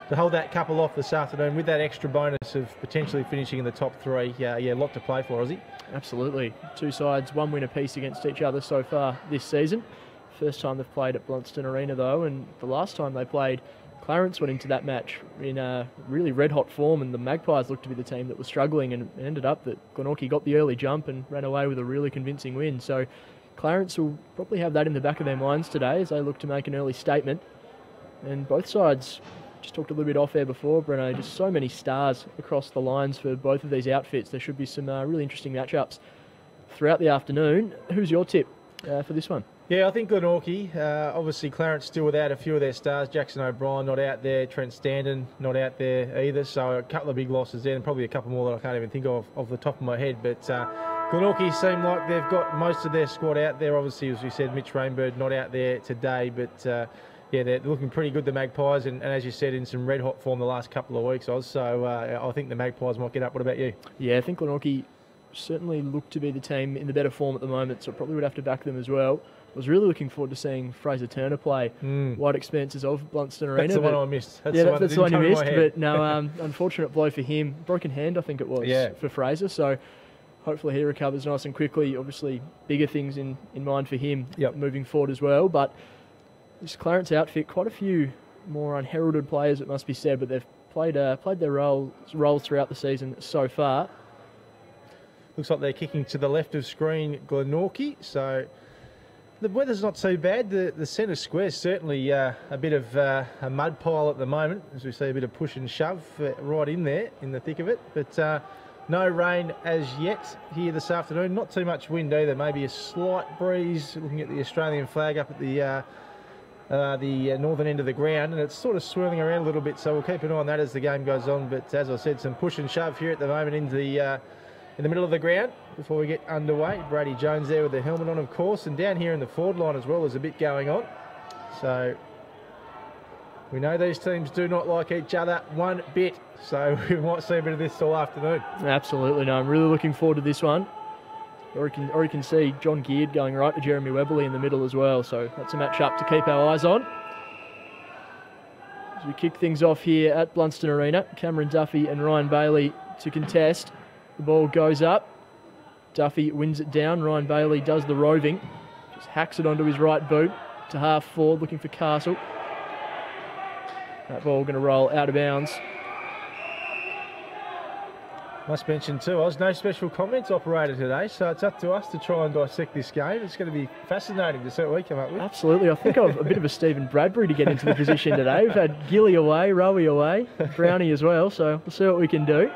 to hold that couple off this afternoon with that extra bonus of potentially finishing in the top 3. Yeah, a lot to play for, Aussie. Absolutely. Two sides, one win apiece against each other so far this season. First time they've played at Blundstone Arena though, and the last time they played, Clarence went into that match in a really red-hot form, and the Magpies looked to be the team that was struggling, and it ended up that Glenorchy got the early jump and ran away with a really convincing win. So Clarence will probably have that in the back of their minds today as they look to make an early statement. And both sides, just talked a little bit off air before, Breno, just so many stars across the lines for both of these outfits. There should be some really interesting matchups throughout the afternoon. Who's your tip for this one? Yeah, I think Glenorchy. Obviously, Clarence still without a few of their stars. Jackson O'Brien not out there. Trent Standen not out there either. So a couple of big losses there, and probably a couple more that I can't even think of off the top of my head. But Glenorchy seem like they've got most of their squad out there. Obviously, as we said, Mitch Rainbird not out there today. But yeah, they're looking pretty good, the Magpies. And as you said, in some red-hot form the last couple of weeks, Oz. So I think the Magpies might get up. What about you? Yeah, I think Glenorchy certainly look to be the team in the better form at the moment, so I probably would have to back them as well. I was really looking forward to seeing Fraser Turner play wide expanses of Blundstone Arena. That's the one I missed. That's the one you missed. But no, unfortunate blow for him. Broken hand, I think it was, for Fraser. So hopefully he recovers nice and quickly. Obviously, bigger things in mind for him moving forward as well. But this Clarence outfit, quite a few more unheralded players, it must be said, but they've played their roles throughout the season so far. Looks like they're kicking to the left of screen, Glenorchy. So the weather's not too bad. The centre square's certainly a bit of a mud pile at the moment, as we see a bit of push and shove right in there, in the thick of it. But no rain as yet here this afternoon. Not too much wind either. Maybe a slight breeze, looking at the Australian flag up at the northern end of the ground, and it's sort of swirling around a little bit, so we'll keep an eye on that as the game goes on. But as I said, some push and shove here at the moment into the in the middle of the ground before we get underway. Brady Jones there with the helmet on, of course, and down here in the forward line as well, there's a bit going on. So we know these teams do not like each other one bit, so we might see a bit of this all afternoon. Absolutely, no, I'm really looking forward to this one. Or you can see John Geard going right to Jeremy Weberley in the middle as well, so that's a match-up to keep our eyes on. As we kick things off here at Blundstone Arena, Cameron Duffy and Ryan Bailey to contest. The ball goes up. Duffy wins it down. Ryan Bailey does the roving. Just hacks it onto his right boot to half forward, looking for Castle. That ball going to roll out of bounds. Must mention too, Oz, no special comments operator today, so it's up to us to try and dissect this game. It's going to be fascinating to see what we come up with. Absolutely. I think I've a bit of a Stephen Bradbury to get into the position today. We've had Gilly away, Rowie away, Brownie as well, so we'll see what we can do.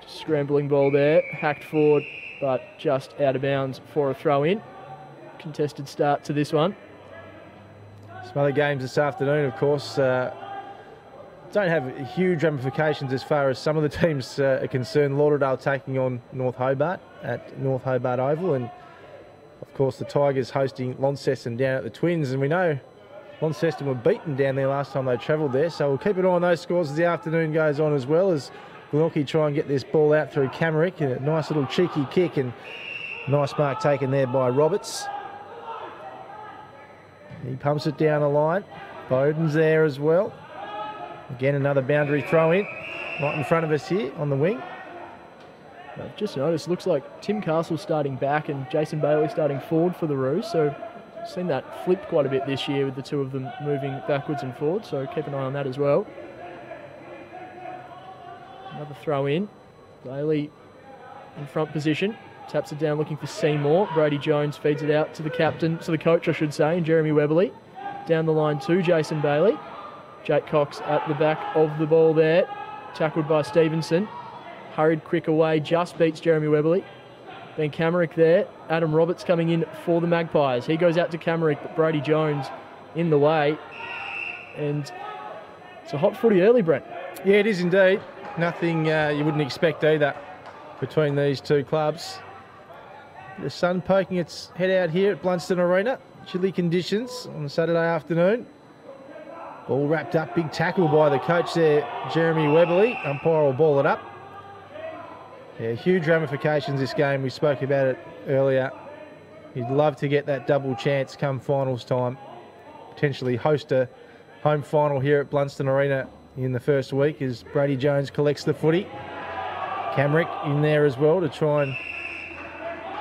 Scrambling ball there, hacked forward, but just out of bounds for a throw-in. Contested start to this one. Some other games this afternoon, of course, don't have huge ramifications as far as some of the teams are concerned. Lauderdale taking on North Hobart at North Hobart Oval, and of course the Tigers hosting Launceston down at the Twins, and we know Launceston were beaten down there last time they travelled there, so we'll keep an eye on those scores as the afternoon goes on, as well as Glenorchy try and get this ball out through Camerick. A nice little cheeky kick and nice mark taken there by Roberts. He pumps it down the line. Bowden's there as well. Again, another boundary throw in right in front of us here on the wing. I've just noticed, looks like Tim Castle starting back and Jason Bailey starting forward for the Roos. So I've seen that flipped quite a bit this year with the two of them moving backwards and forwards. So keep an eye on that as well. Another throw in. Bailey in front position. Taps it down looking for Seymour. Brady Jones feeds it out to the captain, to the coach I should say, and Jeremy Weberley. Down the line to Jason Bailey. Jake Cox at the back of the ball there. Tackled by Stevenson. Hurried quick away, just beats Jeremy Weberley. Then Camerick there. Adam Roberts coming in for the Magpies. He goes out to Camerick, but Brady Jones in the way. And it's a hot footy early, Brent. Yeah, it is indeed. Nothing you wouldn't expect either between these two clubs. The sun poking its head out here at Blundstone Arena. Chilly conditions on a Saturday afternoon. Ball wrapped up, big tackle by the coach there, Jeremy Weberley. Umpire will ball it up. Yeah, huge ramifications this game. We spoke about it earlier. You'd love to get that double chance come finals time. potentially host a home final here at Blundstone Arena in the first week as Brady Jones collects the footy. Camrick in there as well to try and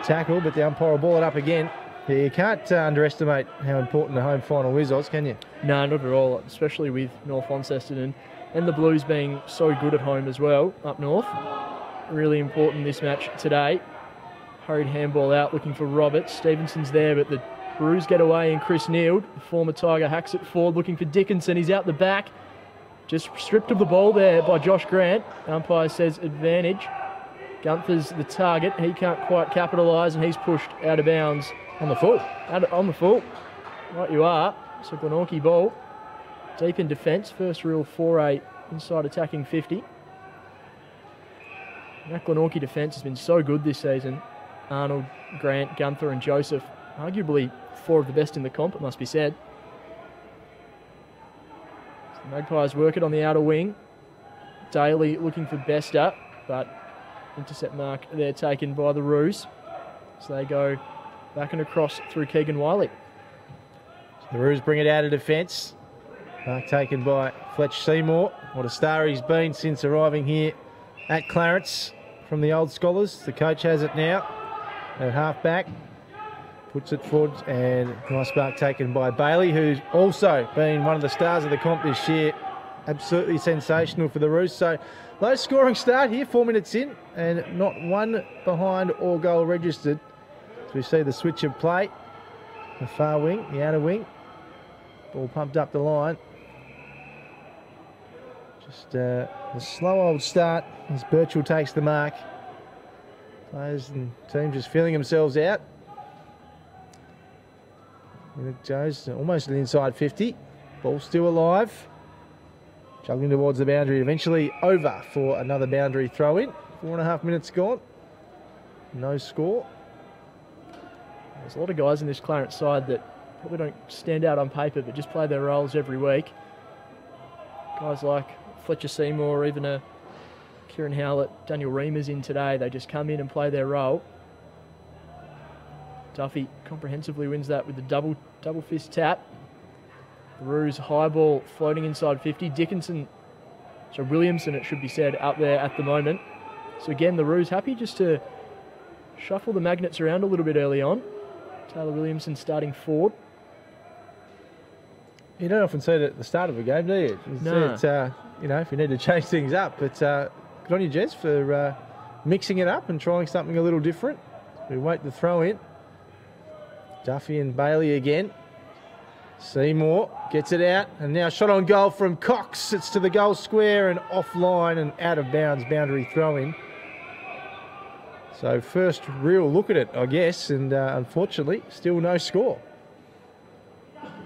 tackle, but the umpire will ball it up again. Yeah, you can't underestimate how important the home final is, Oz, can you? No, not at all, especially with North Launceston and the Blues being so good at home as well, up north. Really important this match today. Hurried handball out, looking for Roberts. Stevenson's there, but the Roos get away, and Chris Neild, the former Tiger, hacks it forward, looking for Dickinson. He's out the back. Just stripped of the ball there by Josh Grant. Umpire says advantage. Gunther's the target. He can't quite capitalise, and he's pushed out of bounds. On the full. On the full. Right you are. So Glenorchy ball. Deep in defence. First real foray inside attacking 50. That Glenorchy defence has been so good this season. Arnold, Grant, Gunther and Joseph. Arguably 4 of the best in the comp, it must be said. So the Magpies work it on the outer wing. Daly looking for Bester, but intercept mark there taken by the Roos. So they go back and across through Keegan Wiley. The Roos bring it out of defence. Mark taken by Fletch Seymour. What a star he's been since arriving here at Clarence from the Old Scholars. The coach has it now at half back. Puts it forward, and nice mark taken by Bailey, who's also been one of the stars of the comp this year. Absolutely sensational for the Roos. So low scoring start here, 4 minutes in, and not one behind or goal registered. So we see the switch of play. The far wing, the outer wing. Ball pumped up the line. Just a slow old start as Birchall takes the mark. Players and teams just feeling themselves out. Jones almost to the inside 50. Ball still alive. Juggling towards the boundary. Eventually over for another boundary throw in. 4.5 minutes gone. No score. There's a lot of guys in this Clarence side that probably don't stand out on paper but just play their roles every week. Guys like Fletcher Seymour or even a Kieran Howlett, Daniel Reamer's in today. They just come in and play their role. Duffy comprehensively wins that with the double fist tap. The Roos high ball floating inside 50. Williamson, it should be said, up there at the moment. So again, the Roos happy just to shuffle the magnets around a little bit early on. Taylor Williamson starting forward. You don't often see it at the start of a game, do you? No. If you need to change things up. But good on you, Jez, for mixing it up and trying something a little different. We wait the throw in. Duffy and Bailey again. Seymour gets it out, and now shot on goal from Cox. It's to the goal square and offline and out of bounds boundary throw in. So first real look at it, I guess, and unfortunately still no score.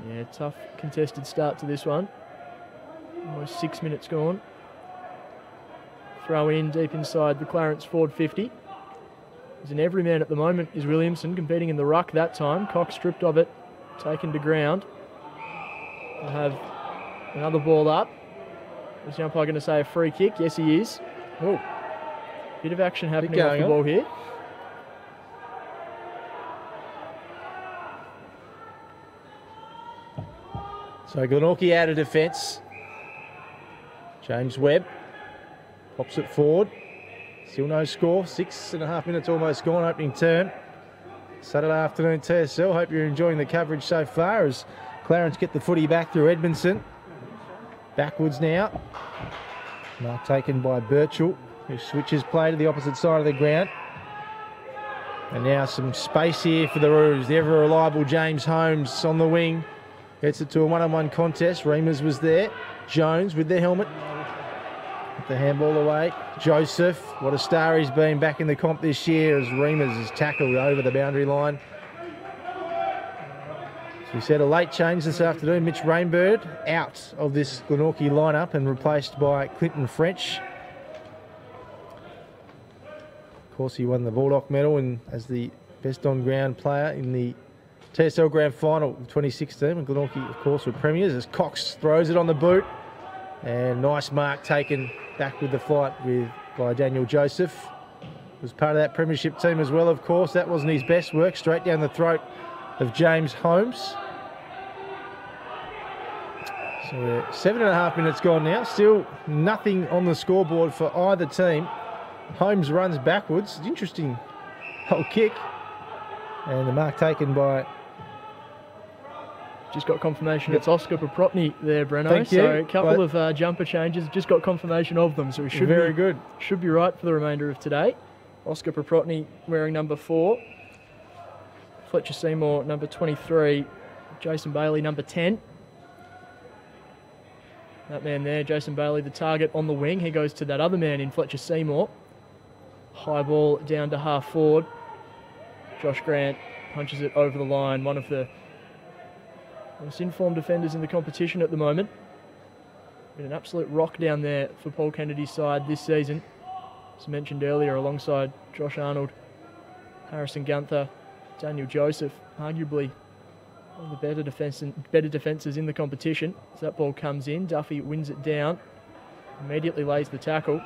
Yeah, tough contested start to this one. Almost 6 minutes gone. Throw in deep inside the Clarence forward 50. He's an everyman at the moment is Williamson, competing in the ruck that time. Cox stripped of it, taken to ground. We'll have another ball up. Is the umpire going to say a free kick? Yes, he is. Oh, bit of action happening off the ball here. So Glenorchy out of defence. James Webb pops it forward. Still no score. 6.5 minutes almost gone, opening term. Saturday afternoon TSL. Hope you're enjoying the coverage so far as Clarence get the footy back through Edmondson. Backwards now. Mark taken by Birchall, who switches play to the opposite side of the ground. And now some space here for the Roos. The ever reliable James Holmes on the wing. Gets it to a one-on-one contest. Reamers was there. Jones with the helmet. Get the handball away. Joseph, what a star he's been back in the comp this year as Reamers is tackled over the boundary line. So we said a late change this afternoon. Mitch Rainbird out of this Glenorchy lineup and replaced by Clinton French. Of course, he won the Baldock medal and as the best on-ground player in the TSL Grand Final of 2016. And Glenorchy, of course, were premiers as Cox throws it on the boot. And nice mark taken back with the flight by Daniel Joseph. Was part of that premiership team as well, of course. That wasn't his best work. Straight down the throat of James Holmes. So we're 7.5 minutes gone now. Still nothing on the scoreboard for either team. Holmes runs backwards. Interesting whole kick. And the mark taken by... Just got confirmation it's Oscar Paprotny there, Breno. Thank you. So a couple of jumper changes. Just got confirmation of them. So we should Very good. Should be right for the remainder of today. Oscar Paprotny wearing number 4. Fletcher Seymour, number 23. Jason Bailey, number 10. That man there, Jason Bailey, the target on the wing. He goes to that other man in Fletcher Seymour. High ball down to half forward. Josh Grant punches it over the line. One of the most informed defenders in the competition at the moment. Been an absolute rock down there for Paul Kennedy's side this season. As mentioned earlier, alongside Josh Arnold, Harrison Gunther, Daniel Joseph, arguably one of the better defences in the competition. As that ball comes in, Duffy wins it down, immediately lays the tackle.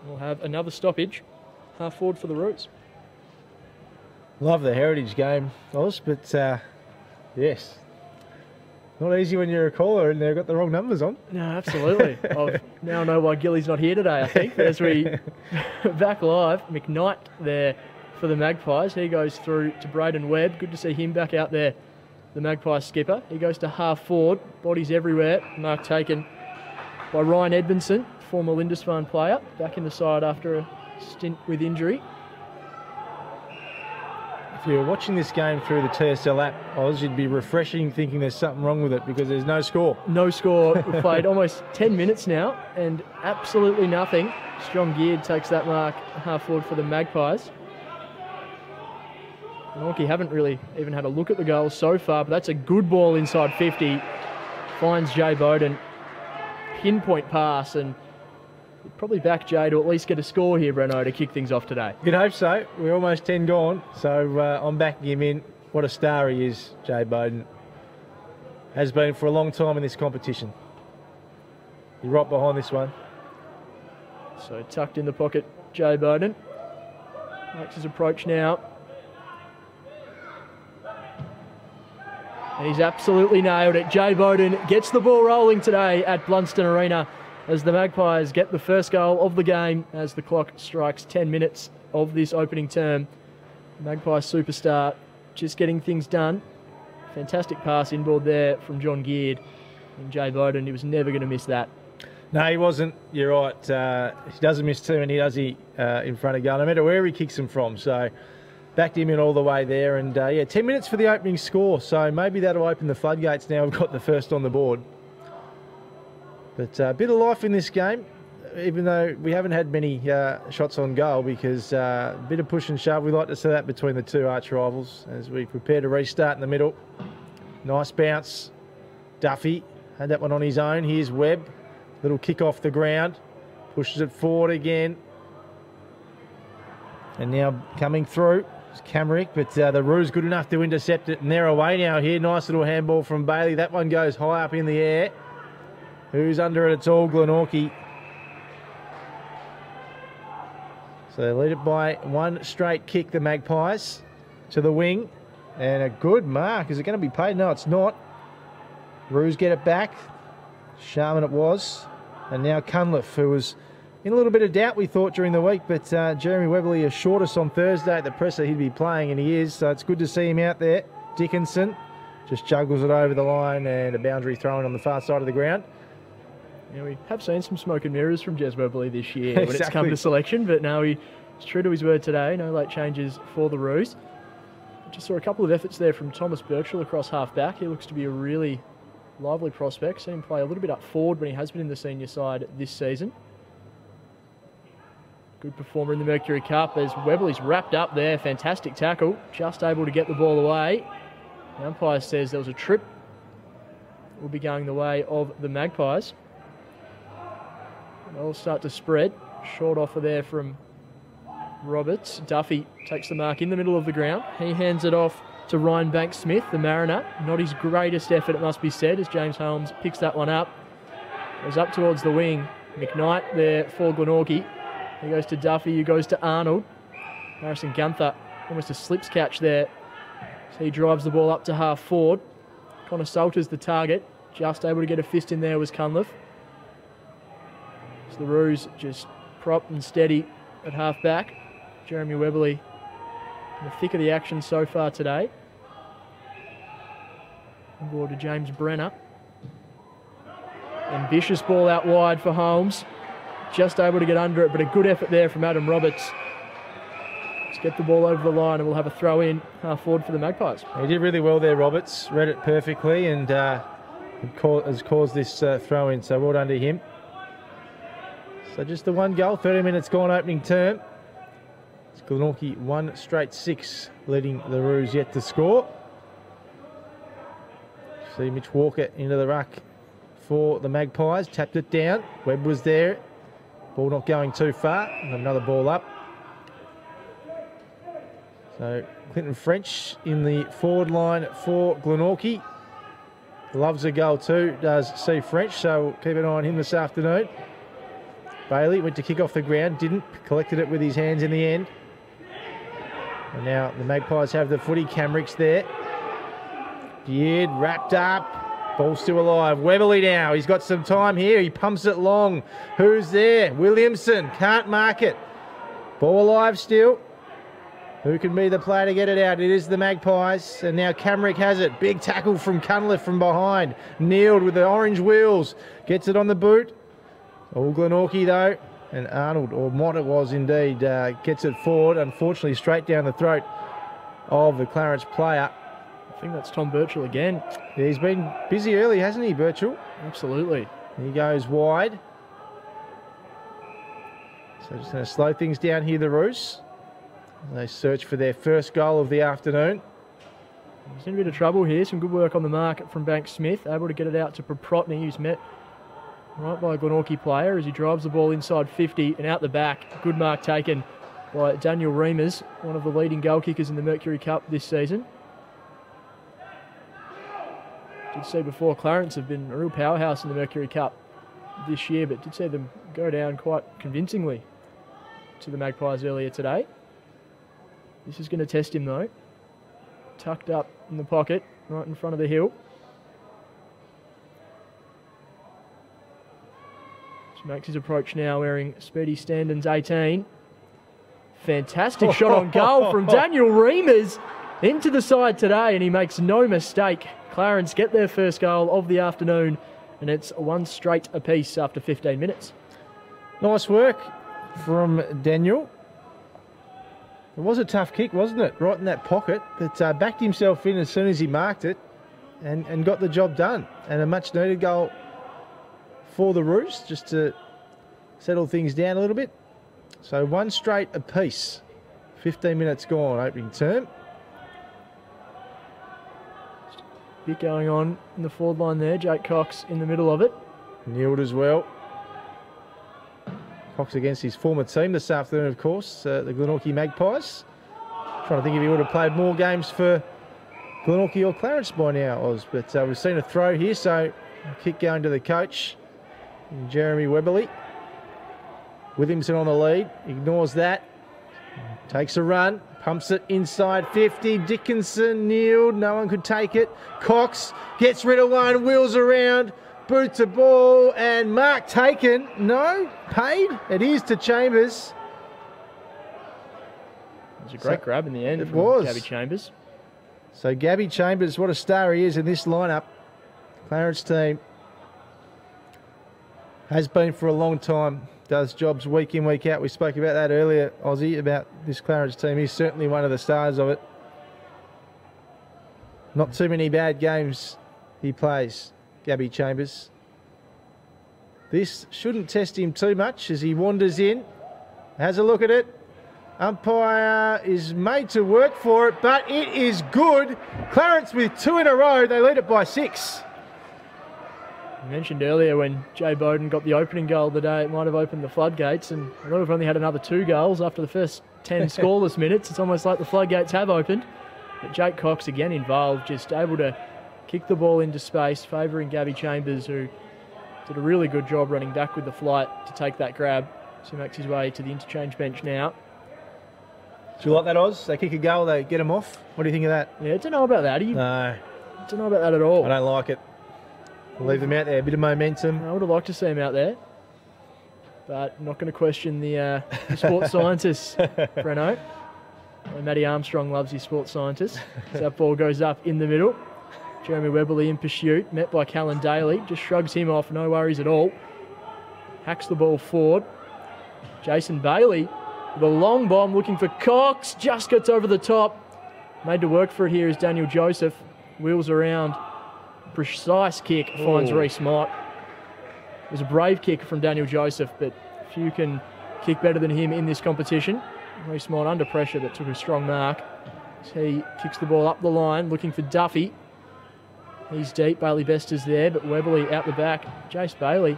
We'll have another stoppage, half forward for the Roos. Love the heritage game, Oz, but yes, not easy when you're a caller and they've got the wrong numbers on. No, absolutely. I now know why Gilly's not here today, I think. As we back live, McKnight there for the Magpies. He goes through to Braden Webb. Good to see him back out there, the Magpies skipper. He goes to half forward, bodies everywhere. Mark taken by Ryan Edmondson, former Lindisfarne player, back in the side after a stint with injury. If you're watching this game through the TSL app, Oz, you'd be refreshing thinking there's something wrong with it because there's no score. No score. We've played almost 10 minutes now and absolutely nothing. Strong Geared takes that mark half forward for the Magpies. Glenorchy haven't really even had a look at the goals so far, but that's a good ball inside 50. Finds Jay Bowden. Pinpoint pass, and probably back Jay to at least get a score here, Breno, to kick things off today. You'd hope so. We're almost 10 gone, so I'm backing him in. What a star he is, Jay Bowden. Has been for a long time in this competition. He's right behind this one. So tucked in the pocket, Jay Bowden. Makes his approach now. And he's absolutely nailed it. Jay Bowden gets the ball rolling today at Blundstone Arena as the Magpies get the first goal of the game as the clock strikes 10 minutes of this opening term. Magpies superstar just getting things done. Fantastic pass inboard there from John Geared. And Jay Bowden, he was never going to miss that. No, he wasn't. You're right. He doesn't miss too many, does he, in front of goal, no matter where he kicks them from. So backed him in all the way there. And, yeah, 10 minutes for the opening score. So maybe that'll open the floodgates now we've got the first on the board. But a bit of life in this game, even though we haven't had many shots on goal because a bit of push and shove. We like to see that between the two arch rivals as we prepare to restart in the middle. Nice bounce. Duffy had that one on his own. Here's Webb. Little kick off the ground. Pushes it forward again. And now coming through is Camerick, but the Roos good enough to intercept it. And they're away now here. Nice little handball from Bailey. That one goes high up in the air. Who's under it? It's all Glenorchy. So they lead it by one straight kick, the Magpies, to the wing. And a good mark. Is it going to be paid? No, it's not. Roos get it back. Sharman it was. And now Cunliffe, who was in a little bit of doubt, we thought, during the week. But Jeremy Webley assured us on Thursday at the presser he'd be playing, and he is. So it's good to see him out there. Dickinson just juggles it over the line and a boundary thrown on the far side of the ground. Yeah, we have seen some smoke and mirrors from Jez Webley this year when it's come to selection, but no, he's true to his word today. No late changes for the Roos. Just saw a couple of efforts there from Thomas Birchall across half-back. He looks to be a really lively prospect. Seen him play a little bit up forward when he has been in the senior side this season. Good performer in the Mercury Cup as Webley's wrapped up there. Fantastic tackle. Just able to get the ball away. The umpire says there was a trip. Will be going the way of the Magpies. They'll start to spread. Short offer there from Roberts. Duffy takes the mark in the middle of the ground. He hands it off to Ryan Banks-Smith, the Mariner. Not his greatest effort, it must be said, as James Holmes picks that one up. Goes up towards the wing. McKnight there for Glenorchy. He goes to Duffy, who goes to Arnold. Harrison Gunther, almost a slips catch there. So he drives the ball up to half forward. Connor Salter's the target. Just able to get a fist in there was Cunliffe. So the Roos just propped and steady at half back. Jeremy Webberley in the thick of the action so far today. On board to James Brenner. Ambitious ball out wide for Holmes. Just able to get under it, but a good effort there from Adam Roberts. Let's get the ball over the line and we'll have a throw in half forward for the Magpies. He did really well there, Roberts. Read it perfectly and has caused this throw in, so well done to him. So just the one goal, 30 minutes gone opening term. It's Glenorchy 1 straight 6, leading the Roos yet to score. See Mitch Walker into the ruck for the Magpies, tapped it down. Webb was there. Ball not going too far. Another ball up. So Clinton French in the forward line for Glenorchy. Loves a goal too, does C French, so we'll keep an eye on him this afternoon. Bailey went to kick off the ground, didn't, collected it with his hands in the end. And now the Magpies have the footy. Camrick's there. Beard wrapped up. Ball still alive. Webberley now. He's got some time here. He pumps it long. Who's there? Williamson. Can't mark it. Ball alive still. Who can be the player to get it out? It is the Magpies. And now Camrick has it. Big tackle from Cunliffe from behind. Kneeled with the orange wheels. Gets it on the boot. All Glenorchy though. And Arnold, or Mott it was indeed, gets it forward. Unfortunately, straight down the throat of the Clarence player. I think that's Tom Birchall again. Yeah, he's been busy early, hasn't he, Birchall? Absolutely. He goes wide. So just going to slow things down here, the Roos. They search for their first goal of the afternoon. There's in a bit of trouble here. Some good work on the mark from Banks Smith. Able to get it out to Proprotny, who's met right by a Glenorchy player as he drives the ball inside 50 and out the back. Good mark taken by Daniel Reimers, one of the leading goal kickers in the Mercury Cup this season. Did see before Clarence have been a real powerhouse in the Mercury Cup this year, but did see them go down quite convincingly to the Magpies earlier today. This is going to test him though. Tucked up in the pocket, right in front of the hill. Just makes his approach now wearing Speedy Standon's 18. Fantastic shot on goal from Daniel Reimers into the side today, and he makes no mistake. Clarence get their first goal of the afternoon, and it's 1 straight apiece after 15 minutes. Nice work from Daniel. It was a tough kick, wasn't it? Right in that pocket, but backed himself in as soon as he marked it and got the job done. And a much needed goal for the Roos, just to settle things down a little bit. So 1 straight apiece. 15 minutes gone, opening term. Bit going on in the forward line there. Jake Cox in the middle of it. Kneeled as well. Cox against his former team this afternoon, of course, the Glenorchy Magpies. Trying to think if he would have played more games for Glenorchy or Clarence by now, Oz. But we've seen a throw here, so a kick going to the coach, Jeremy Webberley. Williamson on the lead, ignores that. Takes a run, pumps it inside 50. Dickinson kneeled, no one could take it. Cox gets rid of one, wheels around. Boot to ball and mark taken. No, paid. It is to Chambers. It was a great grab in the end. It was. Gabby Chambers. So Gabby Chambers, what a star he is in this lineup. Clarence team has been for a long time. Does jobs week in, week out. We spoke about that earlier, Aussie, about this Clarence team. He's certainly one of the stars of it. Not too many bad games he plays. Gabby Chambers. This shouldn't test him too much as he wanders in, has a look at it. Umpire is made to work for it, but it is good. Clarence with 2 in a row. They lead it by 6. I mentioned earlier when Jay Bowden got the opening goal of the day, it might have opened the floodgates, and although we've only had another 2 goals after the first 10 scoreless minutes, it's almost like the floodgates have opened. But Jake Cox again involved, just able to kick the ball into space, favouring Gabby Chambers, who did a really good job running back with the flight to take that grab. So he makes his way to the interchange bench now. Do you like that, Oz? They kick a goal, they get him off. What do you think of that? Yeah, I don't know about that. No. I don't know about that at all. I don't like it. Leave them out there, a bit of momentum. I would have liked to see him out there, but not going to question the sports scientists, Breno. Matty Armstrong loves his sports scientists. So that ball goes up in the middle. Jeremy Webberley in pursuit, met by Callan Daly. Just shrugs him off, no worries at all. Hacks the ball forward. Jason Bailey with a long bomb looking for Cox. Just gets over the top. Made to work for it here is Daniel Joseph. Wheels around. Precise kick finds Reece Mott. It was a brave kick from Daniel Joseph, but few can kick better than him in this competition. Reece Mott under pressure, but took a strong mark. He kicks the ball up the line, looking for Duffy. He's deep. Bailey Best is there, but Webberley out the back. Jace Bailey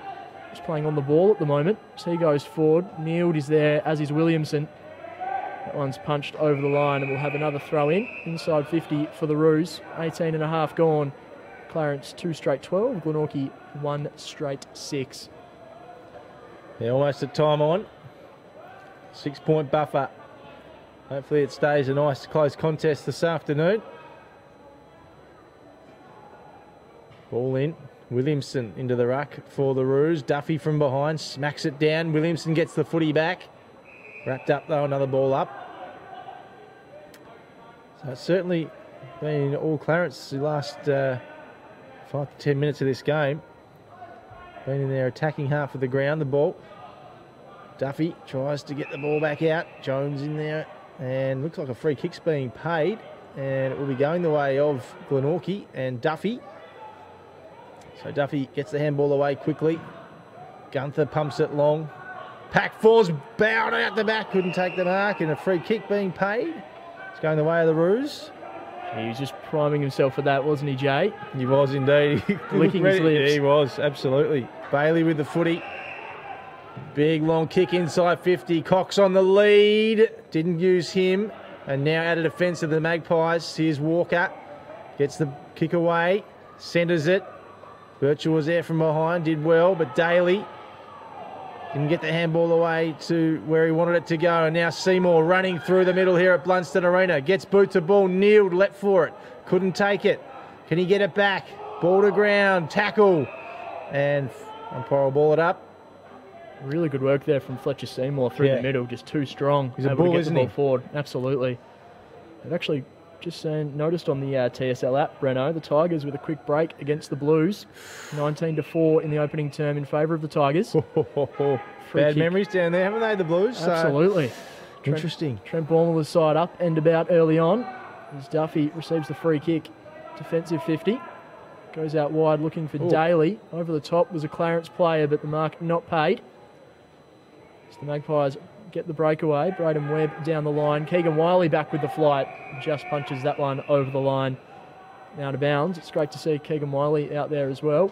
is playing on the ball at the moment. So he goes forward. Neild is there, as is Williamson. That one's punched over the line, and we'll have another throw in. Inside 50 for the Roos. 18 and a half gone. Clarence 2 straight 12. Glenorchy 1 straight 6. Yeah, almost at time on. 6-point buffer. Hopefully it stays a nice close contest this afternoon. Ball in. Williamson into the ruck for the Roos. Duffy from behind smacks it down. Williamson gets the footy back. Wrapped up though, another ball up. So it's certainly been all Clarence the last 5 to 10 minutes of this game. Been in there attacking half of the ground, the ball. Duffy tries to get the ball back out. Jones in there, and looks like a free kick's being paid, and it will be going the way of Glenorchy and Duffy. So Duffy gets the handball away quickly. Gunther pumps it long. Pack falls, bowed out the back, couldn't take the mark, and a free kick being paid. It's going the way of the Roos. He was just priming himself for that, wasn't he, Jay? He was indeed. Licking his lips. Yeah, he was, absolutely. Bailey with the footy. Big long kick inside 50. Cox on the lead. Didn't use him. And now out of defence of the Magpies. Here's Walker. Gets the kick away. Centres it. Birchall was there from behind. Did well. But Daly didn't get the handball away to where he wanted it to go. And now Seymour running through the middle here at Blundstone Arena. Gets boot to ball. Kneeled. Leapt for it. Couldn't take it. Can he get it back? Ball to ground. Tackle. And umpire will ball it up. Really good work there from Fletcher Seymour through the middle, just too strong. He's a bull, isn't he? Forward. Absolutely. I've actually just noticed on the TSL app, Breno, the Tigers with a quick break against the Blues. 19-4 in the opening term in favour of the Tigers. Bad memories down there, haven't they, the Blues? Absolutely. Interesting. Trent Bormela's side up and about early on as Duffy receives the free kick. Defensive 50. Goes out wide looking for Daly. Over the top was a Clarence player, but the mark not paid. The Magpies get the breakaway. Braden Webb down the line. Keegan Wiley back with the flight. Just punches that one over the line. Out of bounds. It's great to see Keegan Wiley out there as well.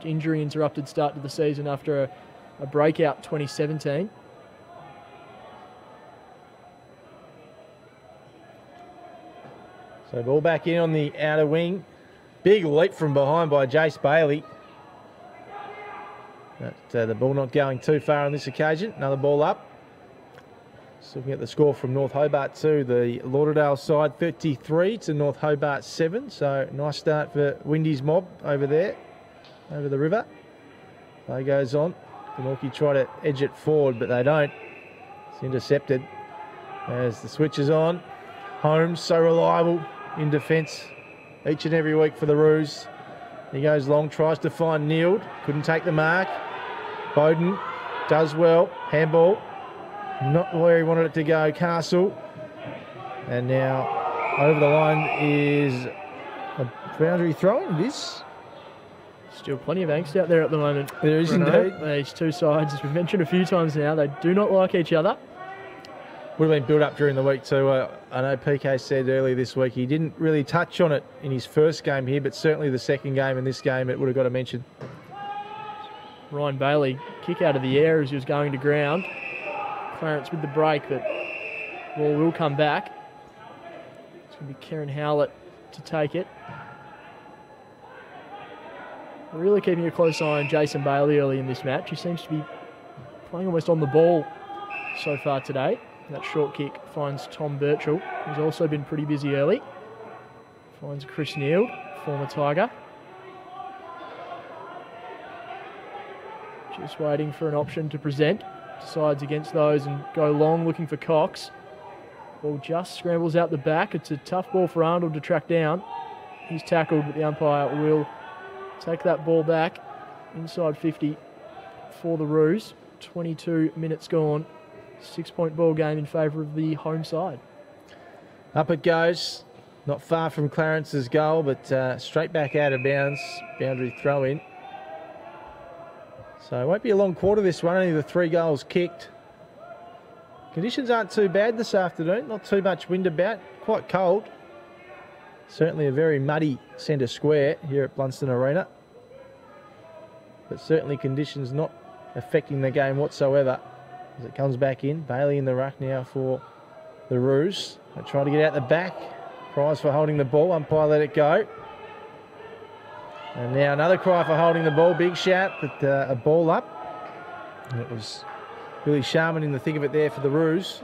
Injury interrupted start to the season after a breakout 2017. So ball back in on the outer wing. Big leap from behind by Jace Bailey. But the ball not going too far on this occasion. Another ball up. Just looking at the score from North Hobart 2, the Lauderdale side 33 to North Hobart 7. So nice start for Windy's mob over there, over the river. Play goes on. Glenorchy try to edge it forward, but they don't. It's intercepted as the switch is on. Holmes, so reliable in defence each and every week for the Roos. He goes long, tries to find Neild. Couldn't take the mark. Bowden does well. Handball. Not where he wanted it to go. Castle. And now over the line is a boundary throw. It is. Still plenty of angst out there at the moment. There is indeed. These two sides, as we've mentioned a few times now, they do not like each other. Would have been built up during the week too. I know PK said earlier this week he didn't really touch on it in his first game here, but certainly the second game and this game it would have got a mention. Ryan Bailey, kick out of the air as he was going to ground. Clarence with the break, but ball will come back. It's going to be Kieran Howlett to take it. We're really keeping a close eye on Jason Bailey early in this match. He seems to be playing almost on the ball so far today. That short kick finds Tom Birchall, who's also been pretty busy early. Finds Chris Neild, former Tiger. Just waiting for an option to present. Decides against those and go long, looking for Cox. Ball just scrambles out the back. It's a tough ball for Arnold to track down. He's tackled, but the umpire will take that ball back. Inside 50 for the Roos. 22 minutes gone. 6-point ball game in favour of the home side. Up it goes. Not far from Clarence's goal, but straight back out of bounds. Boundary throw in. So it won't be a long quarter this one, only the 3 goals kicked. Conditions aren't too bad this afternoon, not too much wind about, quite cold. Certainly a very muddy centre square here at Blundstone Arena. But certainly conditions not affecting the game whatsoever. As it comes back in, Bailey in the ruck now for the Roos. They try to get out the back. Prize for holding the ball, umpire let it go. And now another cry for holding the ball, big shout, but a ball up. And it was Billy Sharman in the thick of it there for the Roos.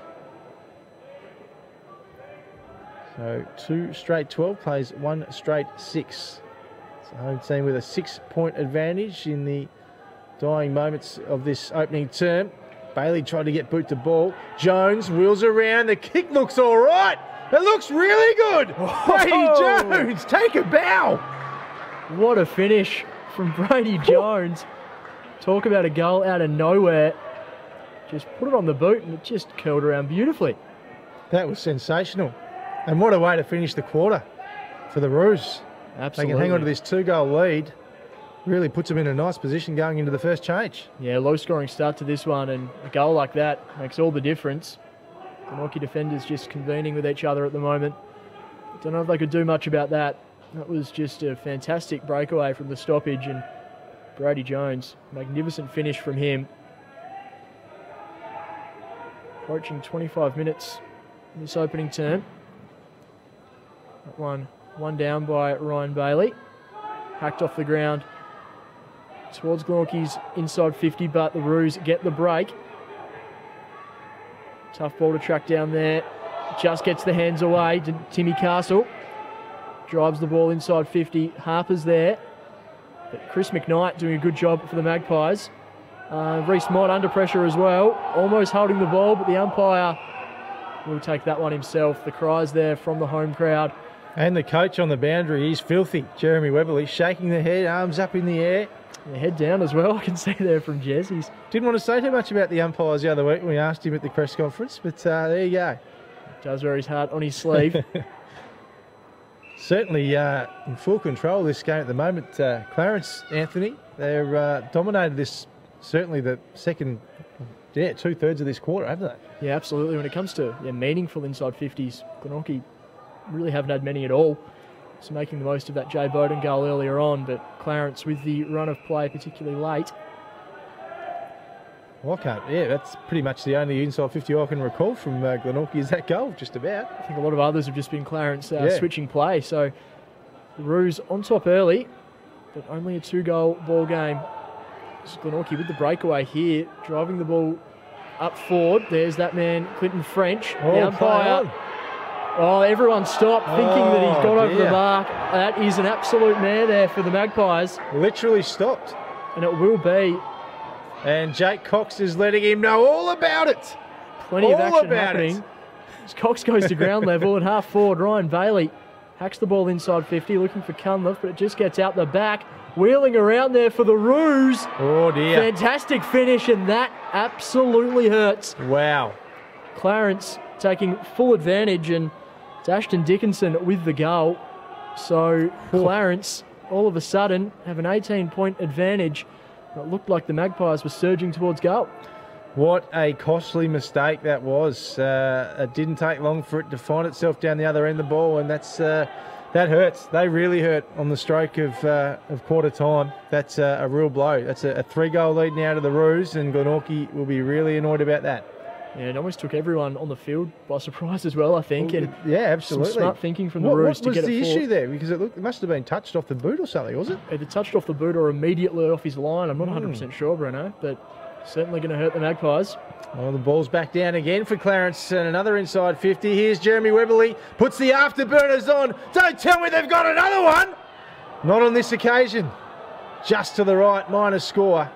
So 2 straight 12 plays 1 straight 6. It's the home team with a 6-point advantage in the dying moments of this opening term. Bailey tried to get boot to ball. Jones wheels around. The kick looks all right. It looks really good. Brady Jones, take a bow. What a finish from Brady Jones. Talk about a goal out of nowhere. Just put it on the boot and it just curled around beautifully. That was sensational. And what a way to finish the quarter for the Roos. Absolutely. They can hang on to this 2-goal lead. Really puts them in a nice position going into the first change. Yeah, low-scoring start to this one, and a goal like that makes all the difference. The Glenorchy defenders just convening with each other at the moment. Don't know if they could do much about that. That was just a fantastic breakaway from the stoppage, and Brady Jones, magnificent finish from him. Approaching 25 minutes in this opening term. That one down by Ryan Bailey. Hacked off the ground towards Glenorchy's inside 50, but the Roos get the break. Tough ball to track down there. Just gets the hands away to Timmy Castle. Drives the ball inside 50. Harper's there. But Chris McKnight doing a good job for the Magpies. Reece Mott under pressure as well. Almost holding the ball, but the umpire will take that one himself. The cries there from the home crowd. And the coach on the boundary, he's filthy. Jeremy Weberly shaking the head, arms up in the air. The head down as well, I can see there from Jez. He didn't want to say too much about the umpires the other week when we asked him at the press conference, but there you go. Does wear his heart on his sleeve. Certainly in full control of this game at the moment. Clarence, Anthony, they're dominated this, certainly the second, 2/3 of this quarter, haven't they? Yeah, absolutely. When it comes to meaningful inside 50s, Glenorchy really haven't had many at all. So making the most of that Jay Bowden goal earlier on, but Clarence with the run of play particularly late. Well, that's pretty much the only inside 50 I can recall from Glenorchy is that goal, just about. I think a lot of others have just been Clarence switching play. So the Roos on top early, but only a 2-goal ball game. It's Glenorchy with the breakaway here, driving the ball up forward. There's that man, Clinton French. The umpire. Oh, everyone stopped thinking that he's got over the mark. That is an absolute mare there for the Magpies. Literally stopped. And it will be. And Jake Cox is letting him know all about it. Plenty of action happening. As Cox goes to ground level at half forward, Ryan Bailey hacks the ball inside 50, looking for Cunliffe, but it just gets out the back. Wheeling around there for the Roos. Oh, dear. Fantastic finish, and that absolutely hurts. Wow. Clarence taking full advantage, and it's Ashton Dickinson with the goal. So Clarence, all of a sudden, have an 18-point advantage. It looked like the Magpies were surging towards goal. What a costly mistake that was. It didn't take long for it to find itself down the other end of the ball, and that hurts. They really hurt on the stroke of quarter time. That's a real blow. That's a 3-goal lead now to the Roos, and Glenorchy will be really annoyed about that. Yeah, it almost took everyone on the field by surprise as well, I think. And yeah, absolutely. Some smart thinking from the Roos to get it forward. What was the issue there? Because it must have been touched off the boot or something, was it? Either touched off the boot or immediately off his line. I'm not 100% sure, Bruno, but certainly going to hurt the Magpies. Well, the ball's back down again for Clarence and another inside 50. Here's Jeremy Weberly, puts the afterburners on. Don't tell me they've got another one. Not on this occasion. Just to the right, minor score.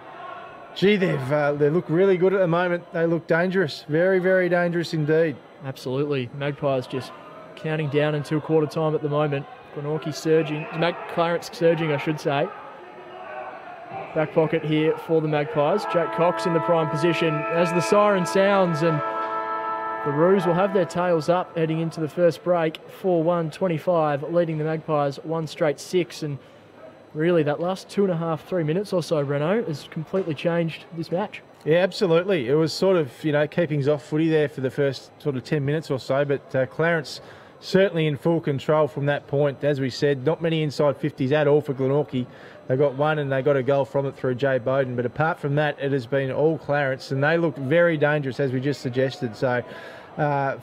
Gee, they look really good at the moment. They look dangerous. Very, very dangerous indeed. Absolutely. Magpies just counting down until quarter time at the moment. Glenorchy surging, Clarence surging, I should say. Back pocket here for the Magpies. Jack Cox in the prime position as the siren sounds, and the Roos will have their tails up heading into the first break. 4-1-25, leading the Magpies 1 straight 6, and really that last 2.5, 3 minutes or so, Breno, has completely changed this match. Yeah, absolutely. It was sort of, keepings off footy there for the first sort of 10 minutes or so, but Clarence certainly in full control from that point. As we said, not many inside 50s at all for Glenorchy. They got one and they got a goal from it through Jay Bowden. But apart from that, it has been all Clarence, and they look very dangerous, as we just suggested. So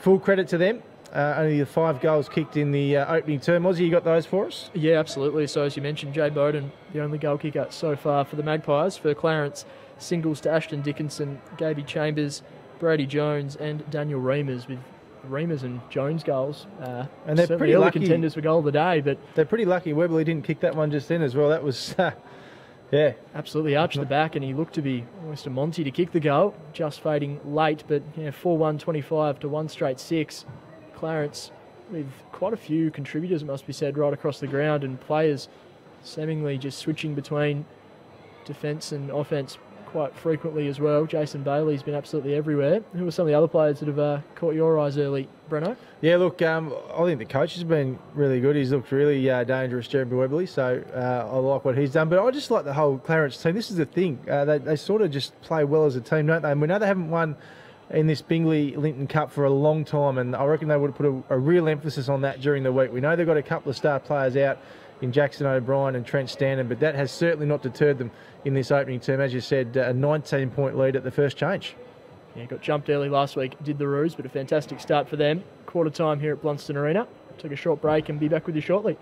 full credit to them. Only the 5 goals kicked in the opening term. Ozzy, you got those for us? Yeah, absolutely. So as you mentioned, Jay Bowden, the only goal kicker so far for the Magpies. For Clarence, singles to Ashton Dickinson, Gaby Chambers, Brady Jones and Daniel Reimers, with Reimers and Jones goals. And they're pretty early lucky contenders for goal of the day, but they're pretty lucky Webley didn't kick that one just then as well. That was, yeah. Absolutely arched the back, and he looked to be almost a Monty to kick the goal, just fading late, but 4-1-25 to 1 straight 6. Clarence with quite a few contributors, it must be said, right across the ground, and players seemingly just switching between defence and offence quite frequently as well. Jason Bailey's been absolutely everywhere. Who are some of the other players that have caught your eyes early, Breno? Yeah, look, I think the coach has been really good. He's looked really dangerous, Jeremy Webley, so I like what he's done. But I just like the whole Clarence team. This is the thing. They sort of just play well as a team, don't they? And we know they haven't won in this Bingley-Linton Cup for a long time, and I reckon they would have put a real emphasis on that during the week. We know they've got a couple of star players out in Jackson O'Brien and Trent Stanton, but that has certainly not deterred them in this opening term. As you said, a 19-point lead at the first change. Yeah, got jumped early last week, did the Roos, but a fantastic start for them. Quarter time here at Blundstone Arena. Take a short break and be back with you shortly.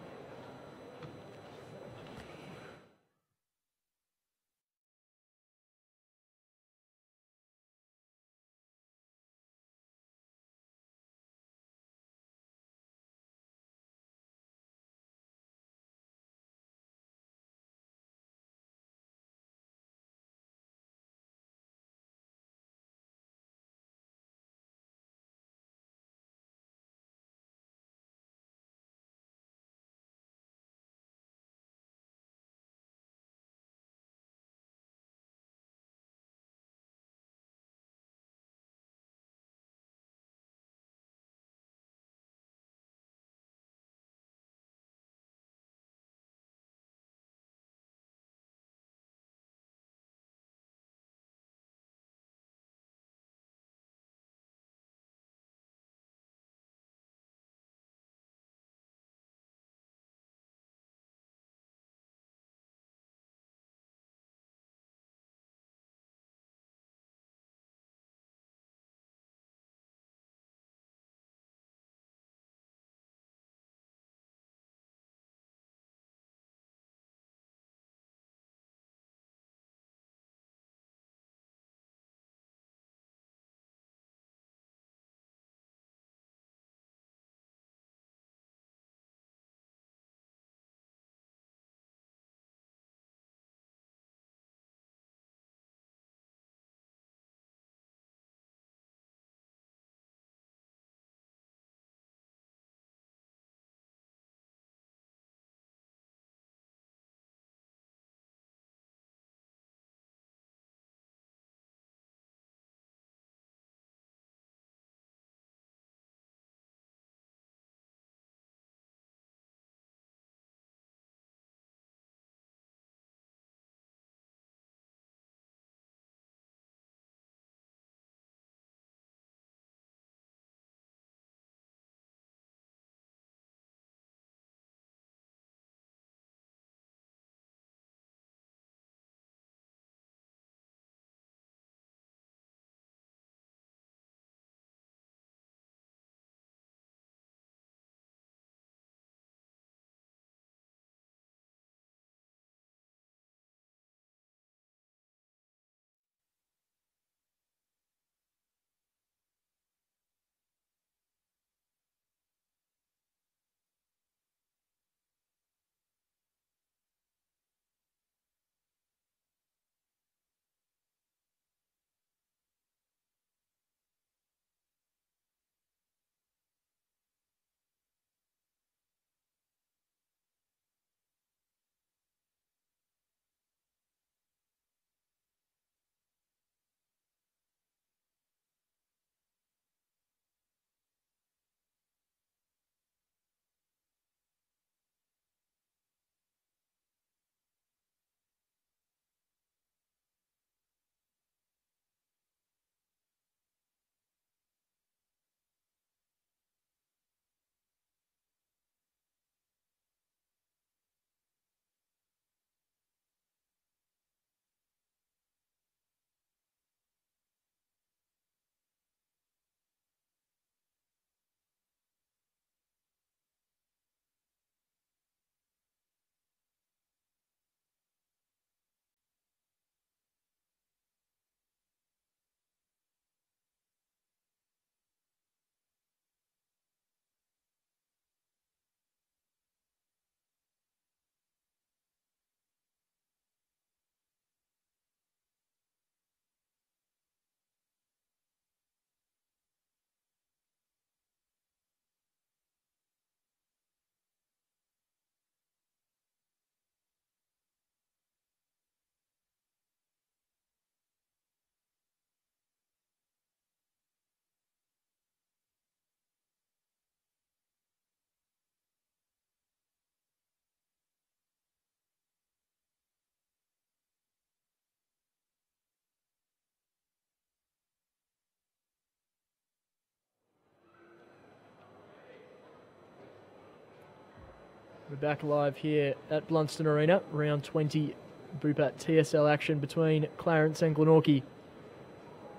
We're back live here at Blundstone Arena, round 20 Bupa TSL action between Clarence and Glenorchy.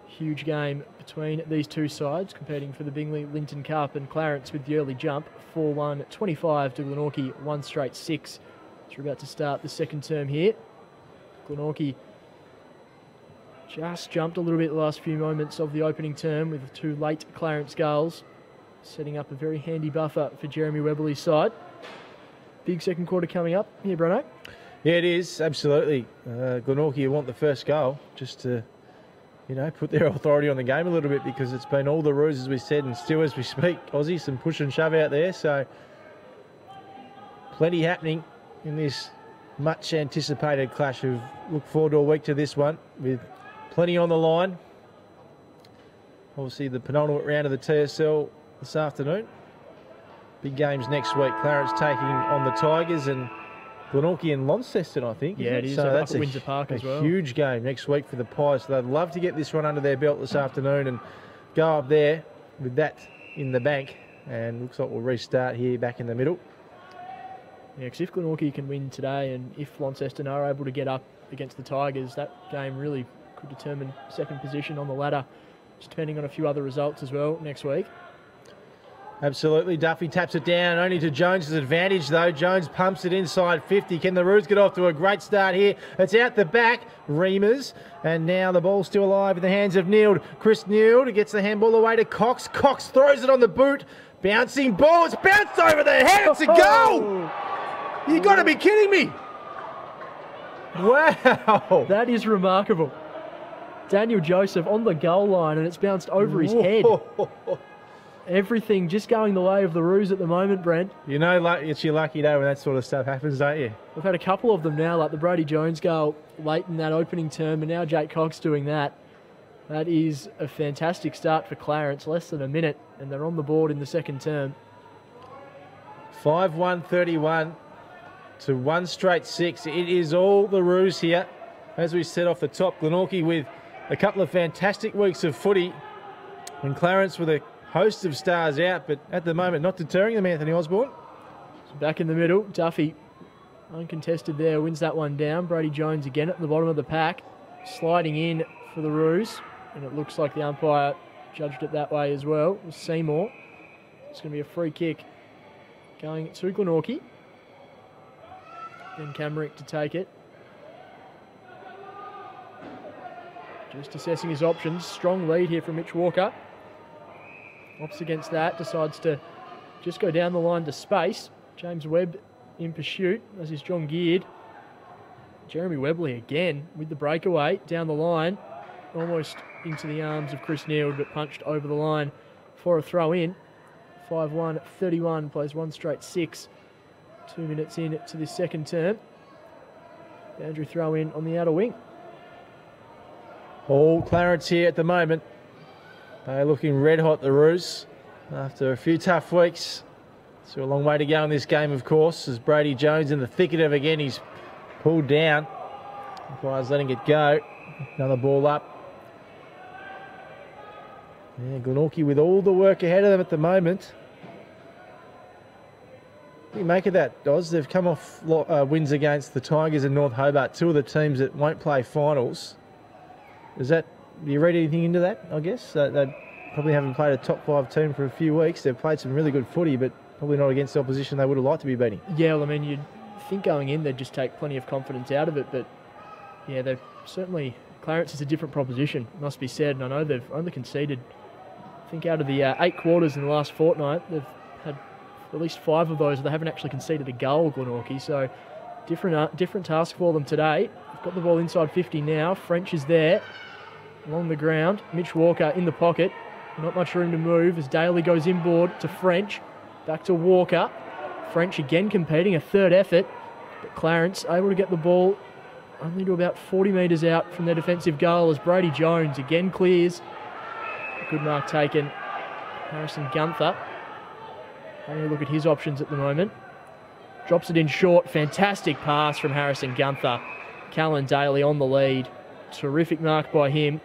Huge game between these two sides, competing for the Bingley-Linton Cup, and Clarence with the early jump, 4-1, 25 to Glenorchy, 1 straight 6. So we're about to start the second term here. Glenorchy just jumped a little bit the last few moments of the opening term with 2 late Clarence goals, setting up a very handy buffer for Jeremy Webberley's side. Big second quarter coming up here, Bruno. Yeah, it is, absolutely. Glenorchy want the first goal just to, you know, put their authority on the game a little bit, because it's been all the Roos, as we said, and still as we speak, Aussie, some push and shove out there. So plenty happening in this much anticipated clash. We've looked forward all week to this one with plenty on the line. Obviously the penultimate round of the TSL this afternoon. Big games next week. Clarence taking on the Tigers, and Glenorchy and Launceston, I think. Yeah, it is. So that's at Windsor Park as well. Huge game next week for the Pies. So they'd love to get this one under their belt this afternoon and go up there with that in the bank. And looks like we'll restart here back in the middle. Yeah, because if Glenorchy can win today, and if Launceston are able to get up against the Tigers, that game really could determine second position on the ladder, just depending on a few other results as well next week. Absolutely. Duffy taps it down, only to Jones' advantage though. Jones pumps it inside 50. Can the Roos get off to a great start here? It's out the back, Reamers, and now the ball's still alive in the hands of Neild. Chris Neild gets the handball away to Cox. Cox throws it on the boot. Bouncing ball. It's bounced over the head. It's a goal! You got to be kidding me! Wow! That is remarkable. Daniel Joseph on the goal line, and it's bounced over his head. Everything just going the way of the Roos at the moment, Brent. You know, it's your lucky day when that sort of stuff happens, don't you? We've had a couple of them now, like the Brody Jones goal late in that opening term, and now Jake Cox doing that. That is a fantastic start for Clarence, less than a minute, and they're on the board in the second term. 5-1-31 to 1 straight 6. It is all the Roos here. As we said off the top, Glenorchy with a couple of fantastic weeks of footy, and Clarence with a host of stars out, but at the moment not deterring them, Anthony Osborn. So back in the middle, Duffy, uncontested there, wins that one down. Brody Jones again at the bottom of the pack, sliding in for the Roos, and it looks like the umpire judged it that way as well. It was Seymour. It's going to be a free kick going to Glenorchy. Then Camerick to take it. Just assessing his options. Strong lead here from Mitch Walker. Opts against that, decides to just go down the line to space. James Webb in pursuit, as is John Geared. Jeremy Webberley again with the breakaway down the line, almost into the arms of Chris Neild, but punched over the line for a throw in. 5-1-31, plays 1 straight 6. 2 minutes in to this second term. Boundary throw in on the outer wing. All Clarence here at the moment. They're looking red hot, the Roos, after a few tough weeks. So a long way to go in this game, of course, as Brady Jones in the thick of it again. He's pulled down. Umpire's letting it go. Another ball up. Yeah, Glenorchy with all the work ahead of them at the moment. What do you make of that, Oz? They've come off wins against the Tigers and North Hobart, 2 of the teams that won't play finals. Do you read anything into that, I guess? They probably haven't played a top 5 team for a few weeks. They've played some really good footy, but probably not against the opposition they would have liked to be beating. Yeah, well, I mean, you'd think going in they'd just take plenty of confidence out of it, but yeah, they've certainly... Clarence is a different proposition, must be said, and I know they've only conceded, I think out of the 8 quarters in the last fortnight, they've had at least 5 of those, they haven't actually conceded a goal, Glenorchy, so different task for them today. They've got the ball inside 50 now, French is there. Along the ground, Mitch Walker in the pocket. Not much room to move as Daly goes inboard to French. Back to Walker. French again competing, a third effort. But Clarence able to get the ball only to about 40 metres out from their defensive goal as Brady Jones again clears. Good mark taken. Harrison Gunther. Having a look at his options at the moment. Drops it in short. Fantastic pass from Harrison Gunther. Callan Daly on the lead. Terrific mark by him.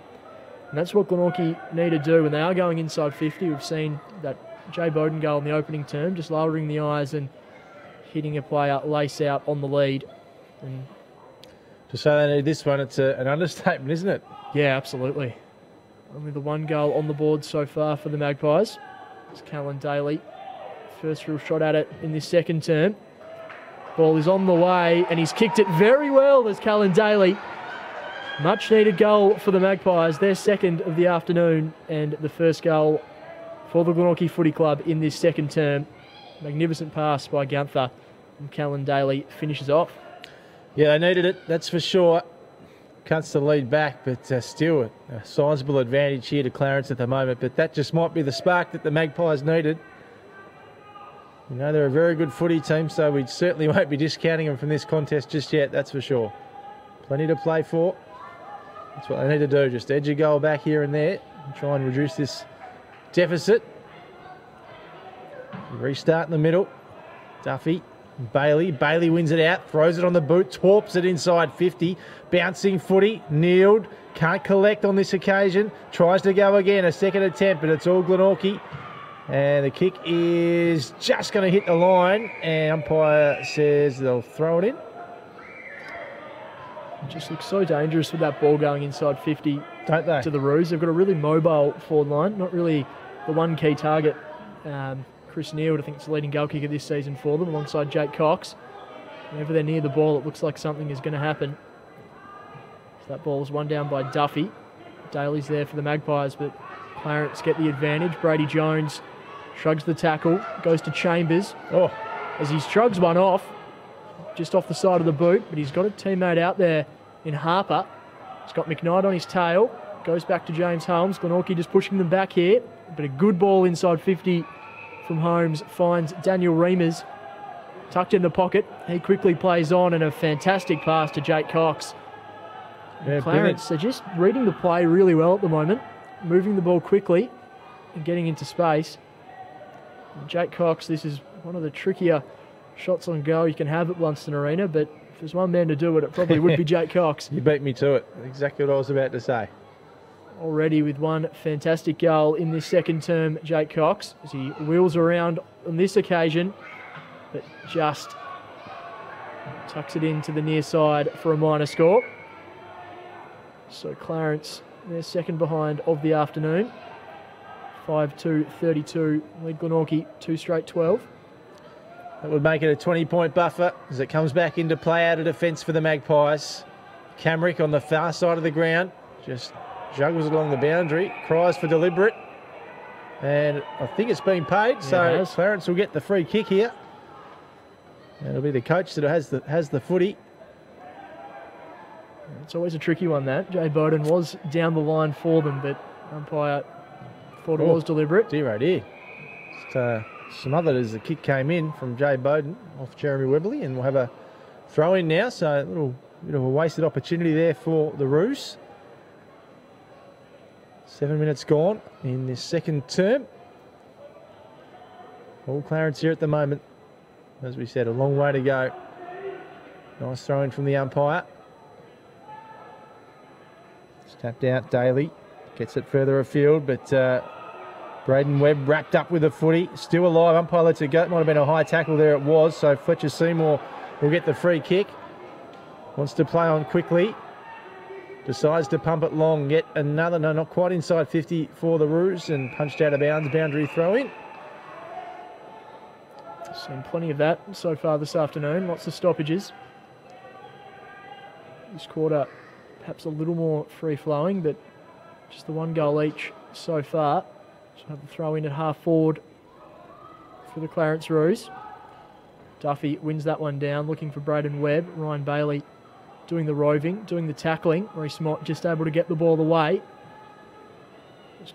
And that's what Glenorchy need to do when they are going inside 50. We've seen that Jay Bowden goal in the opening term, just lowering the eyes and hitting a player lace out on the lead. And to say they need this one, it's an understatement, isn't it? yeah, absolutely. Only the one goal on the board so far for the Magpies. It's Callan Daly. First real shot at it in this second term. Ball is on the way, and he's kicked it very well. There's Callan Daly. Much needed goal for the Magpies. Their second of the afternoon, and the first goal for the Glenorchy Footy Club in this second term. Magnificent pass by Gunther, and Callan Daly finishes off. Yeah, they needed it, that's for sure. Cuts the lead back, but still a sizable advantage here to Clarence at the moment. But that just might be the spark that the Magpies needed. You know, they're a very good footy team, so we certainly won't be discounting them from this contest just yet, that's for sure. Plenty to play for. That's what they need to do, just edge a goal back here and there and try and reduce this deficit. Restart in the middle. Duffy, Bailey. Bailey wins it out, throws it on the boot, torps it inside 50. Bouncing footy, kneeled, can't collect on this occasion. Tries to go again, a second attempt, but it's all Glenorchy. And the kick is just going to hit the line, and umpire says they'll throw it in. It just looks so dangerous with that ball going inside 50, don't they? To the Roos. They've got a really mobile forward line, not really the one key target. Chris Neal, I think, is the leading goal kicker this season for them, alongside Jake Cox. Whenever they're near the ball, it looks like something is going to happen. So that ball's one down by Duffy. Daly's there for the Magpies, but Clarence get the advantage. Brady Jones shrugs the tackle, goes to Chambers. Oh, as he shrugs one off, just off the side of the boot, but he's got a teammate out there in Harper. He's got McKnight on his tail, goes back to James Holmes. Glenorchy just pushing them back here, but a good ball inside 50 from Holmes finds Daniel Reimers tucked in the pocket. He quickly plays on, and a fantastic pass to Jake Cox. Yeah, Clarence, they're just reading the play really well at the moment, moving the ball quickly and getting into space. And Jake Cox, this is one of the trickier shots on goal you can have at Blundstone Arena, but if there's one man to do it, it probably would be Jake Cox. You beat me to it. Exactly what I was about to say. Already with one fantastic goal in this second term, Jake Cox, as he wheels around on this occasion, but just tucks it into the near side for a minor score. So Clarence, they're second behind of the afternoon. 5-2-32, lead Glenorchy, 2 straight 12. That would make it a 20-point buffer as it comes back into play out of defence for the Magpies. Camrick on the far side of the ground, just juggles along the boundary, cries for deliberate, and I think it's been paid, so Clarence will get the free kick here. And it'll be the coach that has the footy. It's always a tricky one, that. Jay Bowden was down the line for them, but umpire thought it was deliberate. Dear oh dear. Just, smothered as the kick came in from Jay Bowden off Jeremy Webley, and we'll have a throw in now, so a little bit of a wasted opportunity there for the Roos. 7 minutes gone in this second term. All Clarence here at the moment. As we said, a long way to go. Nice throw in from the umpire. It's tapped out, Daly gets it further afield, but Braden Webb wrapped up with the footy, still alive. Umpire lets it go. It might have been a high tackle there, it was. So Fletcher Seymour will get the free kick. Wants to play on quickly. Decides to pump it long. Yet another, no, not quite inside 50 for the Roos, and punched out of bounds. Boundary throw in. Seen plenty of that so far this afternoon. Lots of stoppages. This quarter, perhaps a little more free-flowing, but just the one goal each so far. So have the throw in at half forward for the Clarence Roos. Duffy wins that one down, looking for Braden Webb. Ryan Bailey doing the roving, doing the tackling. Reece Mott just able to get the ball away.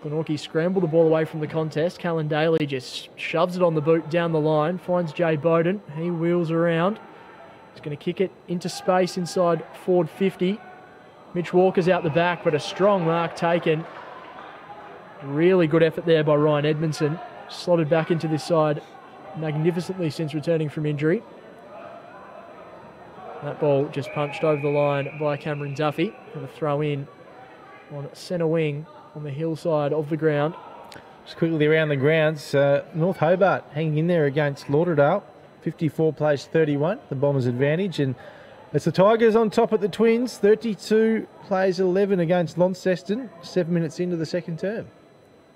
Glenorchy scramble the ball away from the contest. Callan Daly just shoves it on the boot down the line, finds Jay Bowden. He wheels around. He's going to kick it into space inside forward 50. Mitch Walker's out the back, but a strong mark taken. Really good effort there by Ryan Edmondson. Slotted back into this side magnificently since returning from injury. That ball just punched over the line by Cameron Duffy. And a throw in on centre wing on the hillside of the ground. Just quickly around the grounds, North Hobart hanging in there against Lauderdale. 54 plays 31, the Bombers' advantage. And it's the Tigers on top at the Twins, 32 plays 11 against Launceston, 7 minutes into the second term.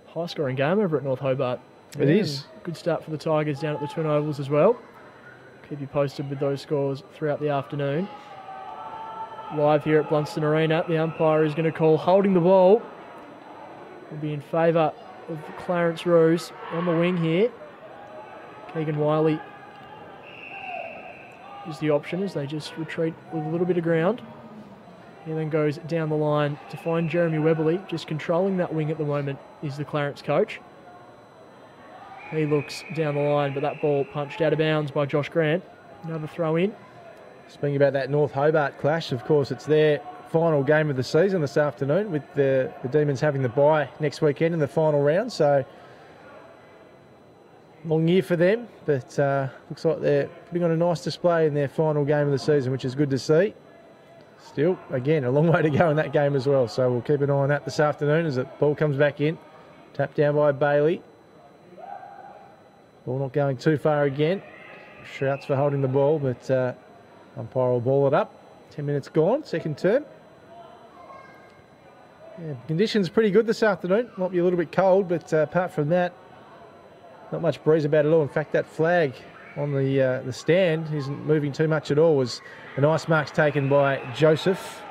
High scoring game over at North Hobart. It is. Good start for the Tigers down at the Twin Ovals as well. Keep you posted with those scores throughout the afternoon. Live here at Blundstone Arena, the umpire is going to call holding the ball. Will be in favour of Clarence Roos on the wing here. Keegan Wiley is the option as they just retreat with a little bit of ground. He then goes down the line to find Jeremy Webberley. Just controlling that wing at the moment is the Clarence coach. He looks down the line, but that ball punched out of bounds by Josh Grant. Another throw in. Speaking about that North Hobart clash, of course, it's their final game of the season this afternoon, with the Demons having the bye next weekend in the final round. So, long year for them, but looks like they're putting on a nice display in their final game of the season, which is good to see. Still, again, a long way to go in that game as well. So we'll keep an eye on that this afternoon as the ball comes back in. Tapped down by Bailey. Ball not going too far again. Shouts for holding the ball, but umpire will ball it up. 10 minutes gone, second term. Yeah, conditions pretty good this afternoon. Might be a little bit cold, but apart from that, not much breeze about it all. In fact, that flag on the stand isn't moving too much at all. Was a nice marks taken by Joseph.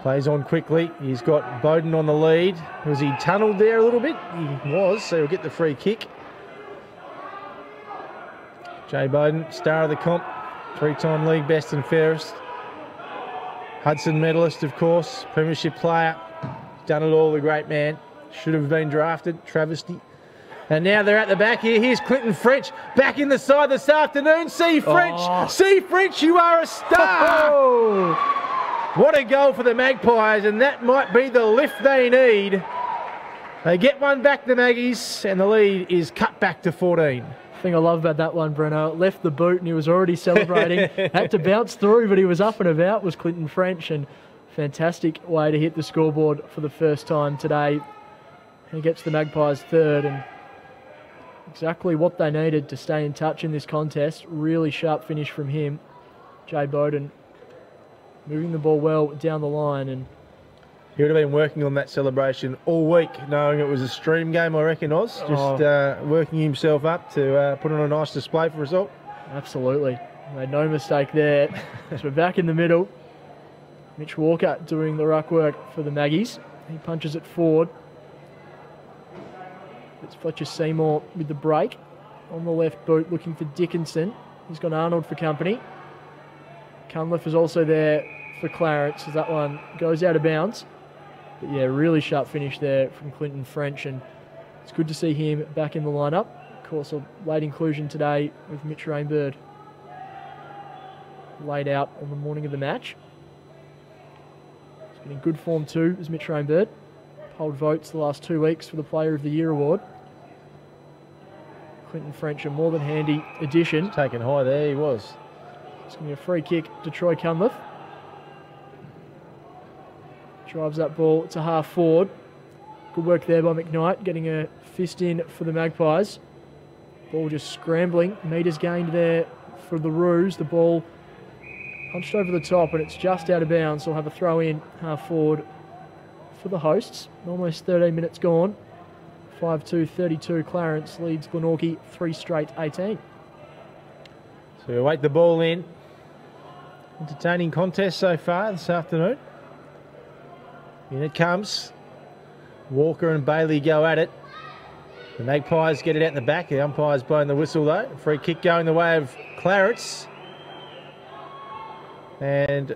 Plays on quickly. He's got Bowden on the lead. Was he tunnelled there a little bit? He was, so he'll get the free kick. Jay Bowden, star of the comp, 3-time league best and fairest. Hudson medalist, of course, premiership player. Done it all, the great man. Should have been drafted, travesty. And now they're at the back here. Here's Clinton French back in the side this afternoon. See French, see French, you are a star. What a goal for the Magpies, and that might be the lift they need. They get one back, the Maggies, and the lead is cut back to 14. The thing I love about that one, Breno, left the boot and he was already celebrating. Had to bounce through, but he was up and about, was Clinton French, and fantastic way to hit the scoreboard for the first time today. He gets the Magpies third, and exactly what they needed to stay in touch in this contest. Really sharp finish from him. Jay Bowden moving the ball well down the line, and he would have been working on that celebration all week, knowing it was a stream game, I reckon, Oz. Just working himself up to put on a nice display for result. Absolutely. Made no mistake there. So we're back in the middle. Mitch Walker doing the ruck work for the Maggies. He punches it forward. It's Fletcher Seymour with the break. On the left boot, looking for Dickinson. He's got Arnold for company. Cunliffe is also there for Clarence as that one goes out of bounds. But yeah, really sharp finish there from Clinton French, and it's good to see him back in the lineup. Of course, a late inclusion today with Mitch Rainbird laid out on the morning of the match. He's been in good form too, as Mitch Rainbird. Polled votes the last 2 weeks for the Player of the Year award. Clinton French, a more than handy addition. Taken high there, he was. It's going to be a free kick to Troy Cunliffe. Drives that ball to half forward. Good work there by McKnight, getting a fist in for the Magpies. Ball just scrambling. Metres gained there for the Roos. The ball punched over the top, and it's just out of bounds. So we'll have a throw in half forward for the hosts. Almost 13 minutes gone. 5-2-32. Clarence leads Glenorchy 3 straight 18. So we await the ball in. Entertaining contest so far this afternoon. In it comes. Walker and Bailey go at it. The Magpies get it out in the back. The umpire's blowing the whistle though. Free kick going the way of Clarence. And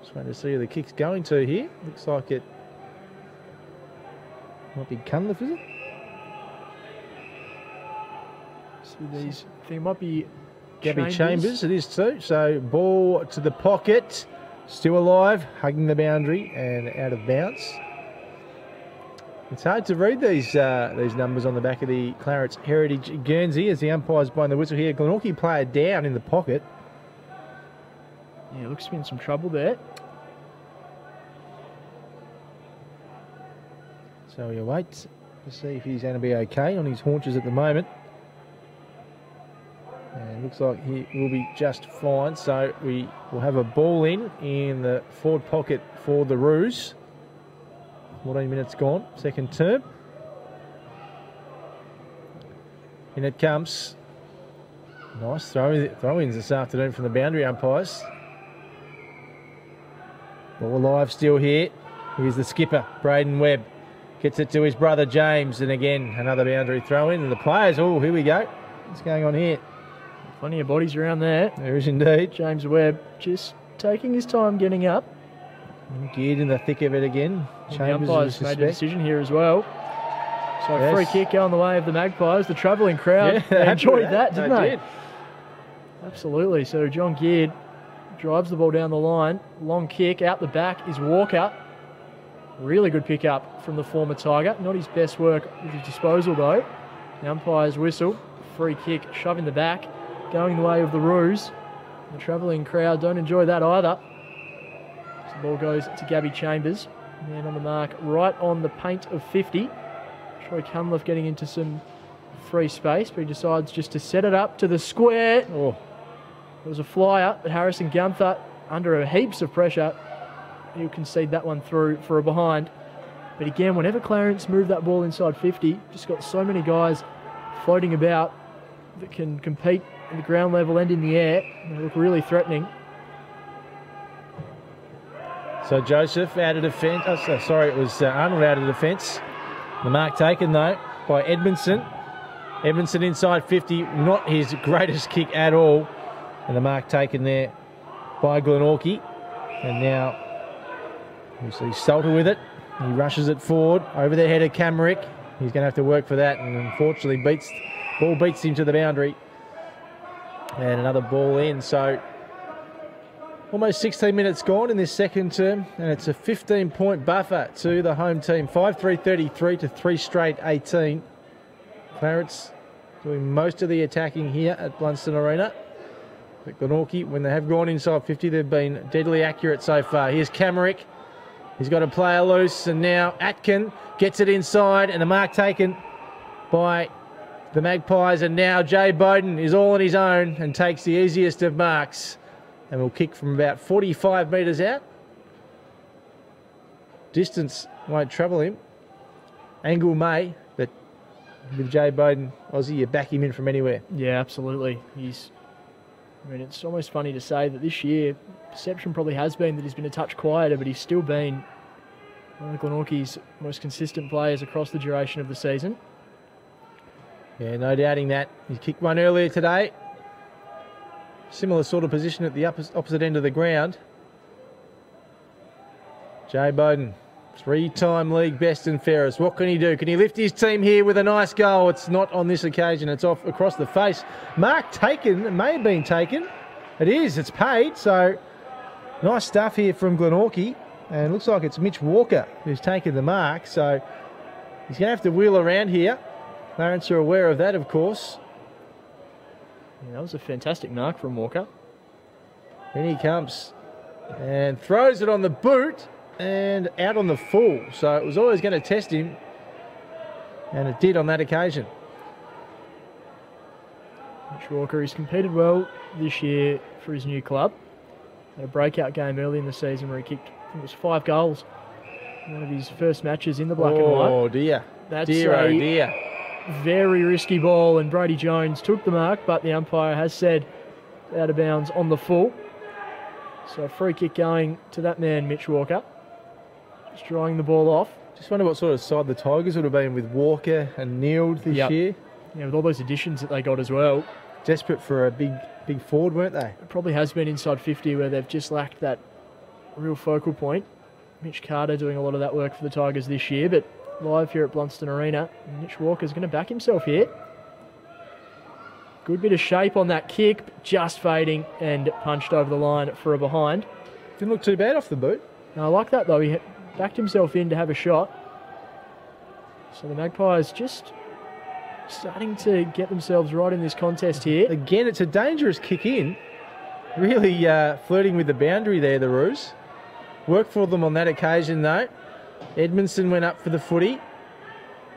just waiting to see who the kick's going to here. Looks like it might be Cunliffe, is it? So these, I think it might be Gabby Chambers, it is too. So ball to the pocket, still alive, hugging the boundary and out of bounds. It's hard to read these numbers on the back of the Clarence Heritage Guernsey as the umpire's blowing the whistle here. Glenorchy player down in the pocket. Yeah, looks to be in some trouble there. So we await to see if he's going to be okay on his haunches at the moment. And looks like he will be just fine. So we will have a ball in the forward pocket for the Roos. 14 minutes gone, second term. In it comes. Nice throw-ins this afternoon from the boundary umpires. Ball alive still here. Here's the skipper, Braden Webb. Gets it to his brother James, and again another boundary throw-in. And the players, oh, here we go. What's going on here? Plenty of bodies around there. There is indeed. James Webb just taking his time getting up. Geared in the thick of it again. Chambers, the umpires made a decision here as well. So yes. Free kick going the way of the Magpies. The travelling crowd they enjoyed that, didn't they? Did. Absolutely. So John Geard drives the ball down the line. Long kick out the back is Walker. Really good pick up from the former Tiger. Not his best work with his disposal though. The umpires whistle. Free kick shoving the back. Going the way of the Roos. The travelling crowd don't enjoy that either. So the ball goes to Gabby Chambers. Man on the mark right on the paint of 50. Troy Cunliffe getting into some free space, but he decides just to set it up to the square. Oh. It was a flyer, but Harrison Gunther, under heaps of pressure, he'll concede that one through for a behind. But again, whenever Clarence moved that ball inside 50, just got so many guys floating about that can compete at the ground level and in the air. They look really threatening. So Joseph out of defence. Oh, sorry, it was Arnold out of defence. The mark taken though by Edmondson. Edmondson inside 50, not his greatest kick at all. And the mark taken there by Glenorchy. And now we see Salter with it. He rushes it forward over the head of Camerick. He's going to have to work for that, and unfortunately ball beats him to the boundary. And another ball in. So almost 16 minutes gone in this second term, and it's a 15-point buffer to the home team. 5-3-33 to 3 straight 18. Clarence doing most of the attacking here at Blundstone Arena. But Glenorchy, when they have gone inside 50, they've been deadly accurate so far. Here's Camerick. He's got a player loose, and now Atkin gets it inside, and a mark taken by the Magpies. And now Jay Bowden is all on his own and takes the easiest of marks. And will kick from about 45 metres out. Distance won't trouble him. Angle may, but with Jay Bowden, Aussie, you back him in from anywhere. Yeah, absolutely. It's almost funny to say that this year, perception probably has been that he's been a touch quieter, but he's still been one of Glenorchy's most consistent players across the duration of the season. Yeah, no doubting that. He kicked one earlier today. Similar sort of position at the opposite end of the ground. Jay Bowden, 3-time league best and fairest. What can he do? Can he lift his team here with a nice goal? It's not on this occasion. It's off across the face. Mark taken. It may have been taken. It is. It's paid. So nice stuff here from Glenorchy. And it looks like it's Mitch Walker who's taken the mark. So he's going to have to wheel around here. Clarence are aware of that, of course. Yeah, that was a fantastic mark from Walker. In he comes and throws it on the boot and out on the full. So it was always going to test him, and it did on that occasion. Mitch Walker has competed well this year for his new club. Had a breakout game early in the season where he kicked, I think it was 5 goals. One of his first matches in the black and white. Oh dear. That's oh dear. Very risky ball, and Brady Jones took the mark, but the umpire has said out of bounds on the full. So a free kick going to that man, Mitch Walker. Just drawing the ball off. Just wonder what sort of side the Tigers would have been with Walker and Neild this year. Yeah, with all those additions that they got as well. Desperate for a big forward, weren't they? It probably has been inside 50 where they've just lacked that real focal point. Mitch Carter doing a lot of that work for the Tigers this year, but live here at Blundstone Arena, Mitch Walker's going to back himself here. Good bit of shape on that kick, just fading and punched over the line for a behind. Didn't look too bad off the boot. No, I like that though. He backed himself in to have a shot. So the Magpies just starting to get themselves right in this contest here. Again, it's a dangerous kick in. Really flirting with the boundary there, the Roos. Worked for them on that occasion though. Edmondson went up for the footy.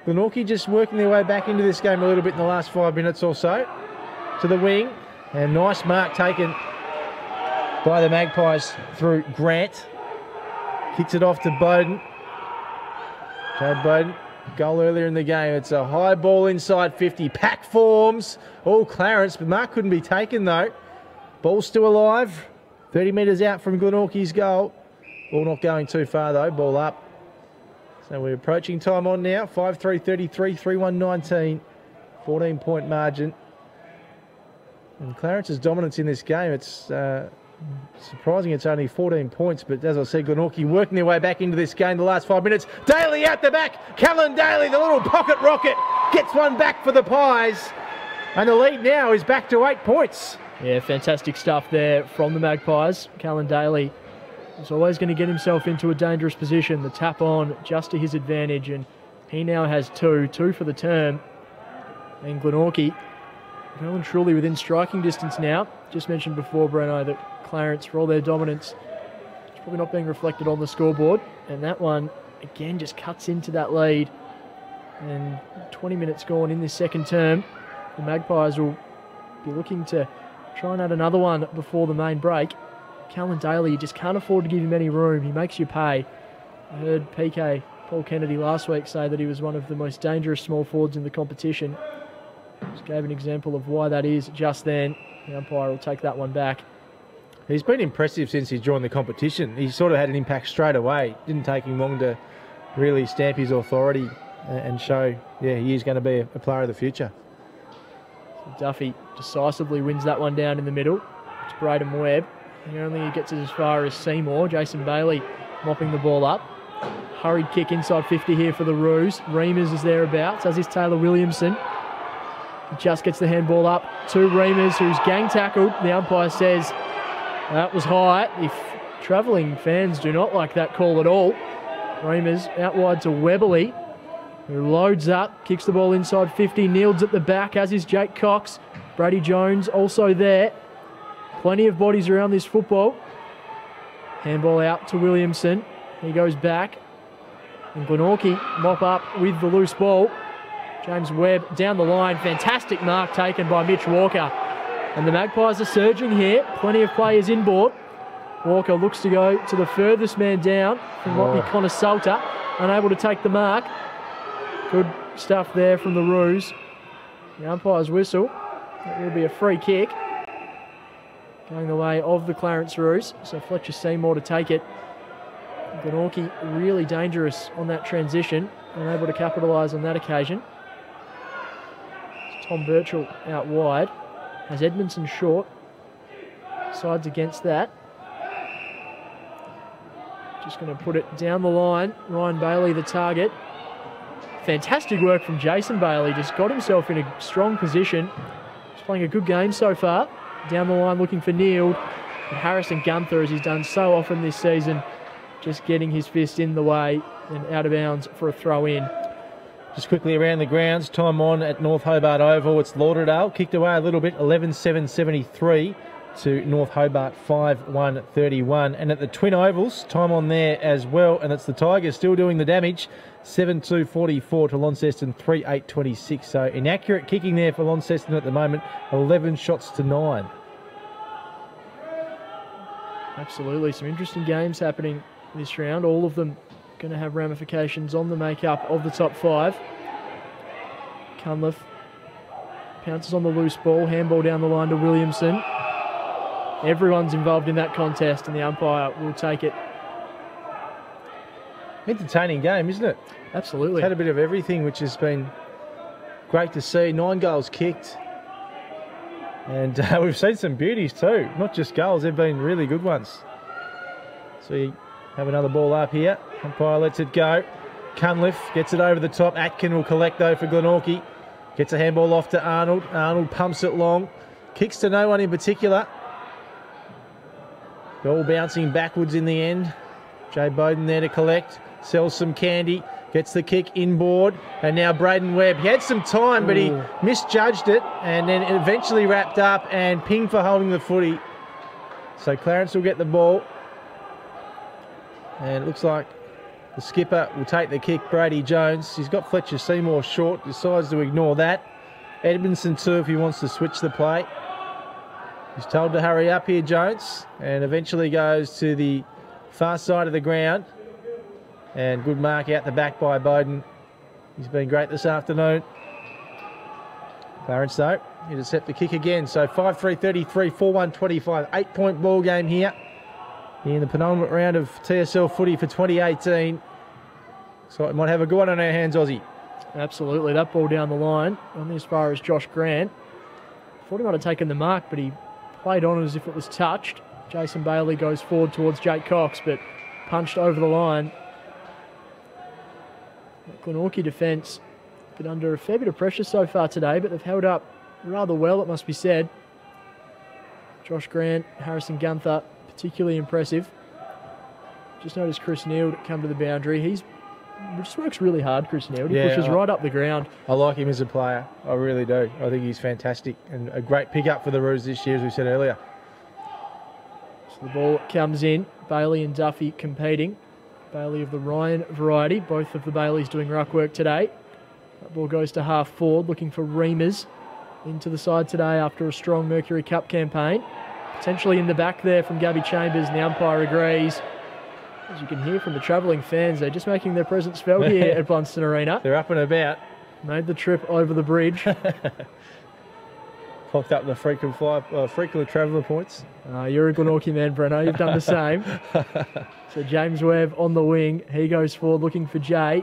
Glenorchy just working their way back into this game a little bit in the last 5 minutes or so. To the wing, and nice mark taken by the Magpies through Grant. Kicks it off to Bowden. Joe Bowden, goal earlier in the game. It's a high ball inside 50. Pack forms. All Clarence, but mark couldn't be taken though. Ball still alive. 30 metres out from Glenorchy's goal. Ball not going too far though. Ball up. So we're approaching time on now. 5-3-33, 3-1-19. 14-point margin. And Clarence's dominance in this game, it's surprising it's only 14 points, but as I said, Glenorchy working their way back into this game the last 5 minutes. Daly out the back. Callan Daly, the little pocket rocket, gets one back for the Pies. And the lead now is back to 8 points. Yeah, fantastic stuff there from the Magpies. Callan Daly is always going to get himself into a dangerous position. The tap on just to his advantage, and he now has two for the term. And Glenorchy well and truly within striking distance now. Just mentioned before, Breno, that Clarence, for all their dominance, is probably not being reflected on the scoreboard. And that one, again, just cuts into that lead. And 20 minutes gone in this second term. The Magpies will be looking to try and add another one before the main break. Callan Daly, you just can't afford to give him any room. He makes you pay. I heard PK, Paul Kennedy, last week say that he was one of the most dangerous small forwards in the competition. Just gave an example of why that is just then. The umpire will take that one back. He's been impressive since he joined the competition. He sort of had an impact straight away. Didn't take him long to really stamp his authority and show, yeah, he is going to be a player of the future. So Duffy decisively wins that one down in the middle. It's Braden Webb. He only gets it as far as Seymour. Jason Bailey mopping the ball up. Hurried kick inside 50 here for the Roos. Reamers is thereabouts, as is Taylor Williamson. He just gets the handball up to Reamers, who's gang tackled. The umpire says that was high. If travelling fans do not like that call at all. Reamers out wide to Webberley, who loads up, kicks the ball inside 50, Neilds at the back, as is Jake Cox. Brady Jones also there. Plenty of bodies around this football. Handball out to Williamson. He goes back. And Glenorchy mop up with the loose ball. James Webb down the line. Fantastic mark taken by Mitch Walker. And the Magpies are surging here. Plenty of players inboard. Walker looks to go to the furthest man down from what be Connor Salter. Unable to take the mark. Good stuff there from the Roos. The umpire's whistle. It will be a free kick. Going the way of the Clarence Roos. So Fletcher Seymour to take it. Glenorchy really dangerous on that transition. Unable to capitalise on that occasion. Tom Birchall out wide. Has Edmondson short. Sides against that. Just going to put it down the line. Ryan Bailey the target. Fantastic work from Jason Bailey. Just got himself in a strong position. He's playing a good game so far. Down the line looking for Neil. And Harrison Gunther, as he's done so often this season, just getting his fist in the way and out of bounds for a throw in. Just quickly around the grounds, time on at North Hobart Oval. It's Lauderdale, kicked away a little bit, 11-7-73 to North Hobart 5-1-31. And at the Twin Ovals, time on there as well, and it's the Tigers still doing the damage, 7-2-44 to Launceston 3-8-26. So inaccurate kicking there for Launceston at the moment, 11 shots to 9. Absolutely, some interesting games happening this round, all of them going to have ramifications on the makeup of the top five. Cunliffe pounces on the loose ball, handball down the line to Williamson. Everyone's involved in that contest and the umpire will take it. Entertaining game, isn't it? Absolutely. It's had a bit of everything, which has been great to see. 9 goals kicked. And we've seen some beauties too. Not just goals, they've been really good ones. So you have another ball up here. Umpire lets it go. Cunliffe gets it over the top. Atkin will collect though for Glenorchy. Gets a handball off to Arnold. Arnold pumps it long. Kicks to no one in particular. Ball bouncing backwards in the end. Jay Bowden there to collect. Sells some candy. Gets the kick inboard. And now Braden Webb. He had some time, but he misjudged it. And then it eventually wrapped up and pinged for holding the footy. So Clarence will get the ball. And it looks like The skipper will take the kick, Brady Jones. He's got Fletcher Seymour short, decides to ignore that. Edmondson too if he wants to switch the play. He's told to hurry up here, Jones, and eventually goes to the far side of the ground. And good mark out the back by Bowden. He's been great this afternoon. Clarence though, intercept the kick again. So 5-3-33, 4-1-25, 8-point ball game here in the penultimate round of TSL footy for 2018. So we might have a good one on our hands, Aussie. Absolutely, that ball down the line, only as far as Josh Grant. Thought he might have taken the mark, but he played on as if it was touched. Jason Bailey goes forward towards Jake Cox, but punched over the line. Glenorchy defence been under a fair bit of pressure so far today, but they've held up rather well, it must be said. Josh Grant, Harrison Gunther, particularly impressive. Just noticed Chris Neal come to the boundary. He just works really hard, Chris Neal. He pushes right up the ground. I like him as a player. I really do. I think he's fantastic and a great pickup for the Roos this year, as we said earlier. So the ball comes in. Bailey and Duffy competing. Bailey of the Ryan variety. Both of the Baileys doing ruck work today. That ball goes to half forward, looking for Reamers into the side today after a strong Mercury Cup campaign. Potentially in the back there from Gabby Chambers, and the umpire agrees. As you can hear from the travelling fans, they're just making their presence felt here at Blundstone Arena. They're up and about. Made the trip over the bridge. Clocked up the frequent traveller points. You're a Glenorchy man, Breno. You've done the same. So James Webb on the wing. He goes forward looking for Jay.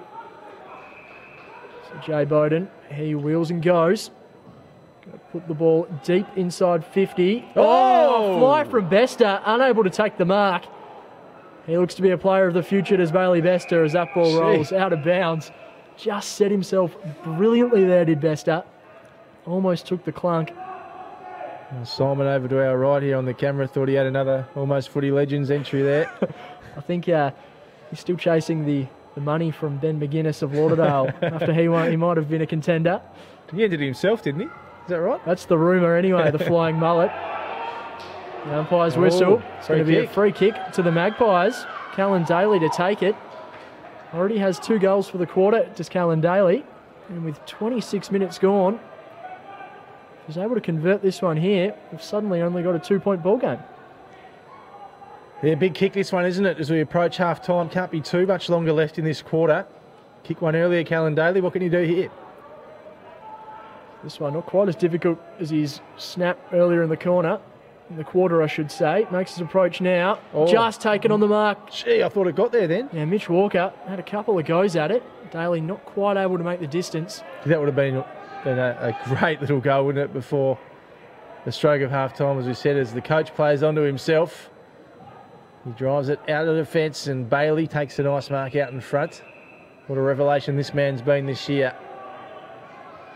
So Jay Bowden, he wheels and goes. Gonna put the ball deep inside 50. Oh! Fly from Bester, unable to take the mark. He looks to be a player of the future, does Bailey Bester, as that ball rolls out of bounds. Just set himself brilliantly there, did Bester. Almost took the clunk. Simon over to our right here on the camera thought he had another almost Footy Legends entry there. I think he's still chasing the money from Ben McGuinness of Lauderdale. After he won, he might have been a contender. He ended it himself, didn't he? Is that right? That's the rumour anyway, the flying mullet. The umpire's whistle. It's going to be a free kick to the Magpies. Callan Daly to take it. Already has 2 goals for the quarter, just Callan Daly. And with 26 minutes gone, he's able to convert this one here. We've suddenly only got a 2-point ball game. Yeah, big kick this one, isn't it? As we approach half-time, can't be too much longer left in this quarter. Kick one earlier, Callan Daly. What can you do here? This one not quite as difficult as his snap earlier in the corner. In the quarter, I should say. Makes his approach now. Just taken on the mark. Gee, I thought it got there then. Yeah, Mitch Walker had a couple of goes at it. Daly not quite able to make the distance. That would have been a great little goal, wouldn't it, before the stroke of half-time, as we said, as the coach plays onto himself. He drives it out of the fence, and Bailey takes a nice mark out in front. What a revelation this man's been this year.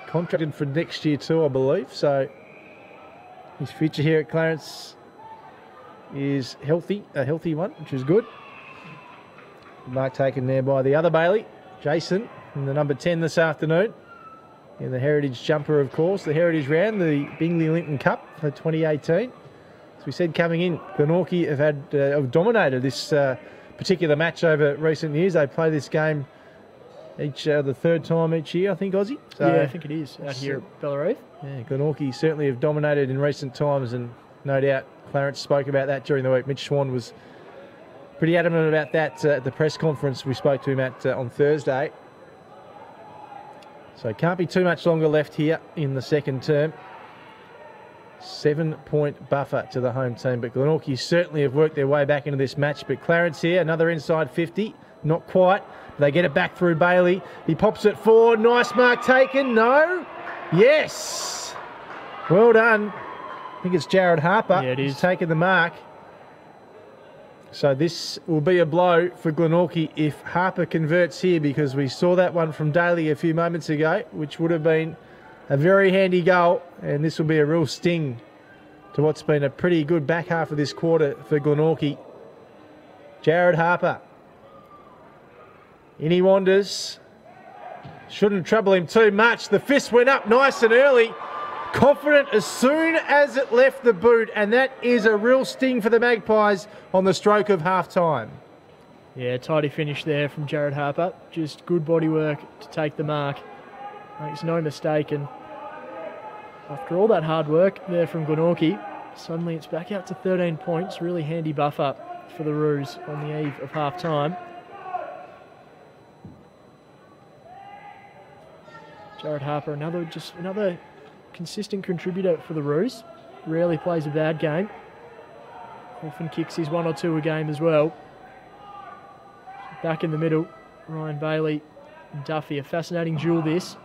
Contracted for next year too, I believe, so his future here at Clarence is healthy, a healthy one, which is good. Mark taken there by the other Bailey, Jason, in the number 10 this afternoon. In the Heritage jumper, of course, the Heritage round, the Bingley-Linton Cup for 2018. As we said, coming in, Glenorchy have dominated this particular match over recent years. They play this game the 3rd time each year, I think, Aussie. So, yeah, I think it is, out here at Bellarine. Yeah, Glenorchy certainly have dominated in recent times, and no doubt Clarence spoke about that during the week. Mitch Swan was pretty adamant about that at the press conference we spoke to him at on Thursday. So can't be too much longer left here in the second term. 7-point buffer to the home team, but Glenorchy certainly have worked their way back into this match. But Clarence here, another inside 50, not quite. They get it back through Bailey. He pops it forward. Nice mark taken. No. Yes. Well done. I think it's Jared Harper. Yeah, it is. He's taken the mark. So this will be a blow for Glenorchy if Harper converts here, because we saw that one from Daly a few moments ago, which would have been a very handy goal, and this will be a real sting to what's been a pretty good back half of this quarter for Glenorchy. Jared Harper. In he wanders. Shouldn't trouble him too much. The fist went up nice and early. Confident as soon as it left the boot, and that is a real sting for the Magpies on the stroke of half-time. Yeah, tidy finish there from Jared Harper. Just good body work to take the mark. Makes no mistake, and after all that hard work there from Glenorchy, suddenly it's back out to 13 points. Really handy buffer for the Roos on the eve of half-time. Jared Harper, another consistent contributor for the Roos. Rarely plays a bad game. Often kicks his 1 or 2 a game as well. Back in the middle, Ryan Bailey and Duffy. A fascinating duel this.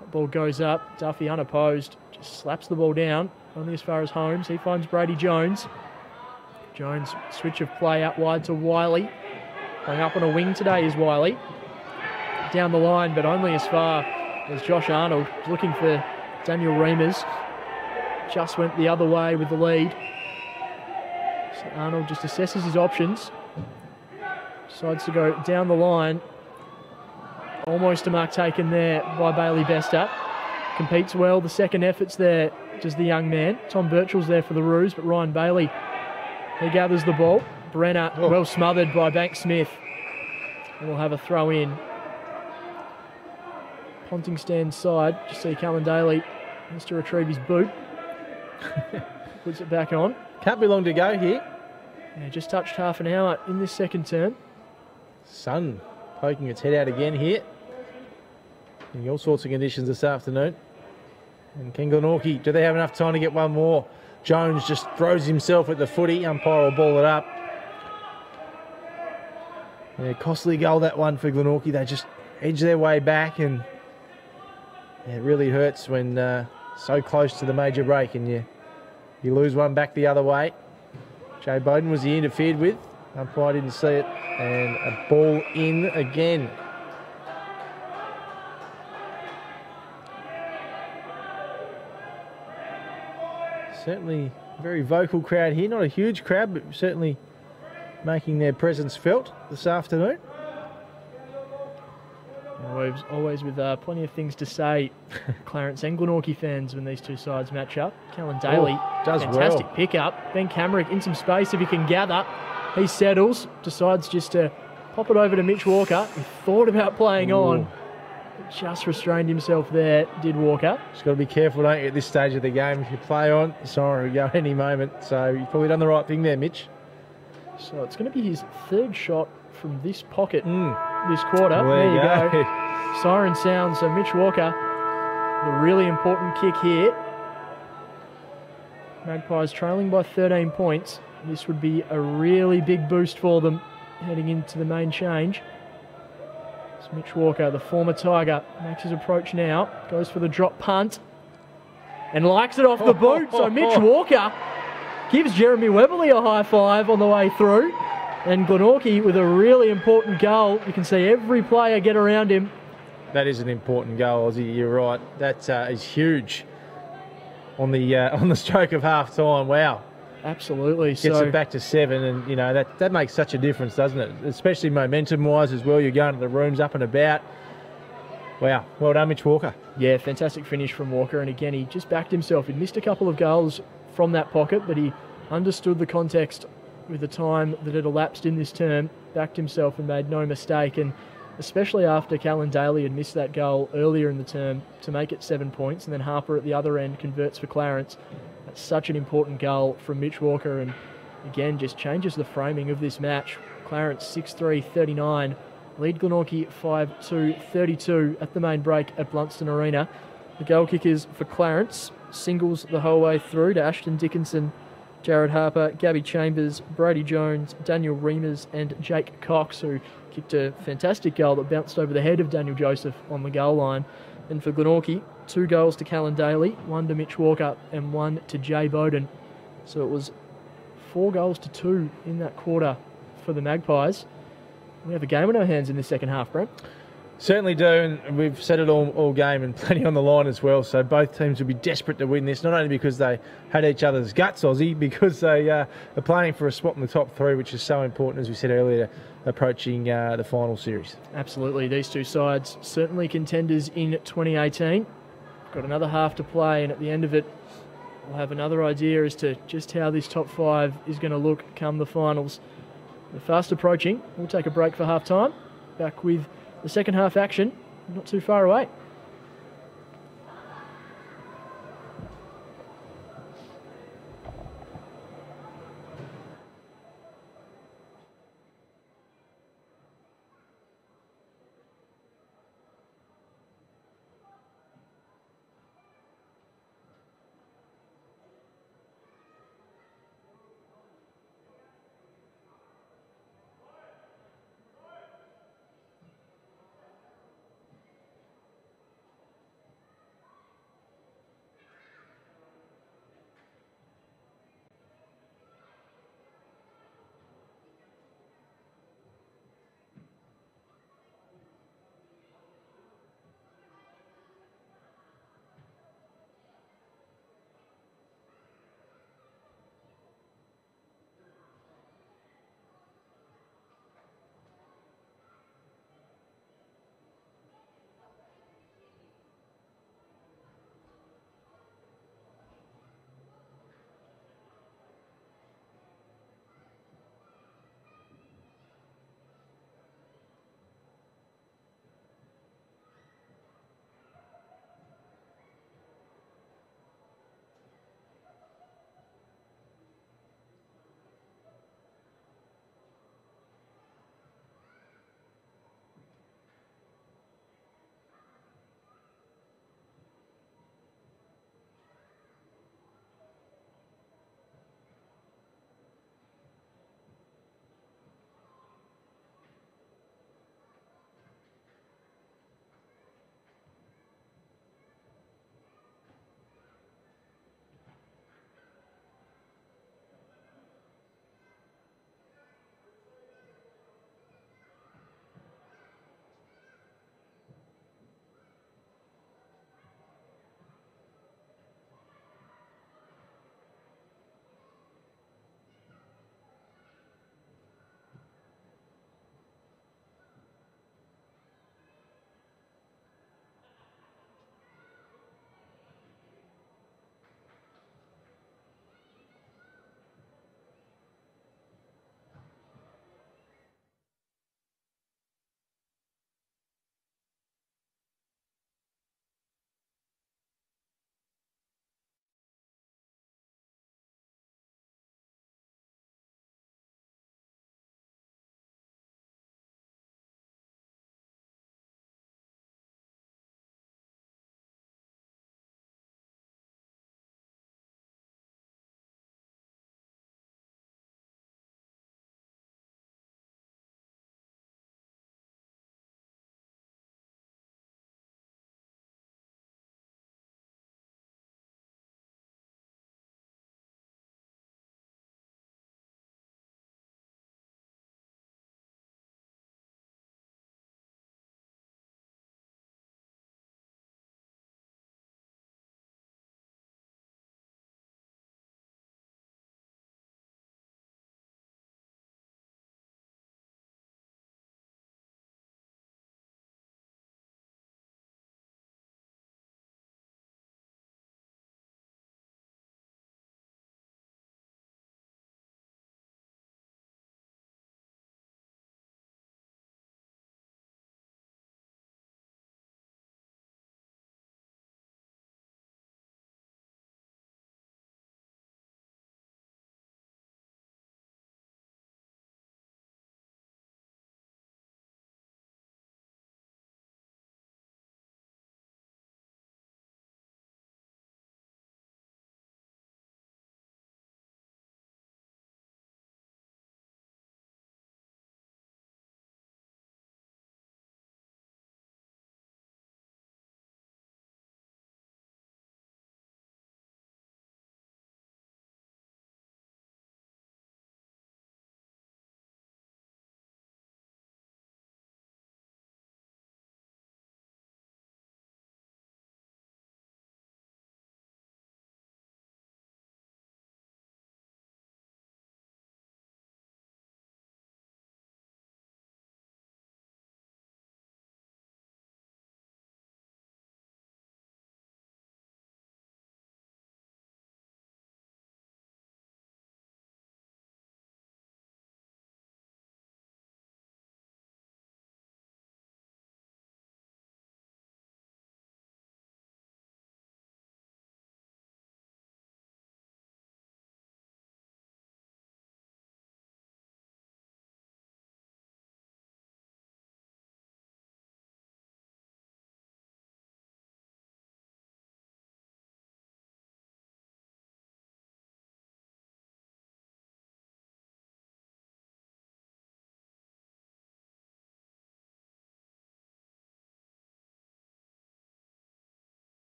That ball goes up. Duffy unopposed. Just slaps the ball down. Only as far as Holmes. He finds Brady Jones. Jones, switch of play out wide to Wiley. Playing up on a wing today is Wiley. Down the line, but only as far as Josh Arnold. Looking for Daniel Reimers. Just went the other way with the lead. So Arnold just assesses his options. Decides to go down the line. Almost a mark taken there by Bailey Bester. Competes well. The second effort's there, does the young man. Tom Birchall's there for the Roos, but Ryan Bailey, he gathers the ball. Brenner, well smothered by Bank Smith. And we'll have a throw in. Ponting stand side. Just see Callan Daly has to retrieve his boot. Puts it back on. Can't be long to go here. Yeah, just touched half an hour in this second term. Sun poking its head out again here. In all sorts of conditions this afternoon. And Ken Glenorchy, do they have enough time to get one more? Jones just throws himself at the footy. Umpire will ball it up. Yeah, costly goal that one for Glenorchy. They just edge their way back, and yeah, it really hurts when so close to the major break and you lose one back the other way. Jay Bowden was he interfered with. Umpire didn't see it, and a ball in again. Certainly a very vocal crowd here. Not a huge crowd, but certainly making their presence felt this afternoon. Always with plenty of things to say, Clarence and Glenorchy fans, when these two sides match up. Callan Daly, does fantastic well. pick-up. Ben Camerick in some space if he can gather. He settles, decides just to pop it over to Mitch Walker. He thought about playing on, but just restrained himself there, did Walker. Just got to be careful, don't you, at this stage of the game. If you play on, the siren will go any moment. So you've probably done the right thing there, Mitch. So it's going to be his third shot from this pocket this quarter. Well, there you go. Siren sounds, so Mitch Walker, the really important kick here. Magpies trailing by 13 points. This would be a really big boost for them heading into the main change. It's Mitch Walker, the former Tiger, makes his approach now, goes for the drop punt and likes it off the boot. So Mitch Walker gives Jeremy Weberly a high five on the way through. And Glenorchy with a really important goal. You can see every player get around him. That is an important goal, Ozzy. You're right. That is huge on the stroke of half time. Wow. Absolutely. Gets it back to 7, and you know that makes such a difference, doesn't it? Especially momentum-wise as well. You're going to the rooms up and about. Wow. Well done, Mitch Walker. Yeah, fantastic finish from Walker. And again, he just backed himself. He'd missed a couple of goals from that pocket, but he understood the context with the time that had elapsed in this term, backed himself and made no mistake. And especially after Callan Daly had missed that goal earlier in the term to make it 7 points, and then Harper at the other end converts for Clarence. That's such an important goal from Mitch Walker, and again just changes the framing of this match. Clarence 6-3-39, lead Glenorchy 5-2-32 at the main break at Blundstone Arena. The goal kickers for Clarence, singles the whole way through to Ashton Dickinson, Jared Harper, Gabby Chambers, Brady Jones, Daniel Reimers and Jake Cox, who kicked a fantastic goal that bounced over the head of Daniel Joseph on the goal line. And for Glenorchy, 2 goals to Callan Daly, 1 to Mitch Walker and 1 to Jay Bowden. So it was 4 goals to 2 in that quarter for the Magpies. We have a game on our hands in the second half, Brent. Certainly do, and we've said it all game and plenty on the line as well. So both teams will be desperate to win this, not only because they had each other's guts, Aussie, because they are playing for a spot in the top 3, which is so important, as we said earlier, approaching the final series. Absolutely. These two sides certainly contenders in 2018. Got another half to play, and at the end of it, we'll have another idea as to just how this top 5 is going to look come the finals. They're fast approaching. We'll take a break for half time. Back with the second half action, not too far away.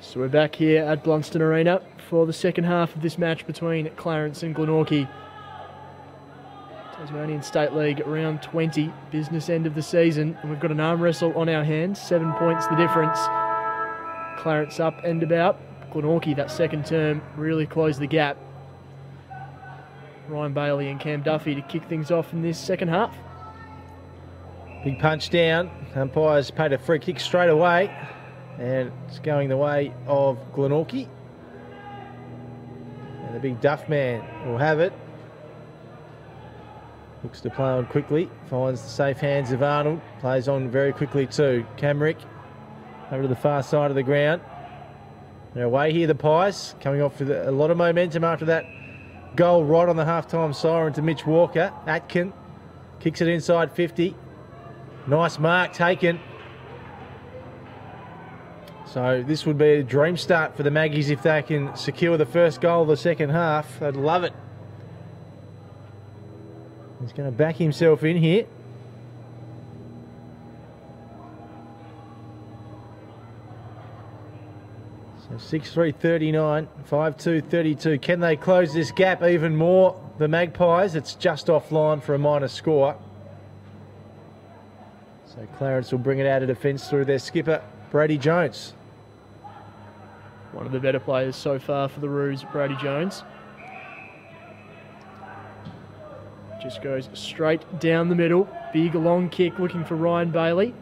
So we're back here at Blundstone Arena for the second half of this match between Clarence and Glenorchy. Tasmanian State League round 20, business end of the season. And we've got an arm wrestle on our hands, 7 points the difference. Clarence up and about. Glenorchy, that second term, really closed the gap. Ryan Bailey and Cam Duffy to kick things off in this second half. Big punch down. Umpires paid a free kick straight away. And it's going the way of Glenorchy. And the big Duff man will have it. Looks to play on quickly. Finds the safe hands of Arnold. Plays on very quickly too. Camrick over to the far side of the ground. They're away here, the Pies. Coming off with a lot of momentum after that goal right on the half-time siren to Mitch Walker. Atkin kicks it inside 50. Nice mark taken. So this would be a dream start for the Maggies if they can secure the first goal of the second half. They'd love it. He's going to back himself in here. So 6-3-39, 5-2-32. Can they close this gap even more? The Magpies, it's just offline for a minor score. So Clarence will bring it out of defence through their skipper, Brady Jones. One of the better players so far for the Roos, Brady Jones. Just goes straight down the middle. Big long kick looking for Ryan Bailey.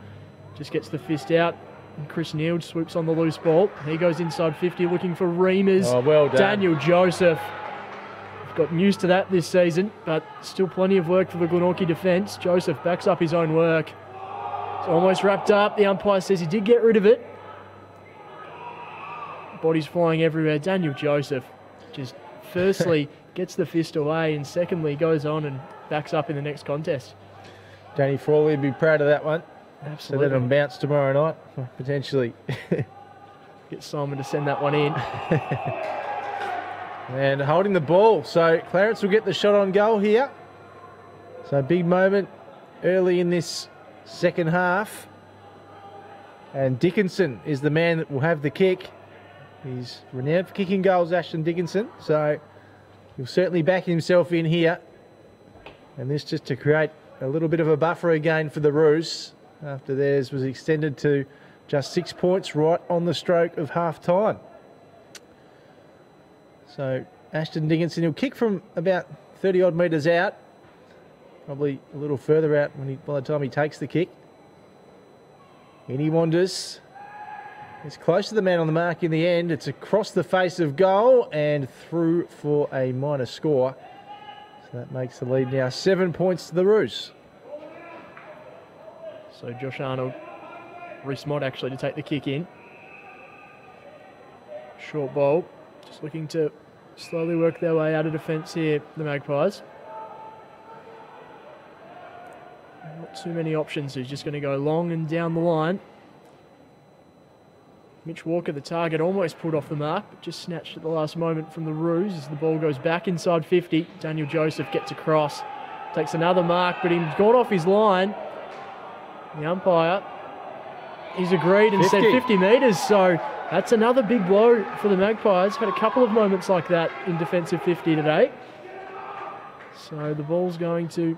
Just gets the fist out. And Chris Neild swoops on the loose ball. He goes inside 50 looking for Reamers. Oh, well done. Daniel Joseph. We've gotten used to that this season, but still plenty of work for the Glenorchy defence. Joseph backs up his own work. It's almost wrapped up. The umpire says he did get rid of it. Bodies flying everywhere. Daniel Joseph just firstly gets the fist away and secondly goes on and backs up in the next contest. Danny Frawley would be proud of that one. Absolutely. So let him bounce tomorrow night, potentially. Get Simon to send that one in. And holding the ball. So Clarence will get the shot on goal here. So big moment early in this second half. And Dickinson is the man that will have the kick. He's renowned for kicking goals, Ashton Dickinson. So he'll certainly back himself in here. And this just to create a little bit of a buffer again for the Roos after theirs was extended to just 6 points right on the stroke of half-time. So Ashton Dickinson, he'll kick from about 30-odd metres out. Probably a little further out by the time he takes the kick. In he wanders. It's close to the man on the mark in the end. It's across the face of goal and through for a minor score. So that makes the lead now 7 points to the Roos. So Josh Arnold, Reece Mott actually to take the kick in. Short ball, just looking to slowly work their way out of defence here, the Magpies. Not too many options. He's just going to go long and down the line. Mitch Walker, the target, almost pulled off the mark, but just snatched at the last moment from the Roos as the ball goes back inside 50. Daniel Joseph gets across, takes another mark, but he's gone off his line. The umpire, he's agreed and 50. Said 50 metres, so that's another big blow for the Magpies. Had a couple of moments like that in defensive 50 today. So the ball's going to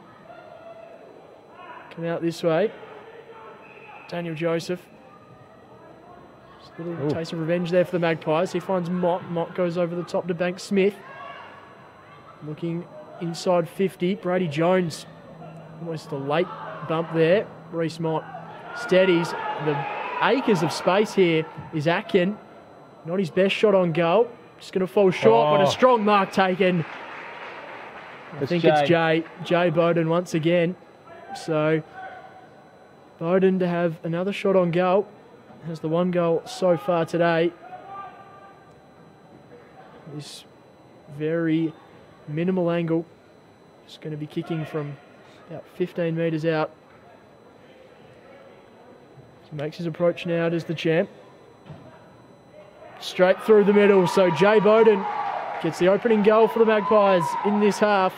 come out this way. Daniel Joseph. Just a little taste of revenge there for the Magpies. He finds Mott. Mott goes over the top to Bank Smith. Looking inside 50. Brady Jones. Almost a late bump there. Reece Mott steadies. The acres of space here is Atkin. Not his best shot on goal. Just going to fall short, but a strong mark taken. I think it's Jay Bowden once again. So Bowden to have another shot on goal. Has the one goal so far today. This very minimal angle. Just going to be kicking from about 15 metres out. So makes his approach now as the champ. Straight through the middle. So Jay Bowden gets the opening goal for the Magpies in this half.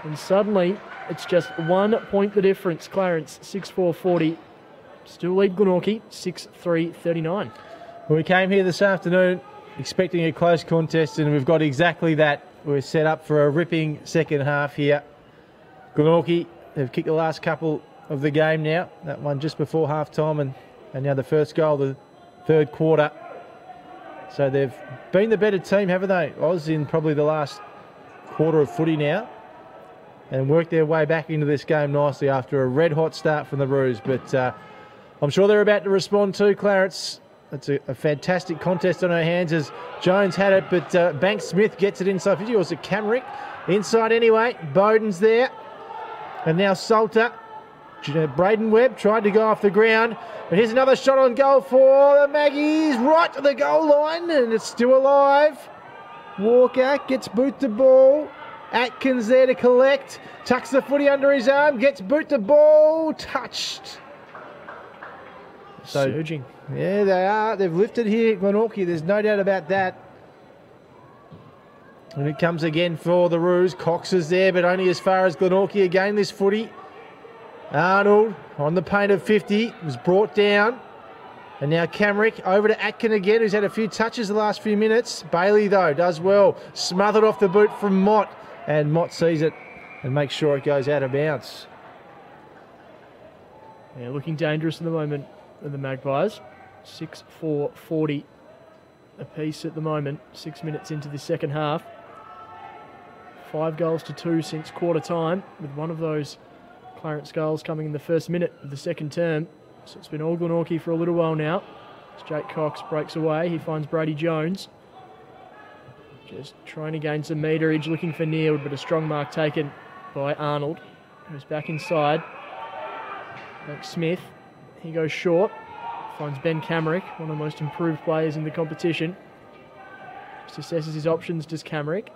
And suddenly it's just 1 point the difference. Clarence 6-4-40. Still lead Glenorchy 6-3-39. We came here this afternoon expecting a close contest, and we've got exactly that. We're set up for a ripping second half here. Glenorchy have kicked the last couple of the game now. That one just before half time, and now the first goal of the third quarter. So they've been the better team, haven't they, Oz, in probably the last quarter of footy now, and worked their way back into this game nicely after a red-hot start from the Roos. But I'm sure they're about to respond too, Clarence. It's a fantastic contest on our hands as Jones had it, but Banks Smith gets it inside 50. Or was it Camrick? Inside anyway. Bowden's there. And now Salter. Braden Webb tried to go off the ground. But here's another shot on goal for the Magpies. Right to the goal line, and it's still alive. Walker gets boot the ball. Atkins there to collect. Tucks the footy under his arm. Gets boot the ball. Touched. So, surging. Yeah, they are. They've lifted here at Glenorchy. There's no doubt about that. And it comes again for the Roos. Cox is there, but only as far as Glenorchy again this footy. Arnold on the paint of 50 was brought down. And now Camrick over to Atkin again, who's had a few touches the last few minutes. Bailey, though, does well. Smothered off the boot from Mott. And Mott sees it and makes sure it goes out of bounds. Yeah, looking dangerous at the moment. The Magpies, 6-4-40 apiece at the moment, 6 minutes into the second half. 5 goals to 2 since quarter time, with one of those Clarence goals coming in the first minute of the second term. So it's been all Glenorchy for a little while now. As Jake Cox breaks away, he finds Brady Jones. Just trying to gain some meterage, looking for Neil, but a strong mark taken by Arnold, who's back inside. Banks Smith. He goes short, finds Ben Camrick, one of the most improved players in the competition. Just assesses his options, does Camrick.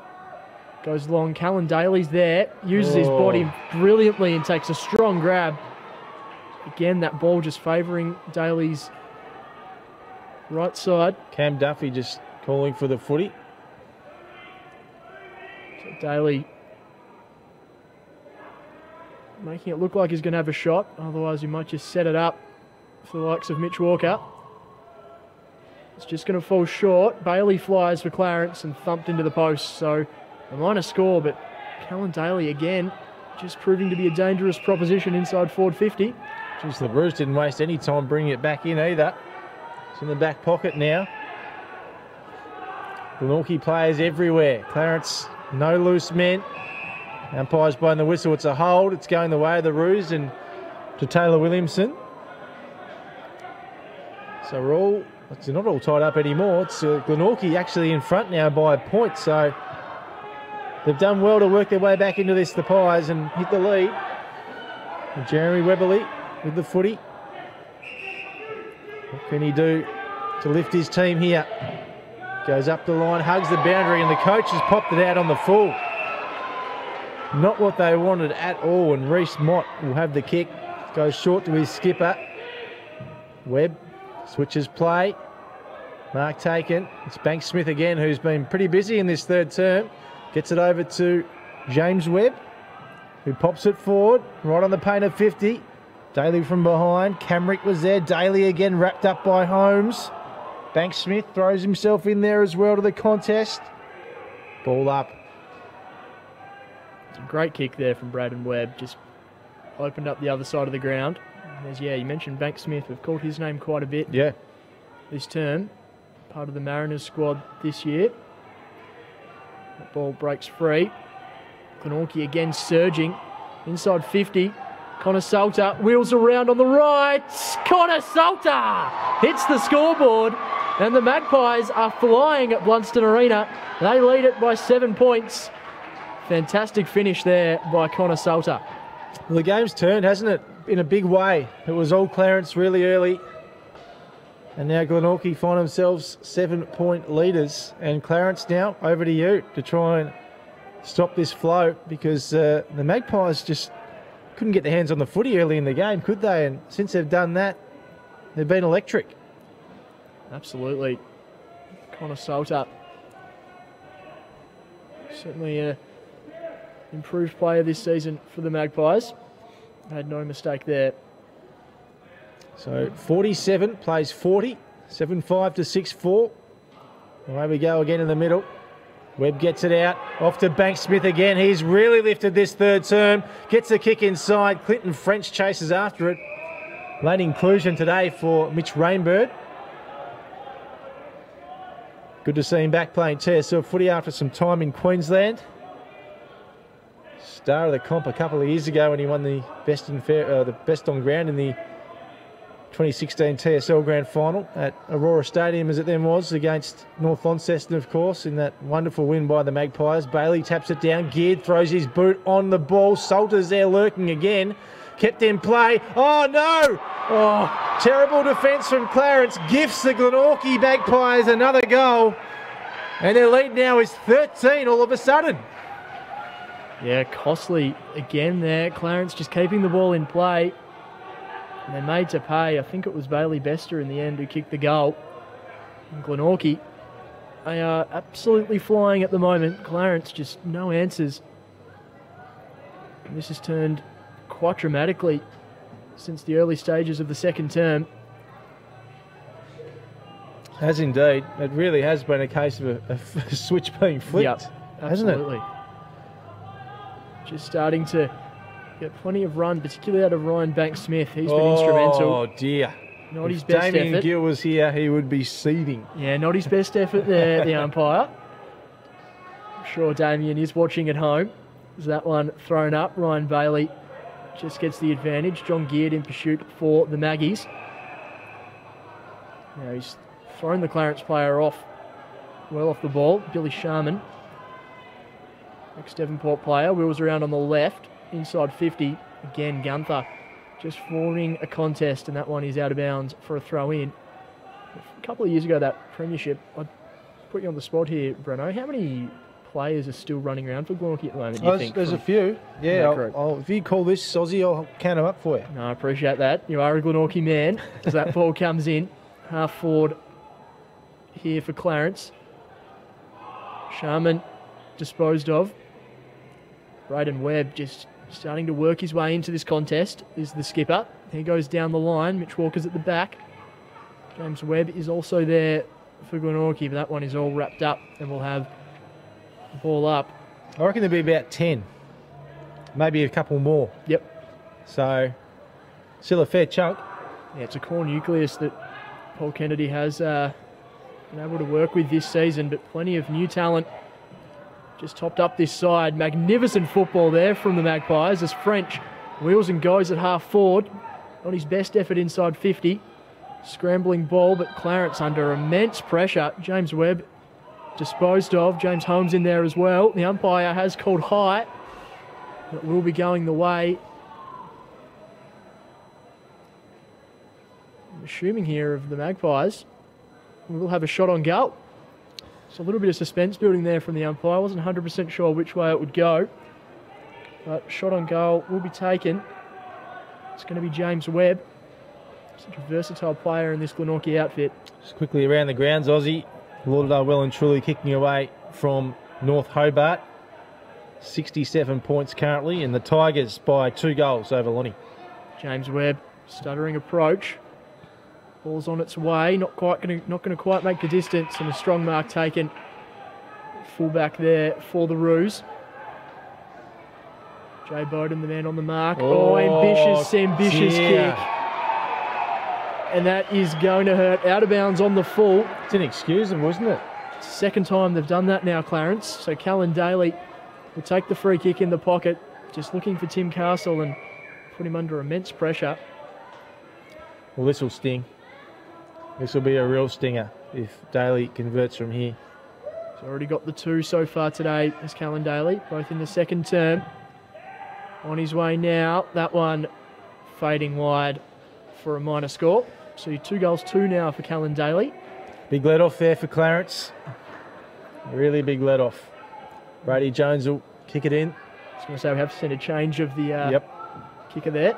Goes long, Callan Daly's there, uses his body brilliantly and takes a strong grab. Again, that ball just favouring Daly's right side. Cam Duffy just calling for the footy. So Daly making it look like he's going to have a shot, otherwise he might just set it up for the likes of Mitch Walker. It's just going to fall short. Bailey flies for Clarence and thumped into the post. So a minor score, but Callan Daly again just proving to be a dangerous proposition inside forward 50. Jeez, the Roos didn't waste any time bringing it back in either. It's in the back pocket now. Glenorchy players everywhere. Clarence, no loose men. Umpire's blowing the whistle. It's a hold. It's going the way of the Roos and to Taylor Williamson. So it's not all tied up anymore. It's Glenorchy actually in front now by a point. So they've done well to work their way back into this, the Pies, and hit the lead. And Jeremy Webberley with the footy. What can he do to lift his team here? Goes up the line, hugs the boundary, and the coach has popped it out on the full. Not what they wanted at all, and Reece Mott will have the kick. Goes short to his skipper. Webb switches play. Mark taken. It's Banks Smith again, who's been pretty busy in this third term. Gets it over to James Webb, who pops it forward, right on the paint of 50. Daly from behind. Camrick was there. Daly again wrapped up by Holmes. Banks Smith throws himself in there as well to the contest. Ball up. Great kick there from Braden Webb. Just opened up the other side of the ground. And you mentioned Banks Smith. We've called his name quite a bit this term. Part of the Mariners squad this year. That ball breaks free. Glenorchy again surging. Inside 50. Connor Salter wheels around on the right. Connor Salter hits the scoreboard. And the Magpies are flying at Blundstone Arena. They lead it by 7 points. Fantastic finish there by Connor Salter. Well, the game's turned, hasn't it? In a big way. It was all Clarence really early. And now Glenorchy find themselves 7-point leaders. And Clarence, now over to you to try and stop this flow, because the Magpies just couldn't get their hands on the footy early in the game, could they? And since they've done that, they've been electric. Absolutely. Connor Salter. Certainly a improved player this season for the Magpies. Had no mistake there. So 47 plays 40, 7-5 to 6-4. Away we go again in the middle. Webb gets it out. Off to Banks-Smith again. He's really lifted this third term. Gets a kick inside. Clinton French chases after it. Late inclusion today for Mitch Rainbird. Good to see him back playing TSL footy after some time in Queensland. Star of the comp a couple of years ago when he won the best on ground in the 2016 TSL Grand Final at Aurora Stadium, as it then was, against North Launceston, of course, in that wonderful win by the Magpies. Bailey taps it down, geared, throws his boot on the ball. Salter's there lurking again. Kept in play. Oh, no! Oh, terrible defence from Clarence. Gifts the Glenorchy Magpies another goal. And their lead now is 13 all of a sudden. Yeah, costly again there. Clarence just keeping the ball in play. And they made to pay. I think it was Bailey Bester in the end who kicked the goal. And Glenorchy, they are absolutely flying at the moment. Clarence, just no answers. And this has turned quite dramatically since the early stages of the second term. Has indeed. It really has been a case of a switch being flipped, hasn't it? Just starting to get plenty of run, particularly out of Ryan Banks-Smith. He's been instrumental. Oh, dear. Not his best effort. Damien Gill was here, he would be seething. Yeah, not his best effort there, the umpire. I'm sure Damien is watching at home. There's that one thrown up. Ryan Bailey just gets the advantage. John Geared in pursuit for the Maggies. Now he's thrown the Clarence player off, well off the ball. Billy Sharman, ex-Devonport player, wheels around on the left, inside 50. Again, Gunther just forming a contest, and that one is out of bounds for a throw-in. A couple of years ago, that premiership, I'd put you on the spot here, Breno. How many players are still running around for Glenorchy at the moment, you think? There's a few. Yeah, if you call this Aussie, I'll count them up for you. No, I appreciate that. You are a Glenorchy man as that ball comes in. Half forward here for Clarence. Sharman disposed of. Braden Webb just starting to work his way into this contest is the skipper. He goes down the line. Mitch Walker's at the back. James Webb is also there for Glenorchy, but that one is all wrapped up and we'll have the ball up. I reckon there'll be about 10. Maybe a couple more. Yep. So, still a fair chunk. Yeah, it's a core nucleus that Paul Kennedy has been able to work with this season, but plenty of new talent just topped up this side. Magnificent football there from the Magpies as French wheels and goes at half forward. On his best effort inside 50. Scrambling ball, but Clarence under immense pressure. James Webb disposed of. James Holmes in there as well. The umpire has called high. It will be going the way, I'm assuming here, of the Magpies. We will have a shot on goal. So a little bit of suspense building there from the umpire. I wasn't 100% sure which way it would go. But shot on goal will be taken. It's going to be James Webb. Such a versatile player in this Glenorchy outfit. Just quickly around the grounds, Aussie. Lauderdale well and truly kicking away from North Hobart. 67 points currently, and the Tigers by 2 goals over Lonnie. James Webb, stuttering approach. Ball's on its way, not going to quite make the distance, and a strong mark taken. Fullback there for the Roos. Jay Bowden, the man on the mark. Oh, ambitious kick. And that is going to hurt. Out of bounds on the full. It's inexcusable, isn't it? It's the second time they've done that now, Clarence. So Callan Daly will take the free kick in the pocket, just looking for Tim Castle and put him under immense pressure. Well, this will sting. This will be a real stinger if Daly converts from here. He's already got the 2 so far today as Callan Daly, both in the second term. On his way now. That one fading wide for a minor score. So 2 goals, 2 now for Callan Daly. Big let off there for Clarence. Really big let off. Brady Jones will kick it in. I was going to say we have seen a change of the kicker there.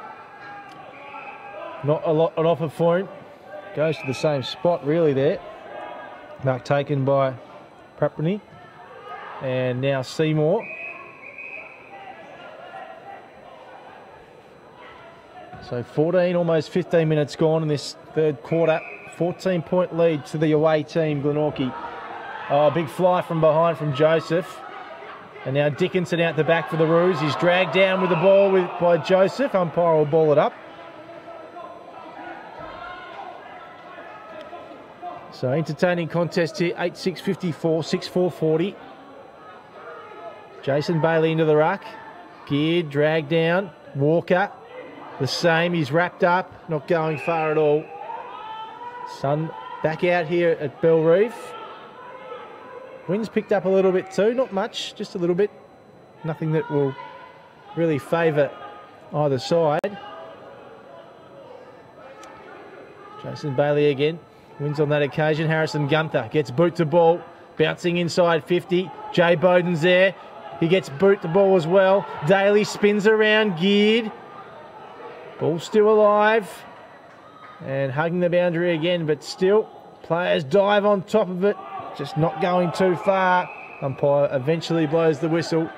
Not a lot on offer for him. Goes to the same spot really there. Mark taken by Prapany. And now Seymour. So 14, almost 15 minutes gone in this third quarter. 14-point lead to the away team, Glenorchy. Oh, big fly from behind from Joseph. And now Dickinson out the back for the Roos. He's dragged down with the ball by Joseph. Umpire will ball it up. So entertaining contest here. 8-6-54, 6-4-40. Jason Bailey into the ruck. Geared, dragged down. Walker, the same. He's wrapped up. Not going far at all. Sun back out here at Bell Reef. Wind's picked up a little bit too, not much, just a little bit. Nothing that will really favour either side. Jason Bailey again, wins on that occasion. Harrison Gunther gets boot to ball, bouncing inside 50. Jay Bowden's there, he gets boot to ball as well. Daly spins around, geared. Ball still alive. And hugging the boundary again, but still, players dive on top of it. Just not going too far. Umpire eventually blows the whistle.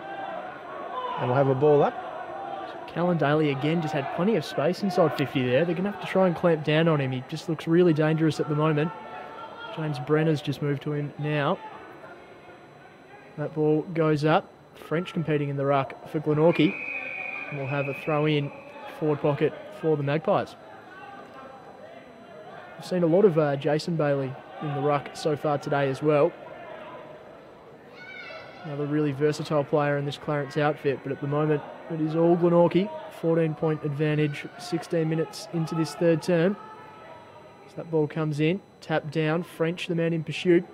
And we'll have a ball up. Callan Daly again just had plenty of space inside 50 there. They're going to have to try and clamp down on him. He just looks really dangerous at the moment. James Brenner's just moved to him now. That ball goes up. French competing in the ruck for Glenorchy. And we'll have a throw in forward pocket for the Magpies. We've seen a lot of Jason Bailey in the ruck so far today as well. Another really versatile player in this Clarence outfit, but at the moment it is all Glenorchy. 14-point advantage, 16 minutes into this third term. So that ball comes in, tapped down. French, the man in pursuit.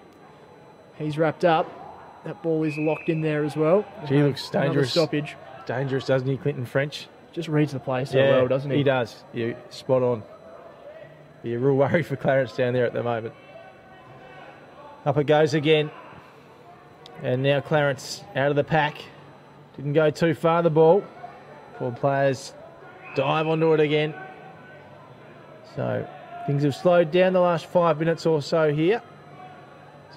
He's wrapped up. That ball is locked in there as well. He looks dangerous. Stoppage. Dangerous, doesn't he, Clinton French? Just reads the play so well, doesn't he? He does. Yeah, spot on. Be a real worry for Clarence down there at the moment. Up it goes again. And now Clarence out of the pack. Didn't go too far, the ball. 4 players dive onto it again. So things have slowed down the last 5 minutes or so here.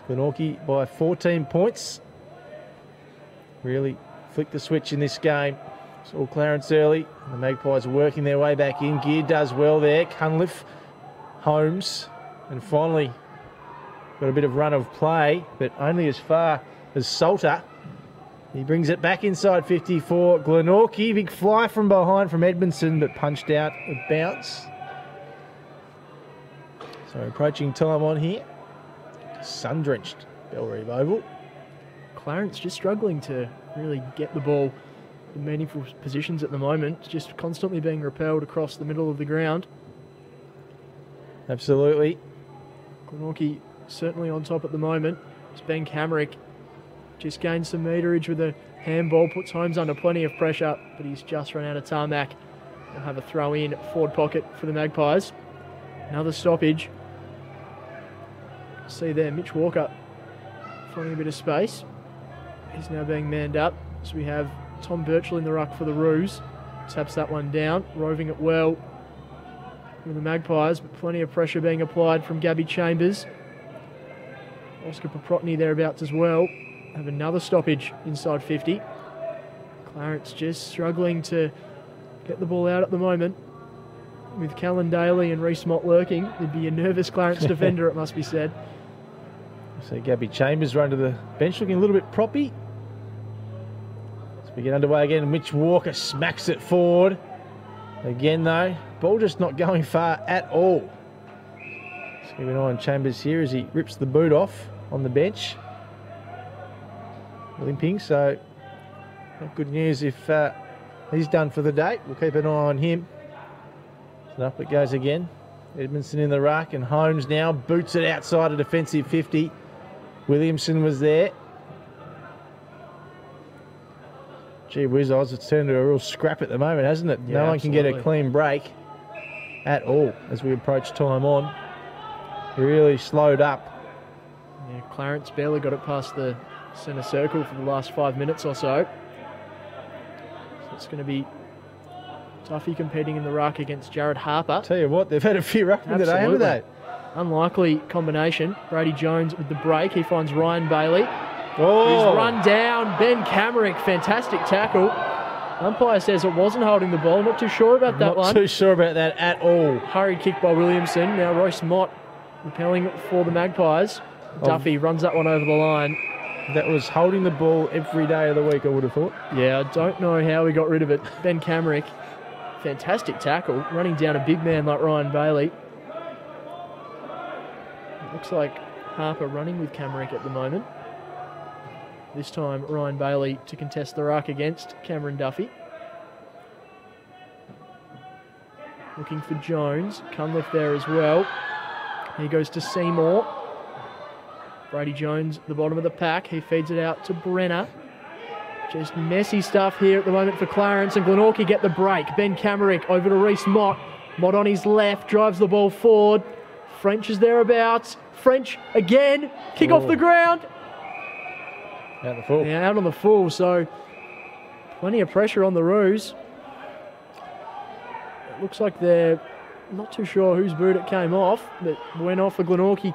Glenorchy by 14 points. Really flicked the switch in this game. Saw Clarence early. The Magpies are working their way back in. Gear does well there. Cunliffe, Holmes, and finally got a bit of run of play, but only as far as Salter. He brings it back inside 54. Glenorchy, big fly from behind from Edmondson, but punched out of bounce. So approaching time on here. Sun-drenched Bell Reeve Oval. Clarence just struggling to really get the ball in meaningful positions at the moment. Just constantly being repelled across the middle of the ground. Absolutely. Glenorchy certainly on top at the moment. It's Ben Camerick. Just gained some meterage with a handball, puts Holmes under plenty of pressure, but he's just run out of tarmac. We'll have a throw in forward pocket for the Magpies. Another stoppage. See there, Mitch Walker finding a bit of space. He's now being manned up. So we have Tom Birchall in the ruck for the Roos. Taps that one down, roving it well with the Magpies, but plenty of pressure being applied from Gabby Chambers. Oscar Paprotny thereabouts as well. Have another stoppage inside 50. Clarence just struggling to get the ball out at the moment. With Callan Daly and Reece Mott lurking, there'd be a nervous Clarence defender, it must be said. So Gabby Chambers run to the bench looking a little bit proppy. As we get underway again, Mitch Walker smacks it forward. Again though, ball just not going far at all. Let's keep an eye on Chambers here as he rips the boot off on the bench. Limping, so not good news if he's done for the day. We'll keep an eye on him. So up it goes again. Edmondson in the ruck, and Holmes now boots it outside a defensive 50. Williamson was there. Gee whiz, Oz, it's turned to a real scrap at the moment, hasn't it? Yeah, no one absolutely. can get a clean break at all as we approach time on. Really slowed up. Yeah, Clarence barely got it past the centre circle for the last 5 minutes or so. So it's going to be Tuffy competing in the ruck against Jared Harper. Tell you what, they've had a few ruckmen today, haven't they? Unlikely combination. Brady Jones with the break. He finds Ryan Bailey. Oh! He's run down. Ben Camerick, fantastic tackle. Umpire says it wasn't holding the ball. Not too sure about that one. Not too sure about that at all. Hurried kick by Williamson. Now Royce Mott repelling for the Magpies. Duffy runs that one over the line. That was holding the ball every day of the week, I would have thought. Yeah, I don't know how we got rid of it. Ben Camerick, fantastic tackle, running down a big man like Ryan Bailey. It looks like Harper running with Camerick at the moment. This time, Ryan Bailey to contest the ruck against Cameron Duffy. Looking for Jones. Cunliffe there as well. He goes to Seymour. Brady Jones, the bottom of the pack. He feeds it out to Brenner. Just messy stuff here at the moment for Clarence, and Glenorchy get the break. Ben Camerick over to Reece Mott. Mott on his left, drives the ball forward. French is thereabouts. French again. Kick off the ground. Out the full. Yeah, out on the full, so plenty of pressure on the Roos. It looks like they're not too sure whose boot it came off, but went off a Glenorchy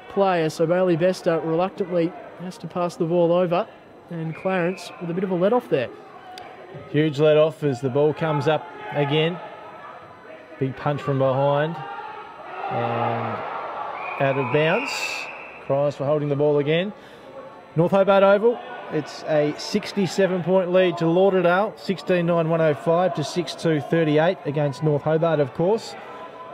player, so Bailey Bester reluctantly has to pass the ball over, and Clarence with a bit of a let-off there. Huge let-off as the ball comes up again. Big punch from behind. And out of bounds. Cries for holding the ball again. North Hobart Oval, it's a 67-point lead to Lauderdale, 16-9-105 to 6-2-38 against North Hobart, of course.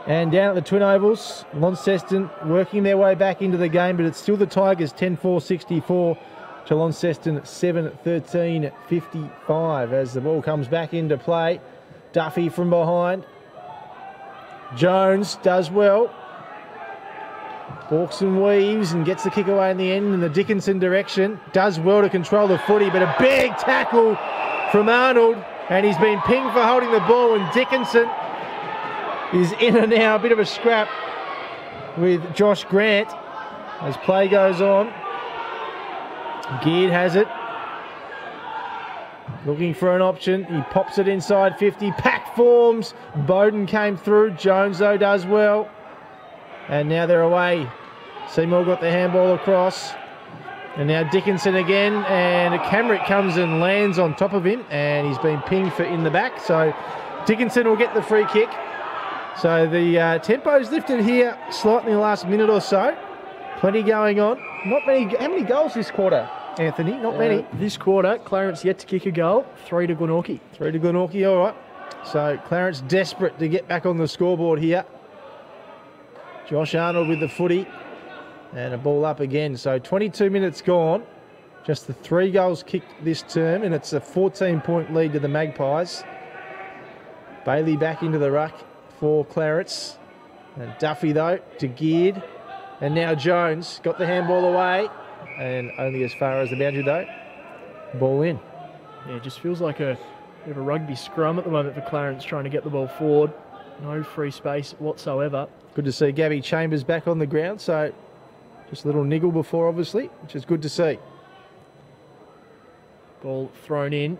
And down at the Twin Ovals, Launceston working their way back into the game, but it's still the Tigers 10-4-64 to Launceston 7-13-55 as the ball comes back into play. Duffy from behind. Jones does well. Walks and weaves and gets the kick away in the end in the Dickinson direction. Does well to control the footy, but a big tackle from Arnold, and he's been pinged for holding the ball, and Dickinson is in and now. A bit of a scrap with Josh Grant as play goes on. Geared has it. Looking for an option. He pops it inside 50. Pack forms. Bowden came through. Jones, though, does well. And now they're away. Seymour got the handball across. And now Dickinson again. And Camerick comes and lands on top of him. And he's been pinged for in the back. So Dickinson will get the free kick. So the tempo's lifted here slightly in the last minute or so. Plenty going on. Not many. How many goals this quarter, Anthony? Not many. This quarter, Clarence yet to kick a goal. 3 to Glenorchy. 3 to Glenorchy, all right. So Clarence desperate to get back on the scoreboard here. Josh Arnold with the footy. And a ball up again. So 22 minutes gone. Just the 3 goals kicked this term. And it's a 14-point lead to the Magpies. Bailey back into the ruck for Clarence. And Duffy, though, to Geared. And now Jones got the handball away. And only as far as the boundary, though. Ball in. Yeah, it just feels like a bit of a rugby scrum at the moment for Clarence trying to get the ball forward. No free space whatsoever. Good to see Gabby Chambers back on the ground. So just a little niggle before, obviously, which is good to see. Ball thrown in.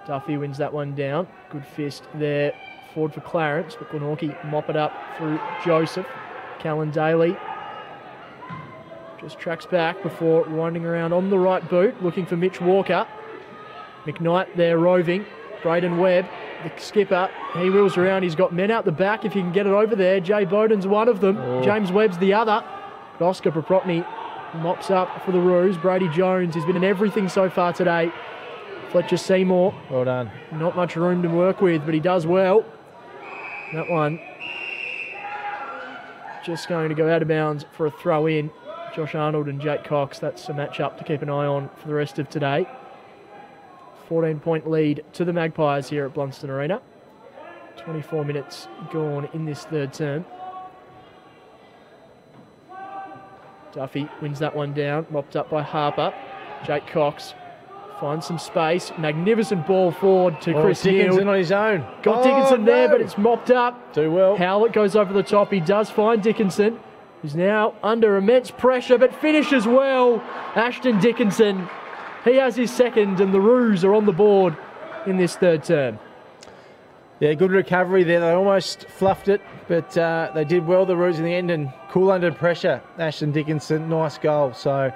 Duffy wins that one down. Good fist there forward for Clarence, but Glenorchy mop it up through Joseph. Callan Daly just tracks back before winding around on the right boot, looking for Mitch Walker. McKnight there roving. Braden Webb, the skipper, he wheels around. He's got men out the back if he can get it over there. Jay Bowden's one of them. James Webb's the other. But Oscar Propropny mops up for the Roos. Brady Jones has been in everything so far today. Fletcher Seymour. Well done. Not much room to work with, but he does well. That one just going to go out of bounds for a throw in. Josh Arnold and Jake Cox, that's a match-up to keep an eye on for the rest of today. 14-point lead to the Magpies here at Blundstone Arena. 24 minutes gone in this third term. Duffy wins that one down, mopped up by Harper. Jake Cox finds some space. Magnificent ball forward to Chris Dickinson Neal. on his own. Got Dickinson there, but it's mopped up. Do well. Howlett goes over the top. He does find Dickinson, who's now under immense pressure, but finishes well. Ashton Dickinson, he has his second, and the Roos are on the board in this third term. Yeah, good recovery there. They almost fluffed it, but they did well, the Roos, in the end, and cool under pressure. Ashton Dickinson, nice goal. So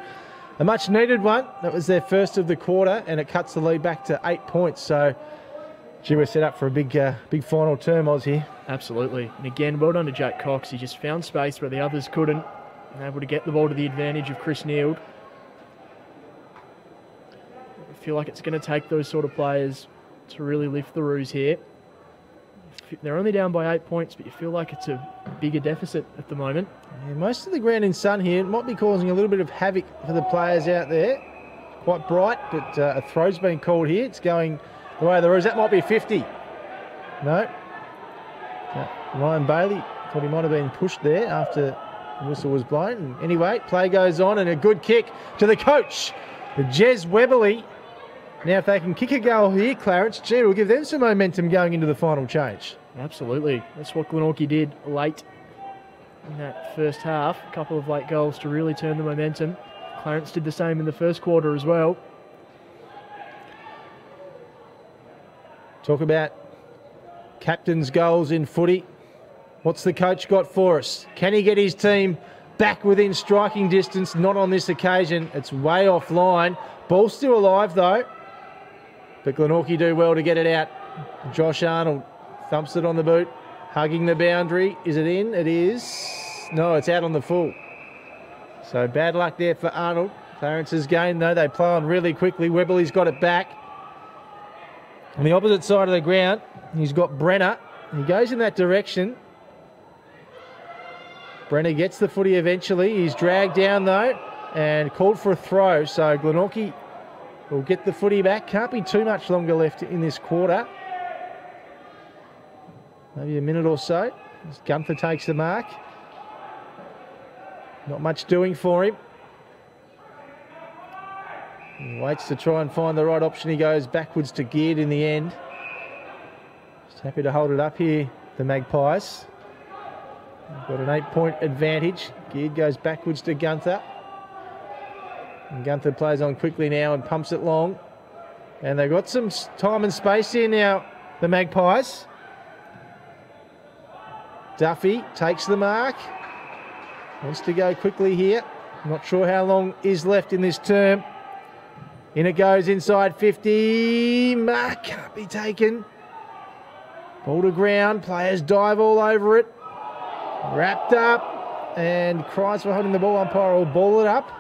a much needed one. That was their first of the quarter, and it cuts the lead back to 8 points. So Gee, we're set up for a big final term, Oz, here. Absolutely. And again, well done to Jack Cox. He just found space where the others couldn't, and able to get the ball to the advantage of Chris Neild. I feel like it's going to take those sort of players to really lift the Roos here. They're only down by 8 points, but you feel like it's a bigger deficit at the moment. Yeah, most of the ground in sun here might be causing a little bit of havoc for the players out there. Quite bright, but a throw's been called here. It's going the way of the Roos. That might be 50. No. Ryan Bailey thought he might have been pushed there after the whistle was blown. And anyway, play goes on, and a good kick to the coach, Jez Webberley. Now, if they can kick a goal here, Clarence, gee, we'll give them some momentum going into the final change. Absolutely. That's what Glenorchy did late in that first half. A couple of late goals to really turn the momentum. Clarence did the same in the first quarter as well. Talk about captain's goals in footy. What's the coach got for us? Can he get his team back within striking distance? Not on this occasion. It's way offline. Ball's still alive, though. But Glenorchy do well to get it out. Josh Arnold thumps it on the boot, hugging the boundary. Is it in? It is. No, it's out on the full. So bad luck there for Arnold. Clarence's gain, though. They play on really quickly. Webberley's got it back. On the opposite side of the ground, he's got Brenner. He goes in that direction. Brenner gets the footy eventually. He's dragged down, though, and called for a throw. So Glenorchy will get the footy back. Can't be too much longer left in this quarter. Maybe a minute or so. As Gunther takes the mark. Not much doing for him. He waits to try and find the right option. He goes backwards to Geared in the end. Just happy to hold it up here, the Magpies. They've got an 8-point advantage. Geared goes backwards to Gunther. And Gunther plays on quickly now and pumps it long. And they've got some time and space here now, the Magpies. Duffy takes the mark. Wants to go quickly here. Not sure how long is left in this term. In it goes inside 50. Mark can't be taken. Ball to ground. Players dive all over it. Wrapped up. And cries for holding the ball. Umpire will ball it up.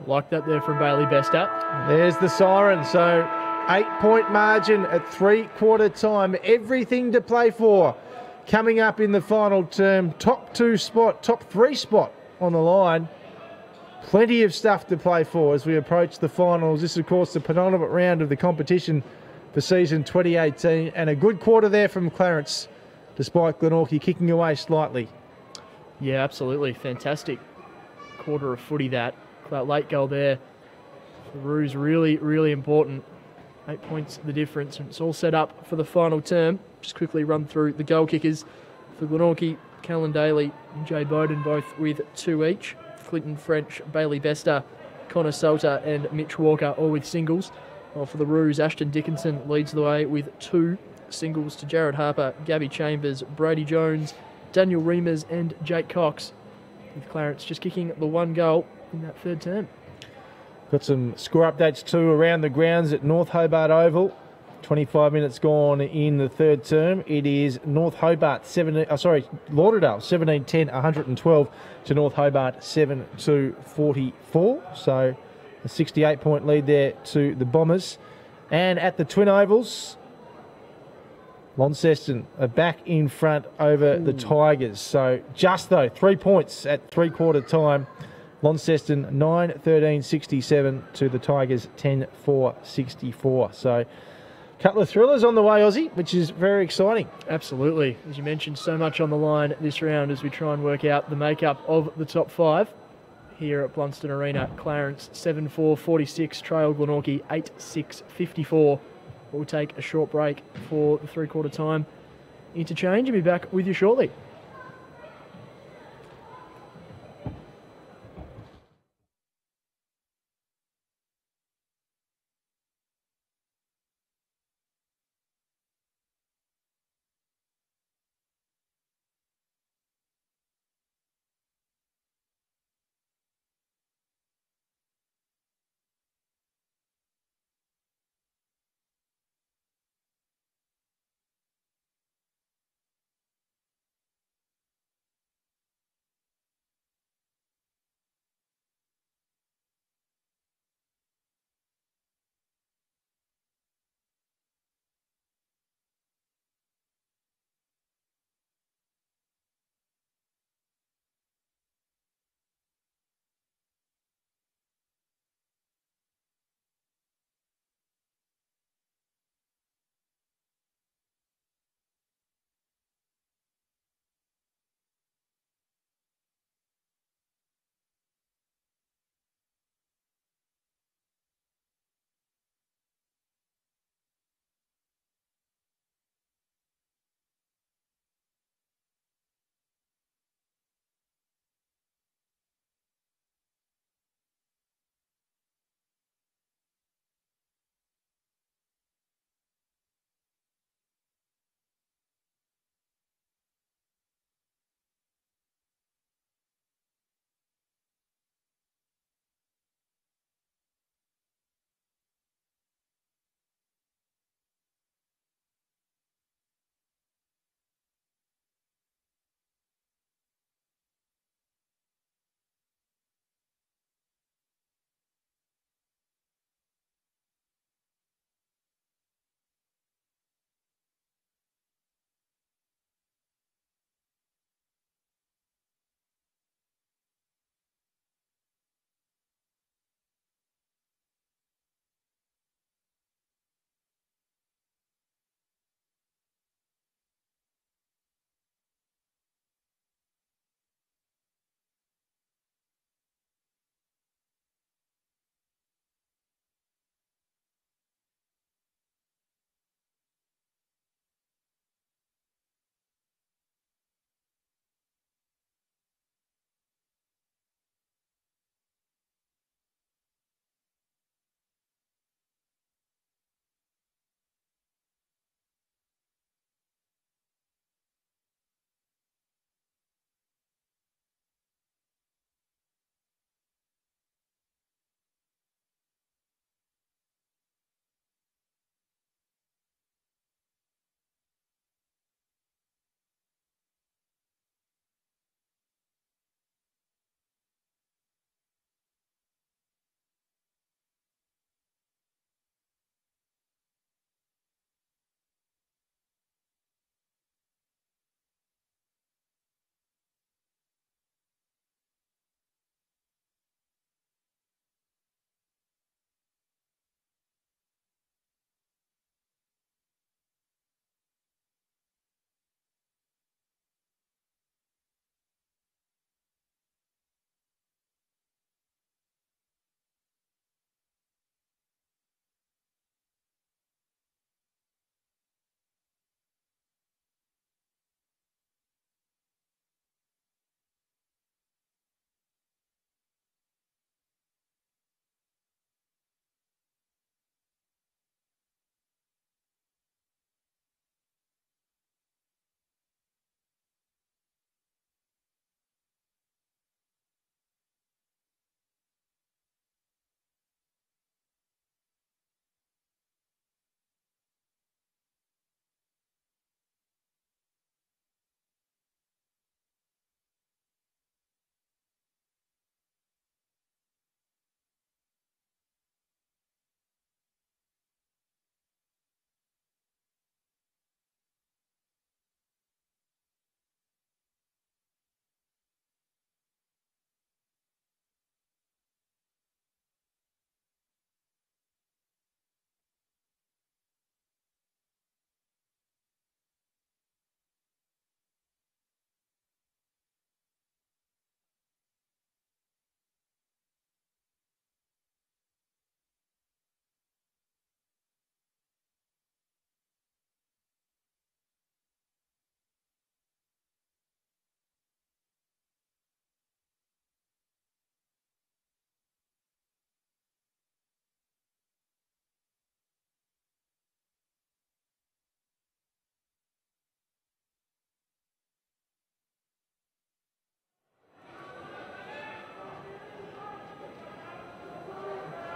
Like that there from Bailey Bester. There's the siren. So 8-point margin at 3/4 time. Everything to play for. Coming up in the final term. Top 3 spot on the line. Plenty of stuff to play for as we approach the finals. This is, of course, the penultimate round of the competition for season 2018. And a good quarter there from Clarence, despite Glenorchy kicking away slightly. Yeah, absolutely. Fantastic quarter of footy that. That late goal there. The Roos really, really important. 8 points the difference. And it's all set up for the final term. Just quickly run through the goal kickers. For Glenorchy, Callan Daly and Jay Bowden both with 2 each. Clinton French, Bailey Bester, Connor Salter and Mitch Walker all with singles. While for the Roos, Ashton Dickinson leads the way with 2 singles to Jared Harper, Gabby Chambers, Brady Jones, Daniel Reimers and Jake Cox. With Clarence just kicking the 1 goal in that third term. Got some score updates too around the grounds at North Hobart Oval. 25 minutes gone in the third term. It is North Hobart Lauderdale 17-10, 112 to North Hobart 7-44. So a 68-point lead there to the Bombers. And at the Twin Ovals, Launceston are back in front over the Tigers. So just though 3 points at 3/4 time. Launceston 9-13-67 to the Tigers 10-4-64. So a couple of thrillers on the way, Aussie, which is very exciting. Absolutely. As you mentioned, so much on the line this round as we try and work out the makeup of the top 5 here at Blundstone Arena. Clarence 7-4-46, trail Glenorchy 8-6-54. We'll take a short break for the 3/4 time interchange and be back with you shortly.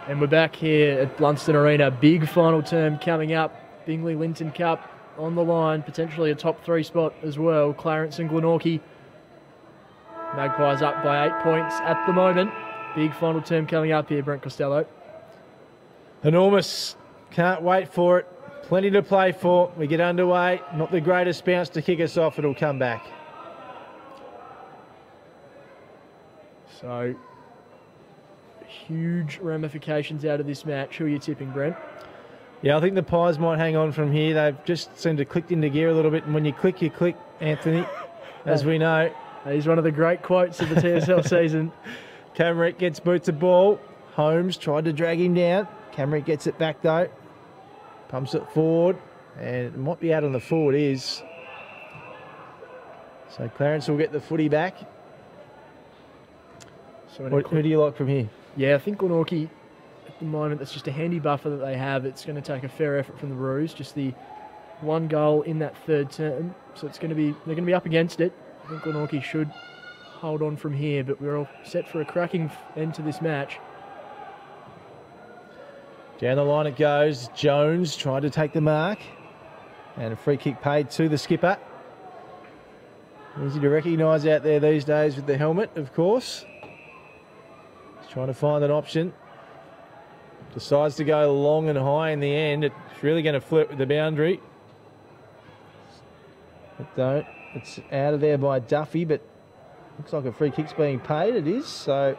And we're back here at Blundstone Arena. Big final term coming up. Bingley-Linton Cup on the line. Potentially a top 3 spot as well. Clarence and Glenorchy. Magpies up by 8 points at the moment. Big final term coming up here, Brent Costelloe. Enormous. Can't wait for it. Plenty to play for. We get underway. Not the greatest bounce to kick us off. It'll come back. So, huge ramifications out of this match. Who are you tipping, Brent? Yeah, I think the Pies might hang on from here. They've just seemed to click into gear a little bit. And when you click, Anthony, as we know. He's one of the great quotes of the TSL season. Camrick gets boots of ball. Holmes tried to drag him down. Camrick gets it back though. Pumps it forward. And it might be out on the full. It is. So Clarence will get the footy back. So who do you like from here? Yeah, I think Glenorchy, at the moment, that's just a handy buffer that they have. It's going to take a fair effort from the Roos. Just the 1 goal in that third term. So it's going to be, they're going to be up against it. I think Glenorchy should hold on from here, but we're all set for a cracking end to this match. Down the line it goes. Jones tried to take the mark. And a free kick paid to the skipper. Easy to recognise out there these days with the helmet, of course. He's trying to find an option. Decides to go long and high in the end. It's really going to flirt with the boundary. But don't. It's out of there by Duffy, but looks like a free kick's being paid. It is. So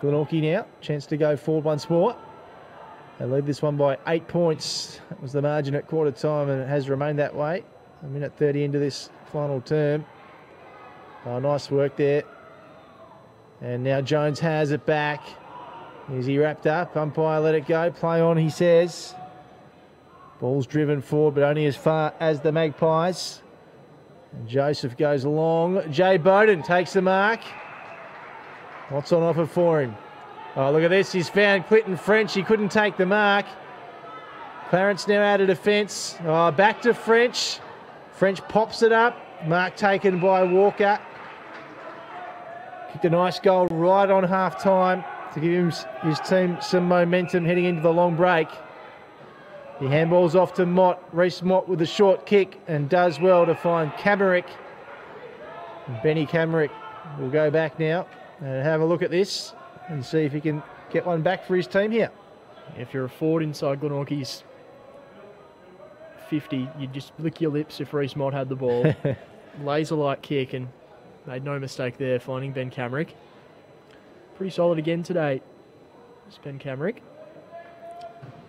Glenorchy now. Chance to go forward once more. They lead this one by 8 points. That was the margin at quarter time, and it has remained that way. A minute 30 into this final term. Oh, nice work there. And now Jones has it back. Is he wrapped up? Umpire let it go. Play on, he says. Ball's driven forward, but only as far as the Magpies. And Joseph goes long. Jay Bowden takes the mark. What's on offer for him? Oh, look at this. He's found Clinton French. He couldn't take the mark. Clarence now out of defence. Oh, back to French. French pops it up. Mark taken by Walker. Kicked a nice goal right on half-time to give his team some momentum heading into the long break. He handballs off to Mott. Reece Mott with a short kick and does well to find Camrick. Benny Camrick will go back now and have a look at this and see if he can get one back for his team here. If you're a forward inside Glenorchy's 50, you'd just lick your lips if Reece Mott had the ball. Laser-like kick, and made no mistake there finding Ben Camrick. Pretty solid again today, it's Ben Camrick.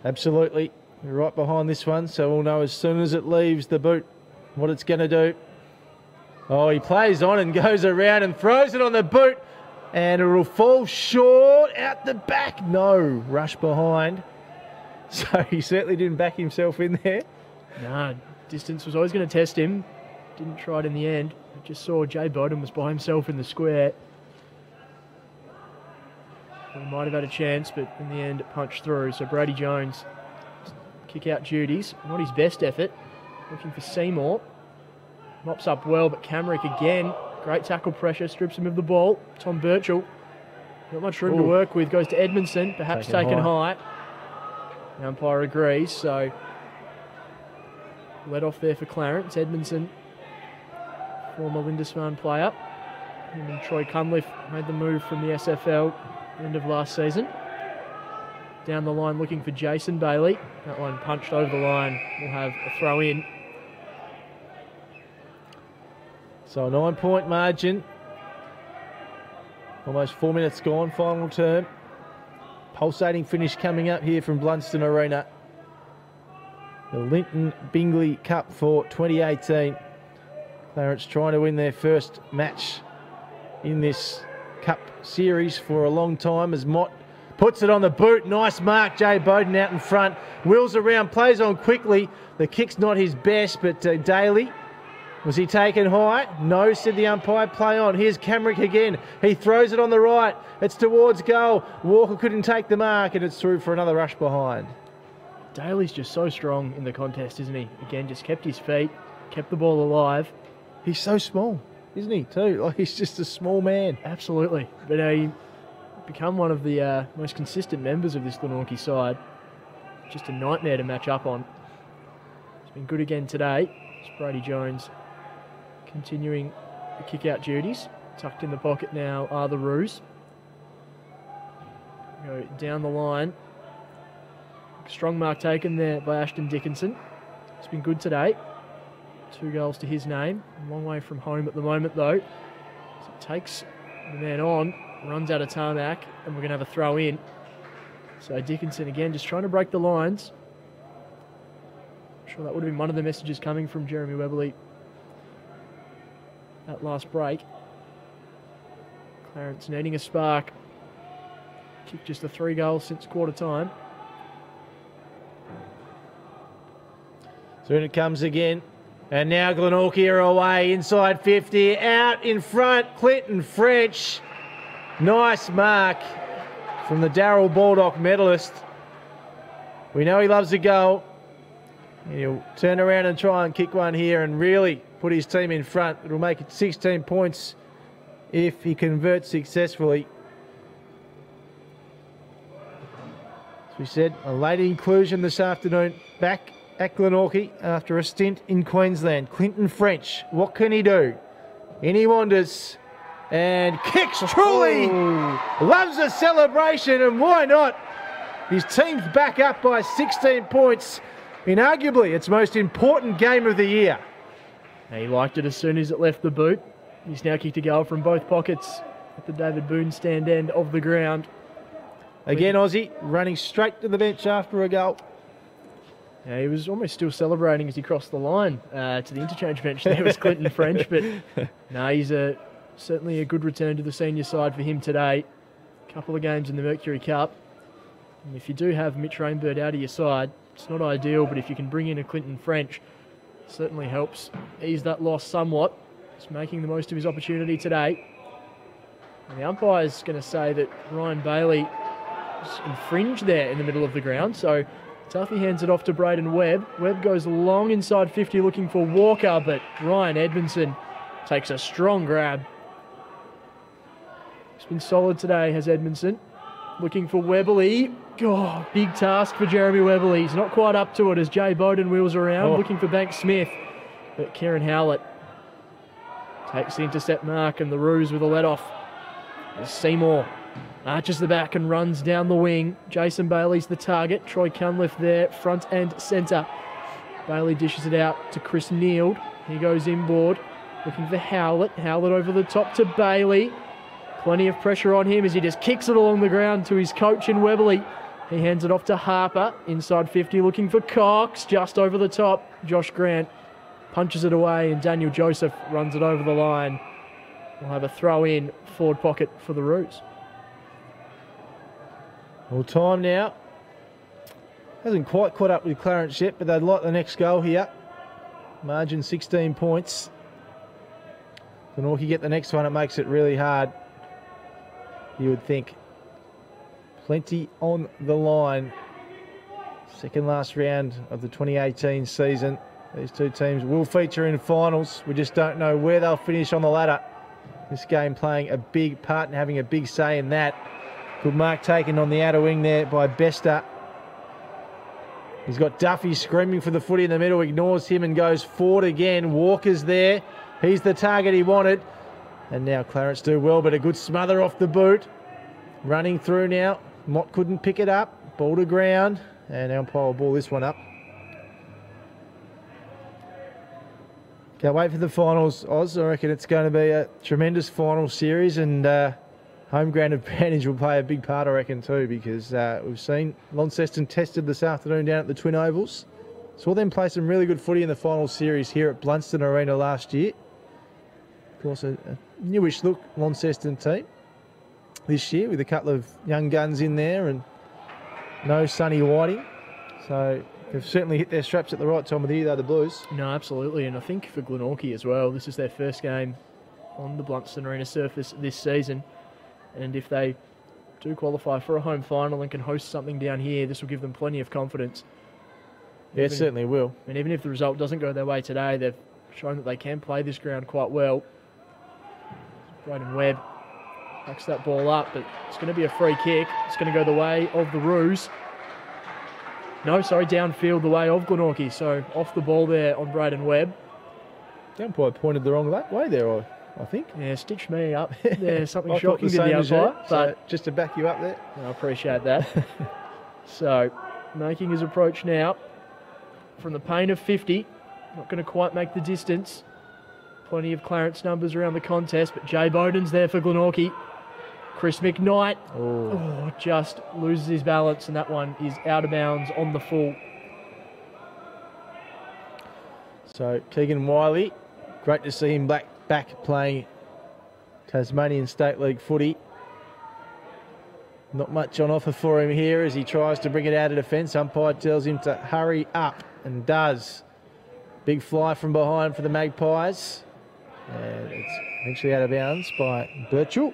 Absolutely. We're right behind this one, so we'll know as soon as it leaves the boot what it's going to do. Oh, he plays on and goes around and throws it on the boot, and it will fall short out the back. No, rush behind. So he certainly didn't back himself in there. No, distance was always going to test him. Didn't try it in the end. I just saw Jay Bowden was by himself in the square. He might have had a chance, but in the end it punched through. So Brady Jones, kick out duties. Not his best effort. Looking for Seymour. Mops up well, but Camrick again. Great tackle pressure, strips him of the ball. Tom Birchall, not much room to work with. Goes to Edmondson, perhaps taken high. The umpire agrees, so let off there for Clarence. Edmondson, former Lindisfarne player. And Troy Cunliffe made the move from the SFL end of last season. Down the line looking for Jason Bailey. That one punched over the line. We'll have a throw in. So a 9-point margin. Almost 4 minutes gone, final term. Pulsating finish coming up here from Blundstone Arena. The Linton Bingley Cup for 2018. Clarence trying to win their first match in this Cup series for a long time as Mott puts it on the boot. Nice mark. Jay Bowden out in front. Wheels around, plays on quickly. The kick's not his best, but Daly, was he taken high? No, said the umpire. Play on. Here's Camrick again. He throws it on the right. It's towards goal. Walker couldn't take the mark, and it's through for another rush behind. Daly's just so strong in the contest, isn't he? Again, just kept his feet, kept the ball alive. He's so small, isn't he, too? Like, he's just a small man. Absolutely. But he become one of the most consistent members of this Glenorchy side. Just a nightmare to match up on. It's been good again today. It's Brady Jones continuing the kick-out duties. Tucked in the pocket now are the Roos. Go down the line. Strong mark taken there by Ashton Dickinson. It's been good today. 2 goals to his name. A long way from home at the moment, though. So takes the man on, runs out of tarmac, and we're going to have a throw in. So Dickinson again just trying to break the lines. I'm sure that would have been one of the messages coming from Jeremy Weberly that last break. Clarence needing a spark. Kicked just the 3 goals since quarter time. So in it comes again. And now Glenorchy are away, inside 50, out in front, Clinton French. Nice mark from the Darrell Baldock medalist. We know he loves a goal. And he'll turn around and try and kick one here and really put his team in front. It'll make it 16 points if he converts successfully. As we said, a late inclusion this afternoon back at Glenorchy after a stint in Queensland. Clinton French, what can he do? Any wonders? And kicks truly. Loves a celebration, and why not? His team's back up by 16 points in arguably its most important game of the year. He liked it as soon as it left the boot. He's now kicked a goal from both pockets at the David Boone stand end of the ground. Again, Aussie running straight to the bench after a goal. Yeah, he was almost still celebrating as he crossed the line to the interchange bench. There was Clinton French, but no, he's certainly a good return to the senior side for him today. A couple of games in the Mercury Cup. And if you do have Mitch Rainbird out of your side, it's not ideal, but if you can bring in a Clinton French, it certainly helps ease that loss somewhat. He's making the most of his opportunity today. And the umpire's going to say that Ryan Bailey infringed there in the middle of the ground, so Tuffy hands it off to Braden Webb. Webb goes long inside 50 looking for Walker, but Ryan Edmondson takes a strong grab. He's been solid today, has Edmondson. Looking for Webberley. Oh, big task for Jeremy Webberley. He's not quite up to it as Jay Bowden wheels around, looking for Banks Smith. But Kieran Howlett takes the intercept mark, and the Roos with a let-off. There's Seymour. Arches the back and runs down the wing. Jason Bailey's the target. Troy Cunliffe there, front and centre. Bailey dishes it out to Chris Neild. He goes inboard, looking for Howlett. Howlett over the top to Bailey. Plenty of pressure on him as he just kicks it along the ground to his coach in Webberley. He hands it off to Harper, inside 50, looking for Cox, just over the top. Josh Grant punches it away, and Daniel Joseph runs it over the line. We'll have a throw in forward pocket for the Roos. Well, time now. Hasn't quite caught up with Clarence yet, but they'd like the next goal here. Margin 16 points. Glenorchy get the next one, it makes it really hard. You would think. Plenty on the line. Second last round of the 2018 season. These two teams will feature in finals. We just don't know where they'll finish on the ladder. This game playing a big part and having a big say in that. Good mark taken on the outer wing there by Bester. He's got Duffy screaming for the footy in the middle, ignores him and goes forward again. Walker's there. He's the target he wanted. And now Clarence do well, but a good smother off the boot. Running through now. Mott couldn't pick it up. Ball to ground. And umpire will ball this one up. Can't wait for the finals, Oz. I reckon it's going to be a tremendous final series, and home ground advantage will play a big part, I reckon, too, because we've seen Launceston tested this afternoon down at the Twin Ovals. Saw them play some really good footy in the final series here at Blundstone Arena last year. Of course, a newish look Launceston team this year with a couple of young guns in there and no Sonny Whiting. So they've certainly hit their straps at the right time of the year, though, the Blues. No, absolutely. And I think for Glenorchy as well, this is their first game on the Blundstone Arena surface this season. And if they do qualify for a home final and can host something down here, this will give them plenty of confidence. Yeah, it certainly will. And even if the result doesn't go their way today, they've shown that they can play this ground quite well. Braden Webb Backs that ball up, but it's going to be a free kick. It's going to go the way of the Roos. No, sorry, downfield the way of Glenorchy. So off the ball there on Braden Webb. The umpire pointed the wrong way there, I think. Yeah, stitched me up. There's something shocking to the umpire. but So just to back you up there. I appreciate that. So making his approach now from the pain of 50. Not going to quite make the distance. Plenty of Clarence numbers around the contest, but Jay Bowden's there for Glenorchy. Chris McKnight just loses his balance, and that one is out of bounds on the full. So Keegan Wiley, great to see him back playing Tasmanian State League footy. Not much on offer for him here as he tries to bring it out of defence. Umpire tells him to hurry up, and does. Big fly from behind for the Magpies. And it's eventually out of bounds by Birchall.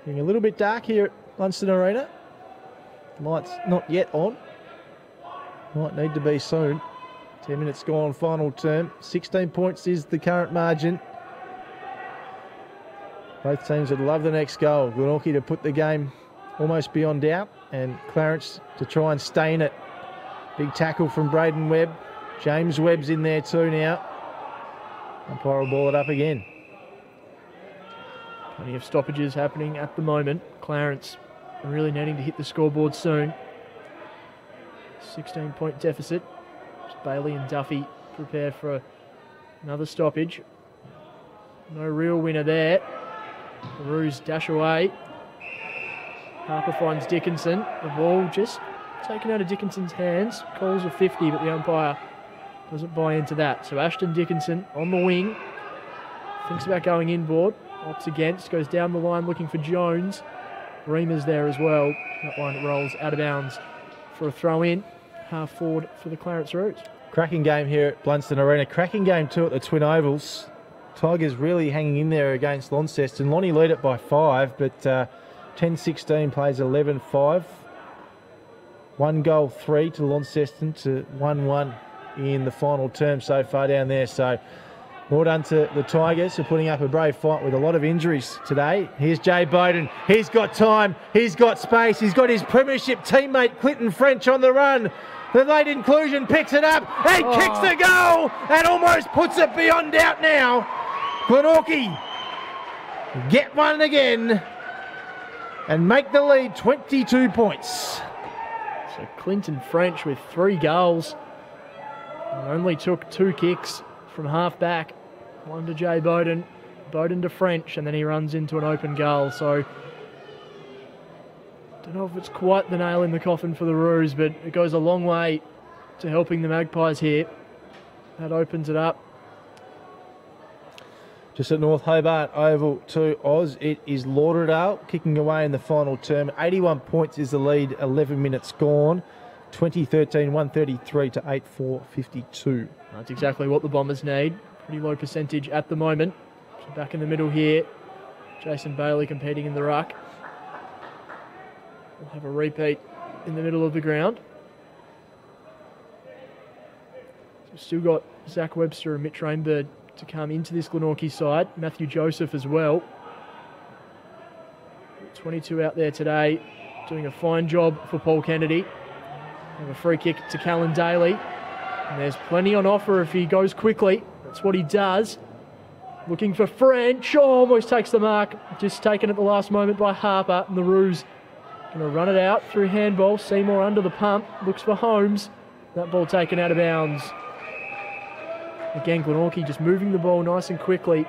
Getting a little bit dark here at Blundstone Arena. Lights not yet on. Might need to be soon. 10 minutes gone, final term. 16 points is the current margin. Both teams would love the next goal. Glenorchy to put the game almost beyond doubt, and Clarence to try and stay in it. Big tackle from Braden Webb. James Webb's in there too now. Umpire will ball it up again. Plenty of stoppages happening at the moment. Clarence really needing to hit the scoreboard soon. 16-point deficit. Bailey and Duffy prepare for another stoppage. No real winner there. The Roos dash away. Harper finds Dickinson. The ball just taken out of Dickinson's hands. Calls a 50, but the umpire doesn't buy into that. So Ashton Dickinson on the wing. Thinks about going inboard. Opts against. Goes down the line looking for Jones. Reamer's there as well. That one rolls out of bounds for a throw in. Half forward for the Clarence Roos. Cracking game here at Blundstone Arena. Cracking game too at the Twin Ovals. Tigers really hanging in there against Launceston. Lonnie lead it by 5, but 10-16 plays 11-5. 1 goal 3 to Launceston to 1-1 in the final term so far down there. So well done to the Tigers for putting up a brave fight with a lot of injuries today. Here's Jay Bowden. He's got time. He's got space. He's got his premiership teammate Clinton French on the run. The late inclusion picks it up and kicks the goal and almost puts it beyond doubt now. Glenorchy get one again and make the lead 22 points. So Clinton French with 3 goals. And only took 2 kicks from half back. One to Jay Bowden, Bowden to French, and then he runs into an open goal. So don't know if it's quite the nail in the coffin for the Roos, but it goes a long way to helping the Magpies here. That opens it up. Just at North Hobart Oval to Oz, it is Lauderdale kicking away in the final term. 81 points is the lead, 11 minutes gone. 2013, 133 to 8-4-52. That's exactly what the Bombers need. Pretty low percentage at the moment. So back in the middle here, Jason Bailey competing in the ruck. We'll have a repeat in the middle of the ground. So we've still got Zach Webster and Mitch Rainbird to come into this Glenorchy side. Matthew Joseph as well. 22 out there today, doing a fine job for Paul Kennedy. Have a free kick to Callan Daly. And there's plenty on offer if he goes quickly. That's what he does. Looking for French. Oh, almost takes the mark. Just taken at the last moment by Harper. And the Roos going to run it out through handball. Seymour under the pump. Looks for Holmes. That ball taken out of bounds. Again, Glenorchy just moving the ball nice and quickly.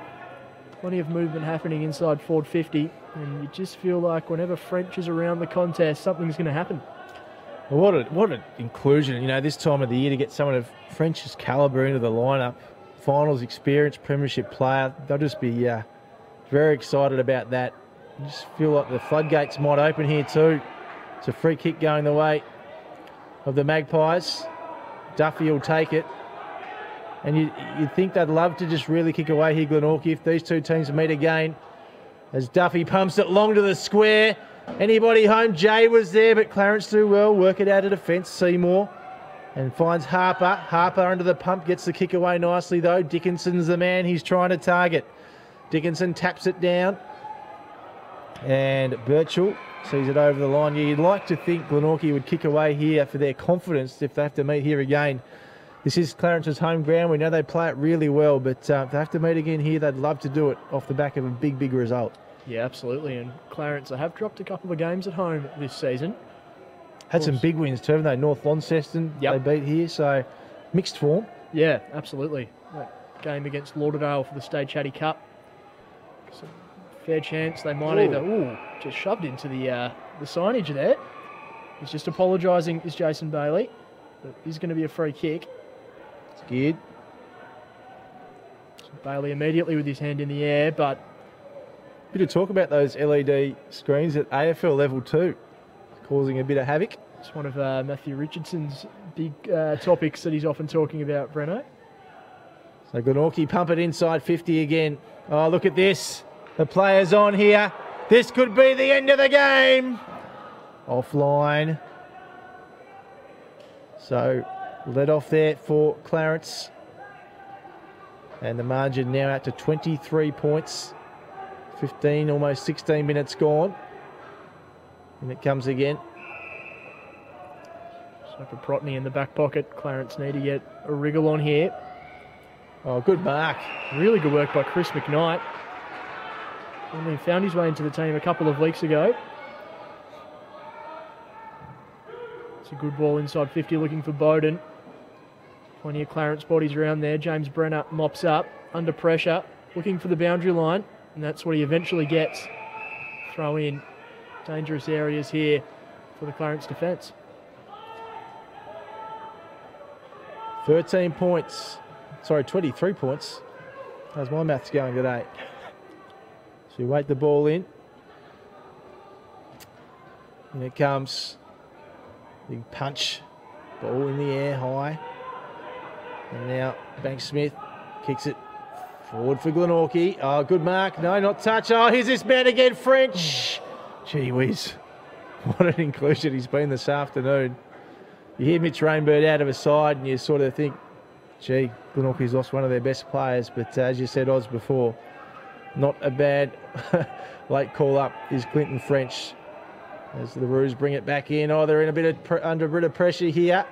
Plenty of movement happening inside forward 50. And you just feel like whenever French is around the contest, something's going to happen. Well, what an inclusion, you know, this time of the year to get someone of French's calibre into the lineup. Finals experience, premiership player. They'll just be very excited about that. I just feel like the floodgates might open here too. It's a free kick going the way of the Magpies. Duffy will take it. And you'd think they'd love to just really kick away here, Glenorchy, if these two teams meet again. As Duffy pumps it long to the square. Anybody home? Jay was there, but Clarence do well. Work it out of defence. Seymour. And finds Harper. Harper under the pump. Gets the kick away nicely, though. Dickinson's the man he's trying to target. Dickinson taps it down. And Birchall sees it over the line. You'd like to think Glenorchy would kick away here for their confidence if they have to meet here again. This is Clarence's home ground. We know they play it really well, but if they have to meet again here, they'd love to do it off the back of a big, big result. Yeah, absolutely. And Clarence, they have dropped a couple of games at home this season. Had some big wins too, haven't they? North Launceston, they beat here, so mixed form. Yeah, absolutely. That game against Lauderdale for the State Chatty Cup. So fair chance they might either... just shoved into the signage there. He's just apologising, is Jason Bailey. But this is going to be a free kick. It's good. So Bailey immediately with his hand in the air, but... Bit of talk about those LED screens at AFL level too, causing a bit of havoc. It's one of Matthew Richardson's big topics that he's often talking about, Breno. So Glenorchy pump it inside 50 again. Oh, look at this. The player's on here. This could be the end of the game. Offline. So let off there for Clarence. And the margin now out to 23 points. 15, almost 16 minutes gone. And it comes again. So for Protney in the back pocket, Clarence need to get a wriggle on here. Oh, good mark. Really good work by Chris McKnight. Only found his way into the team a couple of weeks ago. It's a good ball inside 50 looking for Bowden. Plenty of Clarence bodies around there. James Brenner mops up under pressure, looking for the boundary line. And that's what he eventually gets. Throw in. Dangerous areas here for the Clarence defence. 13 points. Sorry, 23 points. How's my maths going today? So you wait the ball in. And it comes. Big punch. Ball in the air, high. And now Banks Smith kicks it forward for Glenorchy. Oh, good mark. No, not touch. Oh, here's this man again, French. Gee whiz. What an inclusion he's been this afternoon. You hear Mitch Rainbird out of a side and you sort of think, gee, Glenorchy's lost one of their best players. But as you said, Oz, before, not a bad late call up is Clinton French. As the Roos bring it back in. Oh, they're in under a bit of pressure here.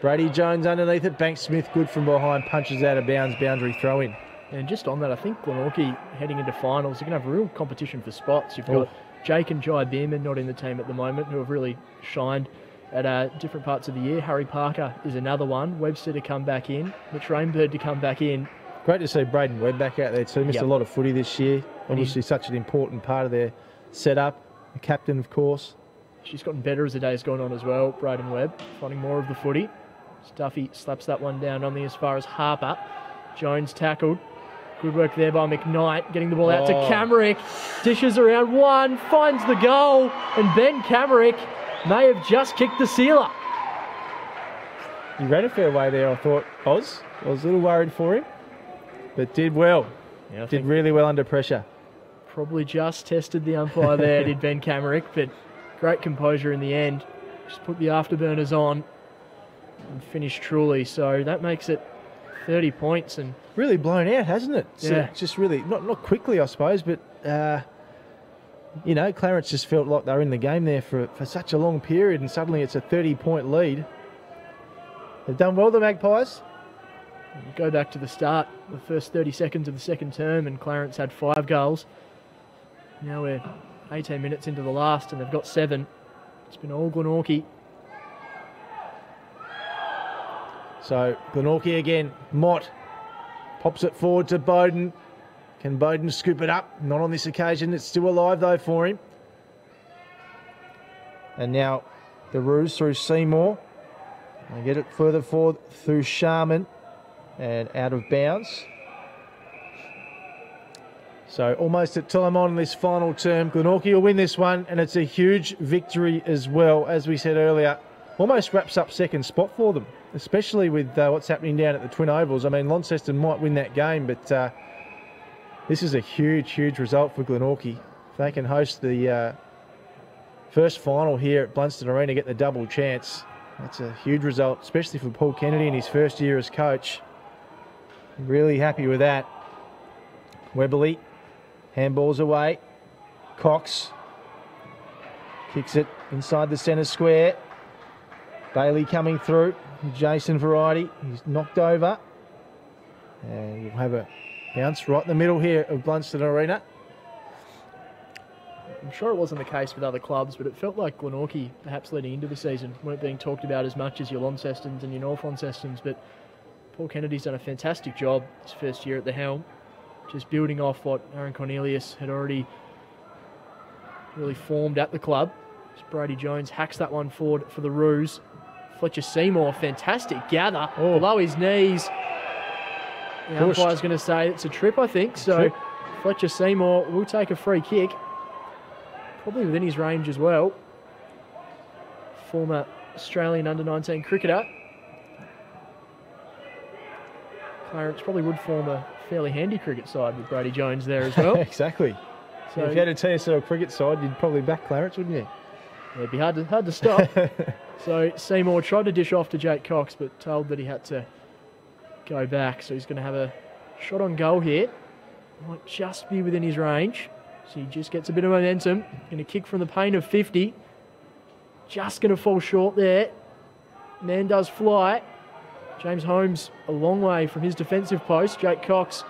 Brady Jones underneath it. Banks Smith good from behind. Punches out of bounds. Boundary throw in. And just on that, I think Glenorchy heading into finals, you're going to have a real competition for spots. You've got Jake and Jai Bierman not in the team at the moment, who have really shined at different parts of the year. Harry Parker is another one. Webster to come back in. Mitch Rainbird to come back in. Great to see Braden Webb back out there too. Missed a lot of footy this year. Obviously such an important part of their setup. The captain, of course. She's gotten better as the day's gone on as well, Braden Webb. Finding more of the footy. Stuffy slaps that one down on the as far as Harper. Jones tackled. Good work there by McKnight. Getting the ball out to Camerick. Dishes around one. Finds the goal. And Ben Camerick may have just kicked the sealer. He ran a fair way there, I thought, Oz. I was a little worried for him. But did well. Yeah, did really well under pressure. Probably just tested the umpire there, did Ben Camerick. But great composure in the end. Just put the afterburners on and finished truly. So that makes it 30 points. And really blown out, hasn't it? So yeah. Just really, not quickly, I suppose, but, you know, Clarence just felt like they were in the game there for such a long period, and suddenly it's a 30-point lead. They've done well, the Magpies. You go back to the start, the first 30 seconds of the second term, and Clarence had 5 goals. Now we're 18 minutes into the last, and they've got 7. It's been all Glenorchy. So Glenorchy again. Mott pops it forward to Bowden. Can Bowden scoop it up? Not on this occasion. It's still alive though for him. And now the Roos through Seymour. They get it further forward through Sharman and out of bounds. So almost at time on this final term. Glenorchy will win this one, and it's a huge victory as well. As we said earlier, almost wraps up second spot for them, especially with what's happening down at the Twin Ovals. I mean, Launceston might win that game, but this is a huge, huge result for Glenorchy. If they can host the first final here at Blundstone Arena, get the double chance, that's a huge result, especially for Paul Kennedy in his first year as coach. Really happy with that. Webberley, handballs away. Cox kicks it inside the centre square. Bailey coming through. Jason variety. He's knocked over. And we'll have a bounce right in the middle here of Blundstone Arena. I'm sure it wasn't the case with other clubs, but it felt like Glenorchy, perhaps leading into the season, weren't being talked about as much as your Launcestons and your North Launcestons. But Paul Kennedy's done a fantastic job his first year at the helm, just building off what Aaron Cornelius had already really formed at the club. As Brady Jones hacks that one forward for the Roos. Fletcher Seymour, fantastic gather below his knees. The umpire's going to say it's a trip, I think. So Fletcher Seymour will take a free kick. Probably within his range as well. Former Australian under-19 cricketer. Clarence probably would form a fairly handy cricket side with Brady Jones there as well. Exactly. So if you had a TSL cricket side, you'd probably back Clarence, wouldn't you? Yeah, it'd be hard to stop. So Seymour tried to dish off to Jake Cox, but told that he had to go back. So he's going to have a shot on goal here. Might just be within his range. So he just gets a bit of momentum. Going to kick from the paint of 50. Just going to fall short there. Man does fly. James Holmes a long way from his defensive post. Jake Cox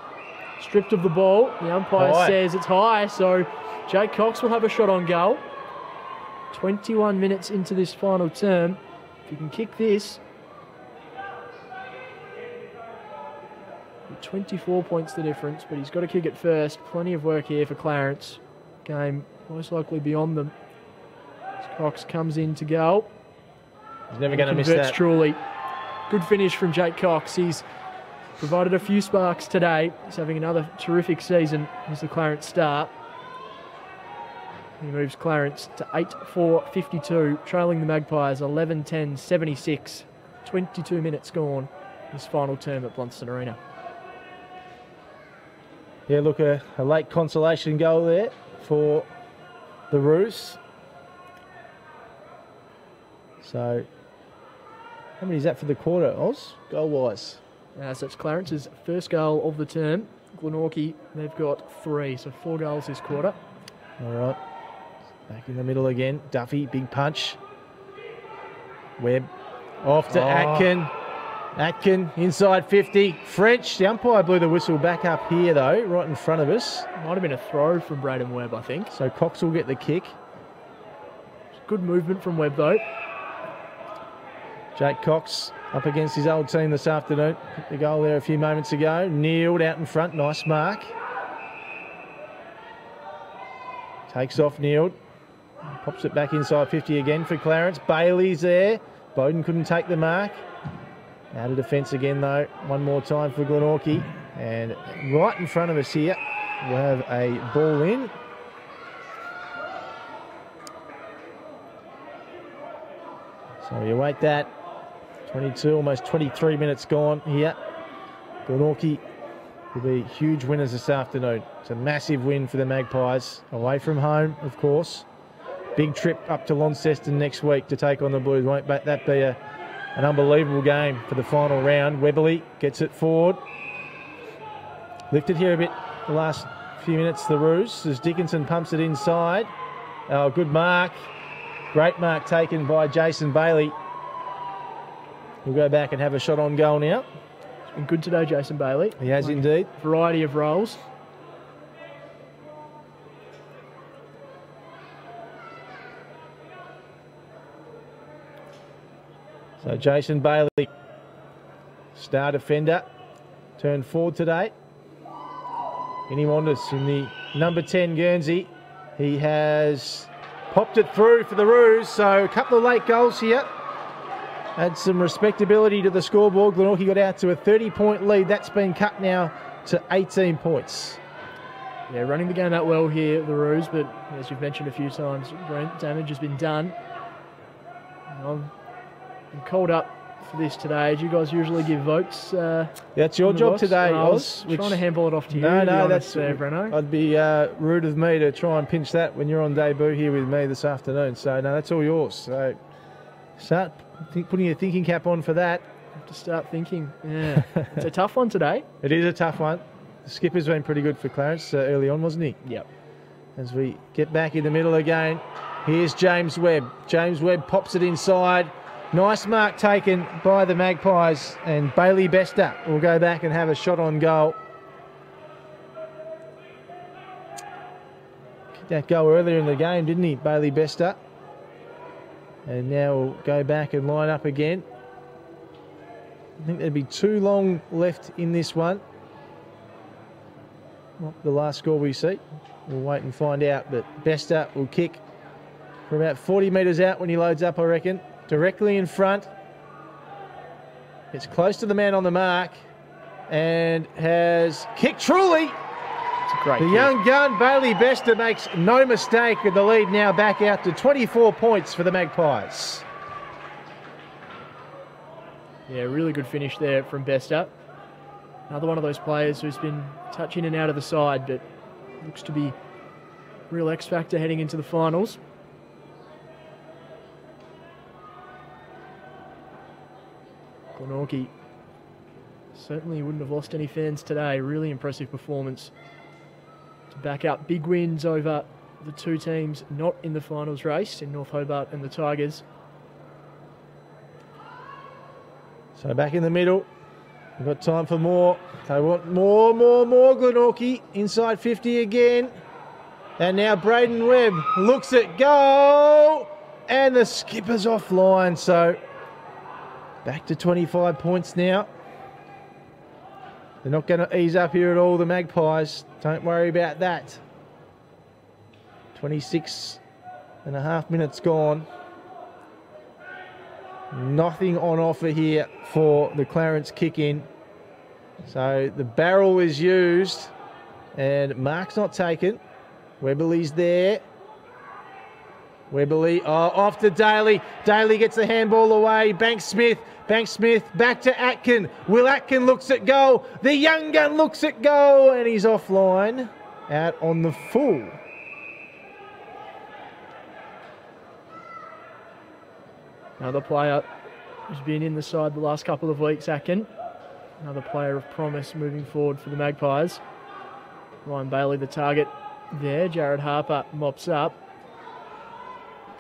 stripped of the ball. The umpire says it's high, so Jake Cox will have a shot on goal. 21 minutes into this final term. If you can kick this, 24 points the difference, but he's got to kick it first. Plenty of work here for Clarence. Game most likely beyond them. As Cox comes in to go. He's never going to miss that. Truly. Good finish from Jake Cox. He's provided a few sparks today. He's having another terrific season as the Clarence star. He moves Clarence to 8-4-52, trailing the Magpies 11-10-76. 22 minutes gone. His final term at Blundstone Arena. Yeah, look, a late consolation goal there for the Roos. So, how many is that for the quarter, Oz, goal-wise? So it's Clarence's first goal of the term. Glenorchy, they've got 3, so 4 goals this quarter. All right. Back in the middle again. Duffy, big punch. Webb off to Atkin. Atkin inside 50. French. The umpire blew the whistle back up here, though, right in front of us. Might have been a throw from Braden Webb, I think. So Cox will get the kick. Good movement from Webb, though. Jake Cox up against his old team this afternoon. Hit the goal there a few moments ago. Kneeled out in front. Nice mark. Takes off Kneeled. Pops it back inside 50 again for Clarence. Bailey's there. Bowden couldn't take the mark. Out of defence again, though. One more time for Glenorchy. And right in front of us here, we'll have a ball in. So we await that. 22, almost 23 minutes gone here. Glenorchy will be huge winners this afternoon. It's a massive win for the Magpies. Away from home, of course. Big trip up to Launceston next week to take on the Blues. Won't that be an unbelievable game for the final round? Webberley gets it forward. Lifted here a bit the last few minutes, the Roos, as Dickinson pumps it inside. Oh, good mark. Great mark taken by Jason Bailey. We'll go back and have a shot on goal now. It's been good today, Jason Bailey. He has indeed. Variety of roles. So Jason Bailey, star defender, turned forward today. Inimondis in the number 10 Guernsey. He has popped it through for the Roos, so a couple of late goals here. Add some respectability to the scoreboard. Glenorchy got out to a 30-point lead. That's been cut now to 18 points. Yeah, running the game out well here, the Roos, but as you've mentioned a few times, Brent, damage has been done. I'm called up for this today. Do you guys usually give votes? That's your job today, Oz. Trying to handball it off to you. No, that's fair, Breno. I'd be rude of me to try and pinch that when you're on debut here with me this afternoon. So, no, that's all yours. So, start putting your thinking cap on for that. Have to start thinking. Yeah, it's a tough one today. It is a tough one. The skipper's been pretty good for Clarence early on, wasn't he? Yep. as we get back in the middle again. Here's James Webb. James Webb pops it inside. Nice mark taken by the Magpies, and Bailey Bester will go back and have a shot on goal. Kicked that goal earlier in the game, didn't he, Bailey Bester? And now we'll go back and line up again. I think there'd be too long left in this one. Not the last score we see. We'll wait and find out, but Bester will kick from about 40 metres out when he loads up, I reckon. Directly in front. It's close to the man on the mark and has kicked truly. It's a great The kick. young gun, Bailey Bester, makes no mistake with the lead now back out to 24 points for the Magpies. Yeah, really good finish there from Bester. Another one of those players who's been touch in and out of the side, but looks to be a real X factor heading into the finals. Glenorchy certainly wouldn't have lost any fans today. Really impressive performance to back up big wins over the two teams not in the finals race in North Hobart and the Tigers. So back in the middle. We've got time for more. They want more. Glenorchy inside 50 again. And now Braden Webb looks at goal. And the skipper's offline. So back to 25 points now. They're not going to ease up here at all, the Magpies. Don't worry about that. 26 and a half minutes gone. Nothing on offer here for the Clarence kick-in. So the barrel is used and mark's not taken. Webberley's there. Webberley, off to Daly. Daly gets the handball away. Banks Smith back to Atkin. Will Atkin looks at goal. The young gun looks at goal and he's offline. Out on the full. Another player who's been in the side the last couple of weeks, Atkin. Another player of promise moving forward for the Magpies. Ryan Bailey the target there. Jared Harper mops up.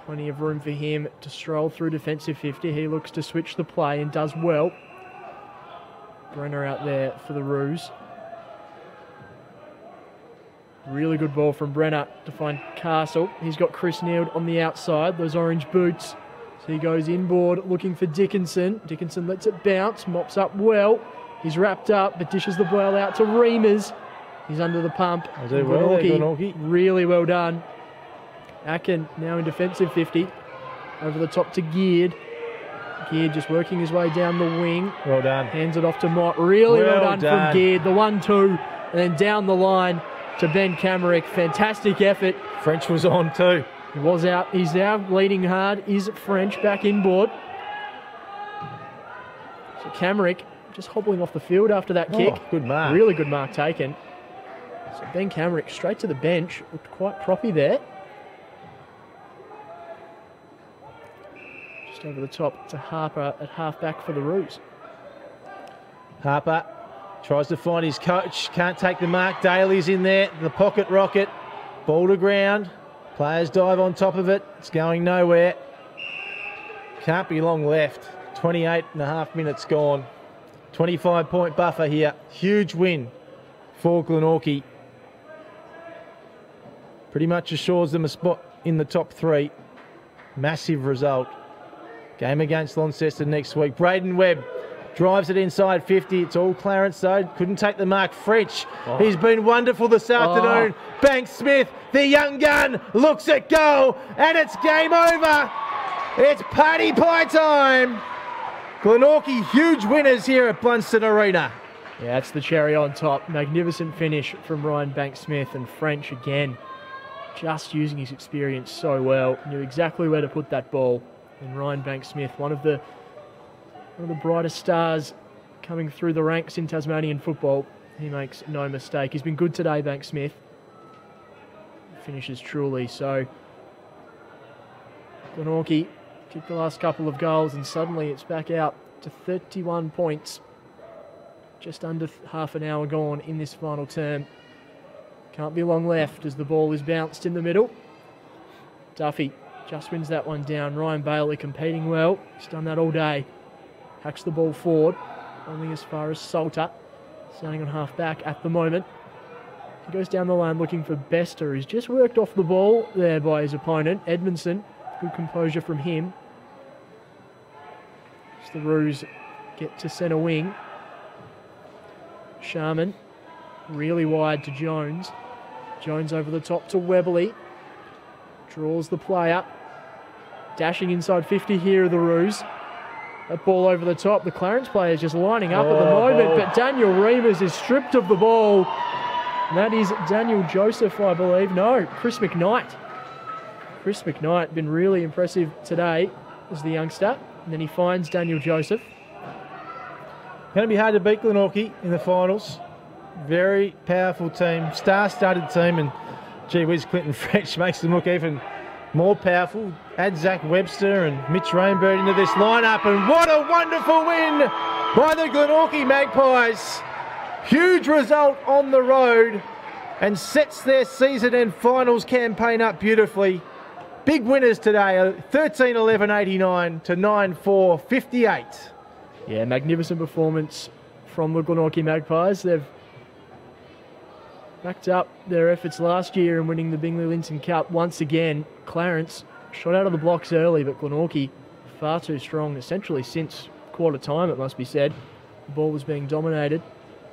Plenty of room for him to stroll through defensive 50. He looks to switch the play and does well. Brenner out there for the Roos. Really good ball from Brenner to find Castle. He's got Chris Neild on the outside, those orange boots. So he goes inboard looking for Dickinson. Dickinson lets it bounce, mops up well. He's wrapped up, but dishes the ball out to Reamers. He's under the pump. Glenorchy. Really well done. Atkin now in defensive 50. Over the top to Geared. Geared just working his way down the wing. Well done. Hands it off to Mott. Really well done from Geared. The 1-2. And then down the line to Ben Camerick. Fantastic effort. French was on too. He was out. He's now leading hard. Is French back inboard. So Camerick just hobbling off the field after that kick. Good mark. Really good mark taken. So Ben Camerick straight to the bench. Looked quite proppy there. Just over the top to Harper at half-back for the Roos. Harper tries to find his coach. Can't take the mark. Daly's in there. The pocket rocket. Ball to ground. Players dive on top of it. It's going nowhere. Can't be long left. 28 and a half minutes gone. 25-point buffer here. Huge win for Glenorchy. Pretty much assures them a spot in the top three. Massive result. Game against Launceston next week. Braden Webb drives it inside 50. It's all Clarence though. Couldn't take the mark. French. He's been wonderful this afternoon. Banks Smith, the young gun, looks at goal and it's game over. It's party pie time. Glenorchy huge winners here at Blundstone Arena. Yeah, that's the cherry on top. Magnificent finish from Ryan Banks-Smith, and French again, just using his experience so well. Knew exactly where to put that ball. And Ryan Banks-Smith, one of the brightest stars coming through the ranks in Tasmanian football. He makes no mistake. He's been good today, Banks-Smith. Finishes truly. So Glenorchy kicked the last couple of goals and suddenly it's back out to 31 points. Just under half an hour gone in this final term. Can't be long left as the ball is bounced in the middle. Duffy just wins that one down. Ryan Bailey competing well. He's done that all day. Hacks the ball forward, only as far as Salter. Standing on half back at the moment. He goes down the line looking for Bester. He's just worked off the ball there by his opponent. Edmondson, good composure from him. As the Roos get to centre wing. Sharman, really wide to Jones. Jones over the top to Webley. Draws the player. Dashing inside 50 here are the Roos. That ball over the top. The Clarence player is just lining up at the moment, but Daniel Reimers is stripped of the ball. And that is Daniel Joseph, I believe. No, Chris McKnight. Chris McKnight, been really impressive today as the youngster. And then he finds Daniel Joseph. Going to be hard to beat Glenorchy in the finals. Very powerful team, star-studded team, and gee whiz, Clinton French makes them look even more powerful. Add Zach Webster and Mitch Rainbird into this lineup, and what a wonderful win by the Glenorchy Magpies. Huge result on the road and sets their season and finals campaign up beautifully. Big winners today, 13-11-89 to 9-4-58. Yeah, magnificent performance from the Glenorchy Magpies. They've backed up their efforts last year in winning the Bingley-Linton Cup once again. Clarence shot out of the blocks early, but Glenorchy far too strong, essentially since quarter time, it must be said. The ball was being dominated.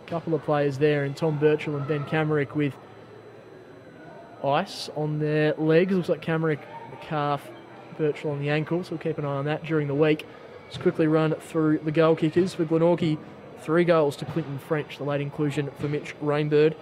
A couple of players there, and Tom Birchall and Ben Camerick with ice on their legs. Looks like Camerick the calf, Birchall on the ankle, so we'll keep an eye on that during the week. Let's quickly run through the goal kickers for Glenorchy. 3 goals to Clinton French, the late inclusion for Mitch Rainbird.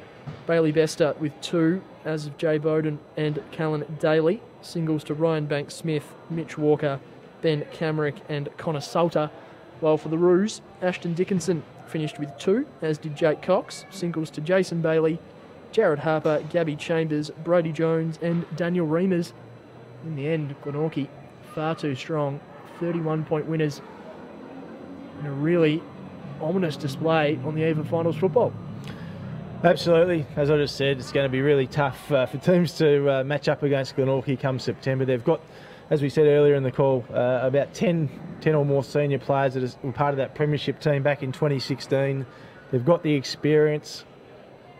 Bailey Bester with 2, as of Jay Bowden and Callan Daly. Singles to Ryan Banks-Smith, Mitch Walker, Ben Camerick and Connor Salter. While for the Roos, Ashton Dickinson finished with 2, as did Jake Cox. Singles to Jason Bailey, Jared Harper, Gabby Chambers, Brody Jones and Daniel Reimers. In the end, Glenorchy far too strong. 31-point winners in a really ominous display on the eve of finals football. Absolutely. As I just said, it's going to be really tough for teams to match up against Glenorchy come September. They've got, as we said earlier in the call, about 10 or more senior players that were part of that premiership team back in 2016. They've got the experience,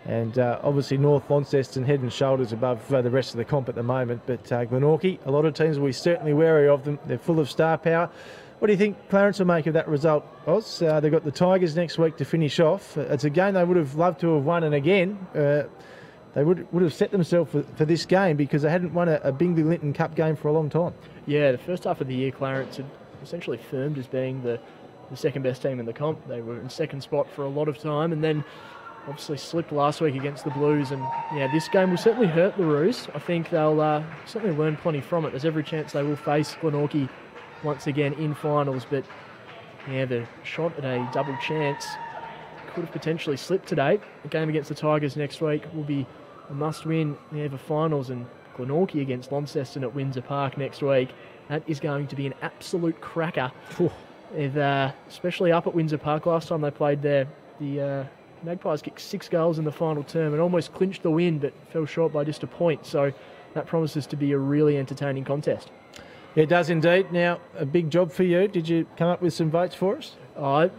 and obviously North Launceston head and shoulders above the rest of the comp at the moment. But Glenorchy, a lot of teams will be certainly wary of them. They're full of star power. What do you think Clarence will make of that result, Oz? They've got the Tigers next week to finish off. It's a game they would have loved to have won, and again, they would have set themselves for this game because they hadn't won a Bingley-Linton Cup game for a long time. Yeah, the first half of the year, Clarence had essentially firmed as being the second best team in the comp. They were in second spot for a lot of time, and then obviously slipped last week against the Blues. And yeah, this game will certainly hurt the Roos. I think they'll certainly learn plenty from it. There's every chance they will face Glenorchy once again in finals, but yeah, the shot at a double chance could have potentially slipped today. The game against the Tigers next week will be a must-win in the EVA finals, and Glenorchy against Launceston at Windsor Park next week. That is going to be an absolute cracker. Especially up at Windsor Park. Last time they played there, the Magpies kicked 6 goals in the final term and almost clinched the win, but fell short by just a point. So that promises to be a really entertaining contest. It does indeed. Now, a big job for you. Did you come up with some votes for us? Got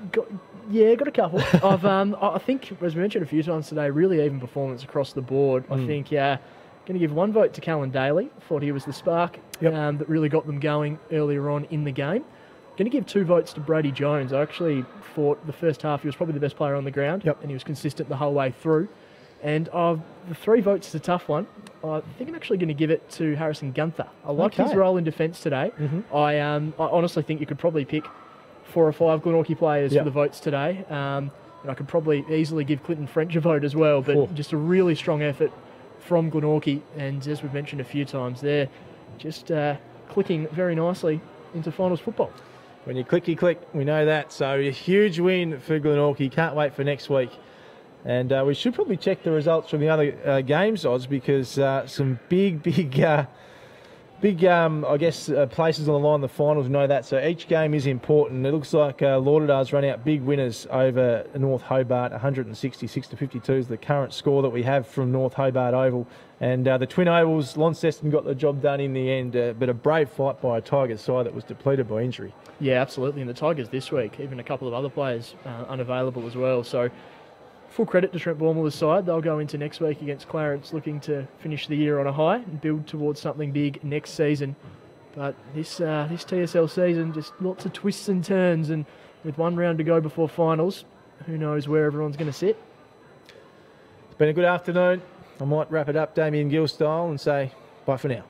a couple. I think, as we mentioned a few times today, really even performance across the board. I think, going to give 1 vote to Callan Daly. Thought he was the spark that really got them going earlier on in the game. Going to give 2 votes to Brody Jones. I actually thought the first half he was probably the best player on the ground, and he was consistent the whole way through. And the 3 votes is a tough one. I think I'm actually going to give it to Harrison Gunther. I like his role in defence today. I honestly think you could probably pick 4 or 5 Glenorchy players for the votes today. And I could probably easily give Clinton French a vote as well, but just a really strong effort from Glenorchy. And as we've mentioned a few times, they're just clicking very nicely into finals football. When you click, you click. We know that. So a huge win for Glenorchy. Can't wait for next week. And we should probably check the results from the other games, Oz, because some big Big, I guess, places on the line in the finals, we know that. So each game is important. It looks like Lauderdar's run out big winners over North Hobart. 166-52 is the current score that we have from North Hobart Oval. And the Twin Ovals, Launceston got the job done in the end, but a brave fight by a Tigers side that was depleted by injury. Yeah, absolutely. And the Tigers this week, even a couple of other players unavailable as well. So full credit to Trent Bormala's side. They'll go into next week against Clarence looking to finish the year on a high and build towards something big next season. But this TSL season, just lots of twists and turns, and with one round to go before finals, who knows where everyone's going to sit. It's been a good afternoon. I might wrap it up Damien Gill style and say bye for now.